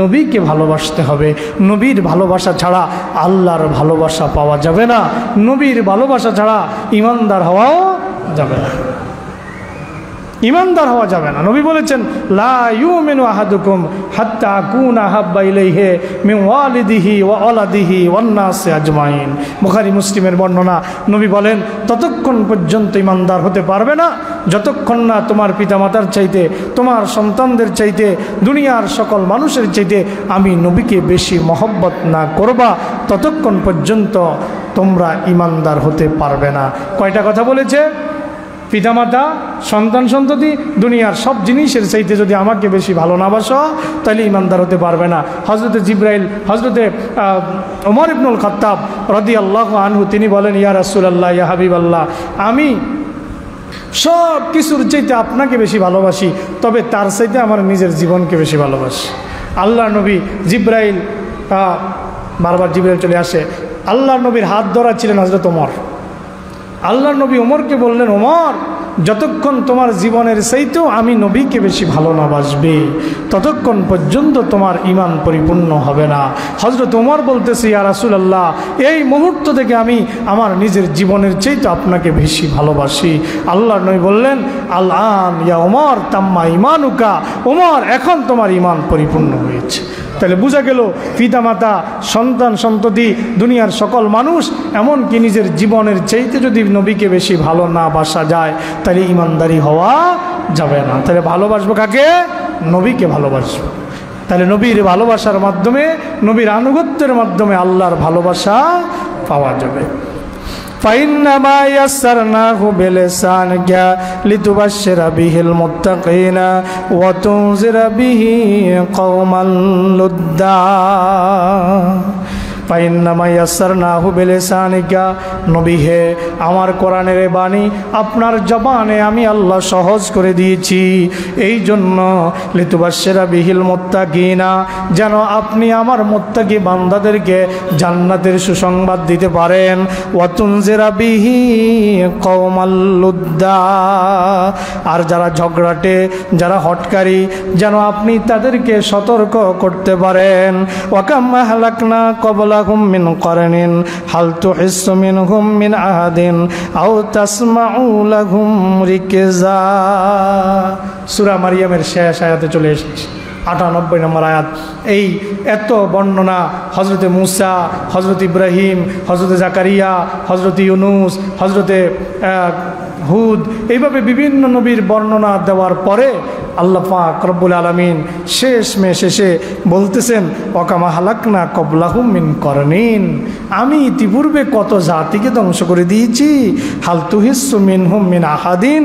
নবীকে ভালোবাসতে হবে। নবীর ভালোবাসা ছাড়া আল্লাহর ভালোবাসা পাওয়া যাবে না। নবীর ভালোবাসা ছাড়া ঈমানদার হওয়াও যাবে না, ঈমানদার হওয়া যাবে না। নবী বলেছেন, লা ইউমিনু আহাদুকুম হাত্তা আকুনা আহাব্বা ইলাইহি মিন ওয়ালিদিহি ওয়া ওয়ালাদিহি ওয়ান নাসি আজমাইন। বুখারী মুসলিমের বর্ণনা। নবী বলেন, ততক্ষণ পর্যন্ত ঈমানদার হতে পারবে না যতক্ষণ না তোমার পিতামাতার চাইতে, তোমার সন্তানদের চাইতে, দুনিয়ার সকল মানুষের চাইতে আমি নবীকে বেশি মহব্বত না করবা, ততক্ষণ পর্যন্ত তোমরা ঈমানদার হতে পারবে না। কয়টা কথা বলেছে? পিতামাতা, সন্তান সন্ততি, দুনিয়ার সব জিনিসের চাইতে যদি আমাকে বেশি ভালো না বাসো তাহলে ঈমানদার হতে পারবে না। হযরতে জিবরাইল, হযরতে ওমর ইবনুল খাত্তাব রাদিয়াল্লাহু আনহু, তিনি বলেন, ইয়া রাসূলুল্লাহ, ইয়া হাবিবাল্লাহ, আমি সব কিছুর চাইতে আপনাকে বেশি ভালোবাসি, তবে তার চাইতে আমার নিজের জীবনকে বেশি ভালোবাসি। আল্লাহ নবী জিবরাইল, বারবার জিবরাইল চলে আসে, আল্লাহ নবীর হাত ধরা ছিলেন হযরত ওমর। আল্লাহ নবী ওমরকে বললেন, ওমর, যতক্ষণ তোমার জীবনের চাইতেও আমি নবীকে বেশি ভালো না বাসবে, ততক্ষণ পর্যন্ত তোমার ঈমান পরিপূর্ণ হবে না। হযরত ওমর বলতেছে, ইয়া রাসূলুল্লাহ, এই মুহূর্ত থেকে আমি আমার নিজের জীবনের চাইতে আপনাকে বেশি ভালোবাসি। আল্লাহ নবী বললেন, আল আন ইয়া ওমর তাম্মা ঈমানুকা, ওমর, এখন তোমার ঈমান পরিপূর্ণ হয়েছে। তাহলে বোঝা গেল পিতামাতা, সন্তান সন্ততি, দুনিয়ার সকল মানুষ, এমনকি নিজের জীবনের চাইতে যদি নবীকে বেশি ভালো না বাসা যায়, তাহলে ইমানদারি হওয়া যাবে না। তাহলে ভালোবাসবো কাকে? নবীকে ভালোবাসবো। তাহলে নবীর ভালোবাসার মাধ্যমে, নবীর আনুগত্যের মাধ্যমে আল্লাহর ভালোবাসা পাওয়া যাবে। فإنما يسرناه بلسانك لتبشر به المتقين وتنذر به قوما لدا ফাইন্নামা ইয়াসসারনাহু বিলিসানিকা, নবী হে, আমার কোরআনের বাণী আপনার জবানে আমি আল্লাহ সহজ করে দিয়েছি এই জন্য, লিতুবাশশিরা বিহিল মুত্তাকিনা, যেন আপনি আমার মুত্তাকি বান্দাদেরকে জান্নাতের সুসংবাদ দিতে পারেন। ওয়া তুনজিরা বিহি কওমাল লুদ্দা, আর যারা ঝগড়াটে, যারা হটকারী, যেন আপনি তাদেরকে সতর্ক করতে পারেন। ওয়া কাম আহলাকনা ক্বাবলা মিন করনিন হাল তুহিসসু মিনহুম মিন আহাদিন আও তাসমাউ লাহুম রিকজা। সূরা মারইয়ামের শেষ আয়াতে চলে এসেছি, 98 নম্বর আয়াত। এই এত বর্ণনা হযরতে মূসা, হযরত ইব্রাহিম, হযরতে জাকারিয়া, হযরত ইউনুস, হযরতে হুদ, এইভাবে বিভিন্ন নবীর বর্ণনা দেওয়ার পরে আল্লাহ পাক রব্বুল আলামিন শেষে বলতেছেন, ওয়াকামা হালাকনা ক্বাবলাহুম মিন করনিন, আমি ইতিপূর্বে কত জাতিকে ধ্বংস করে দিয়েছি। হাল তুহিসসু মিনহুম মিন আহাদিন,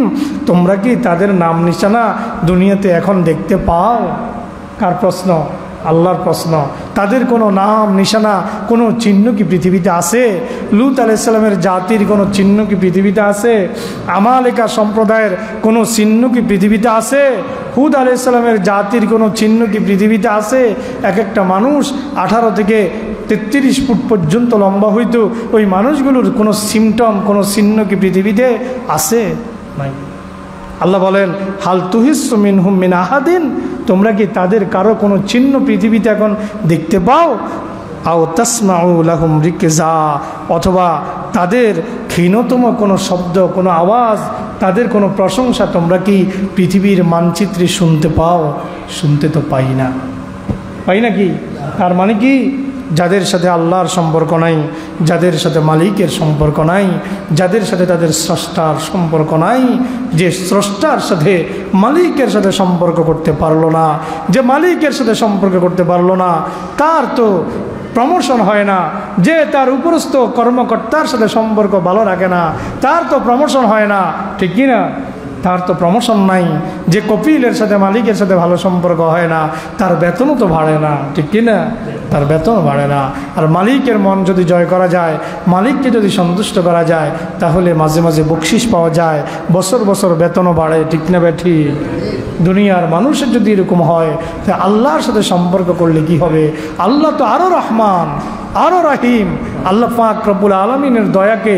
তোমরা কি তাদের নাম নিশানা দুনিয়াতে এখন দেখতে পাও? কার প্রশ্ন? আল্লাহর প্রশ্ন। তাদের কোনো নাম নিশানা, কোনো চিহ্ন কি পৃথিবীতে আছে? লূত আলাইহিস সালামের জাতির কোনো চিহ্ন কি পৃথিবীতে আছে? আমালেকা সম্প্রদায়ের কোনো চিহ্ন কি পৃথিবীতে আছে? হুদ আলাইহিস সালামের জাতির কোনো চিহ্ন কি পৃথিবীতে আছে? এক একটা মানুষ 18 থেকে 33 ফুট পর্যন্ত লম্বা হইতো, ওই মানুষগুলোর কোনো সিমটম, কোনো চিহ্ন কি পৃথিবীতে আছে? নাই। আল্লাহ বলেন, হাল তুহিসসু মিনহুম মিন আহাদিন, তোমরা কি তাদের কারো কোনো চিহ্ন পৃথিবীতে এখন দেখতে পাও? আও তাসমাউ লাহুম রিকজা, অথবা তাদের ক্ষীণতম কোনো শব্দ, কোনো আওয়াজ, তাদের কোনো প্রশংসা তোমরা কি পৃথিবীর মানচিত্রে শুনতে পাও? শুনতে তো পাই না। পাই না কি? তার মানে কি? যাদের সাথে আল্লাহর সম্পর্ক নাই, যাদের সাথে মালিকের সম্পর্ক নাই, যাদের সাথে তাদের স্রষ্টার সম্পর্ক নাই, যে স্রষ্টার সাথে মালিকের সাথে সম্পর্ক করতে পারলো না, যে মালিকের সাথে সম্পর্ক করতে পারলো না, তার তো প্রমোশন হয় না। যে তার উপরস্থ কর্মকর্তার সাথে সম্পর্ক ভালো রাখে না, তার তো প্রমোশন হয় না, ঠিক কি না? তার তো প্রমোশন নাই। যে কপিলের সাথে মালিকের সাথে ভালো সম্পর্ক হয় না, তার বেতনও তো বাড়ে না, ঠিক কি না? তার বেতনও বাড়ে না। আর মালিকের মন যদি জয় করা যায়, মালিককে যদি সন্তুষ্ট করা যায়, তাহলে মাঝে মাঝে বকশিস পাওয়া যায়, বছর বছর বেতনও বাড়ে, ঠিক না বেঠি? দুনিয়ার মানুষের যদি এরকম হয়, তা আল্লাহর সাথে সম্পর্ক করলে কি হবে? আল্লাহ তো আরও রহমান, আরও রাহিম। আল্লাহ পাক রব্বুল আলামিনের দয়াকে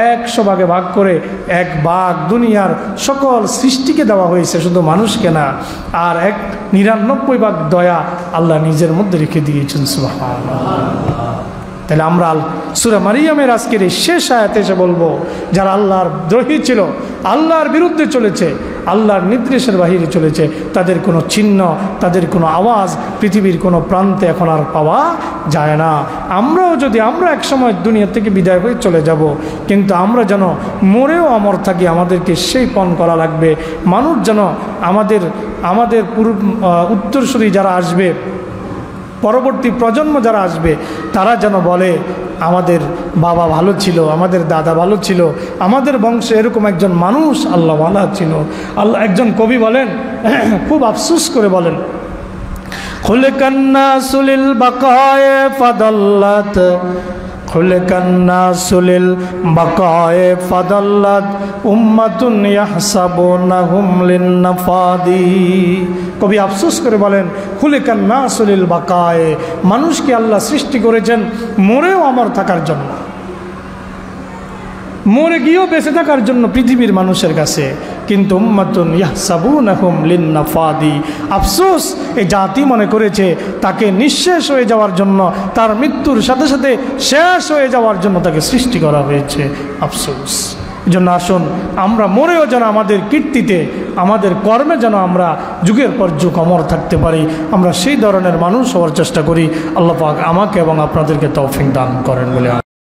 100 ভাগে ভাগ করে 1 ভাগ দুনিয়ার সকল সৃষ্টিকে দেওয়া হয়েছে, শুধু মানুষকে না। আর 99 ভাগ দয়া আল্লাহ নিজের মধ্যে রেখে দিয়েছেন, সুবহানাল্লাহ। তাহলে আমরা সূরা মারইয়ামের আজকের এই শেষ আয়াতে এসে বলবো, যারা আল্লাহর দ্রোহী ছিল, আল্লাহর বিরুদ্ধে চলেছে, আল্লাহর নির্দেশের বাহিরে চলেছে, তাদের কোনো চিহ্ন, তাদের কোনো আওয়াজ পৃথিবীর কোনো প্রান্তে এখন আর পাওয়া যায় না। আমরা এক সময় দুনিয়া থেকে বিদায় হয়ে চলে যাব, কিন্তু আমরা যেন মরেও অমর থাকি, আমাদেরকে সেই পণ করা লাগবে। মানুষ যেন আমাদের উত্তরসূরি যারা আসবে, পরবর্তী প্রজন্ম যারা আসবে, তারা যেন বলে, আমাদের বাবা ভালো ছিল, আমাদের দাদা ভালো ছিল, আমাদের বংশে এরকম একজন মানুষ আল্লাহওয়ালা ছিল। আল্লাহ, একজন কবি বলেন, খুব আফসোস করে বলেন, খুলিকান নাসু লিল বাকায়ে ফাদাল্লাত খুলিকান নাসু লিল বাকায়ে ফাদাল্লাত উম্মাতুন ইয়াহসাবুনাহুম লিন নাফাদি। কবি আফসোস করে বলেন, খুলিকান নাসু লিল বাকায়ে, মানুষকে আল্লাহ সৃষ্টি করেছেন মরেও অমর থাকার জন্য, মরে গিয়েও বেঁচে থাকার জন্য পৃথিবীর মানুষের কাছে। কিন্তু উম্মাতুন ইয়াহসাবুনাহুম লিন নাফাদি, আফসোস এই জাতি মনে করেছে তাকে নিঃশেষ হয়ে যাওয়ার জন্য, তার মৃত্যুর সাথে সাথে শেষ হয়ে যাওয়ার জন্য তাকে সৃষ্টি করা হয়েছে। আফসোস। এই জন্য আসুন আমরা মরেও যেন আমাদের কীর্তিতে, আমাদের কর্মে যেন আমরা যুগের পর যুগ অমর থাকতে পারি, আমরা সেই ধরনের মানুষ হওয়ার চেষ্টা করি। আল্লাহ পাক আমাকে এবং আপনাদেরকে তৌফিক দান করেন বলে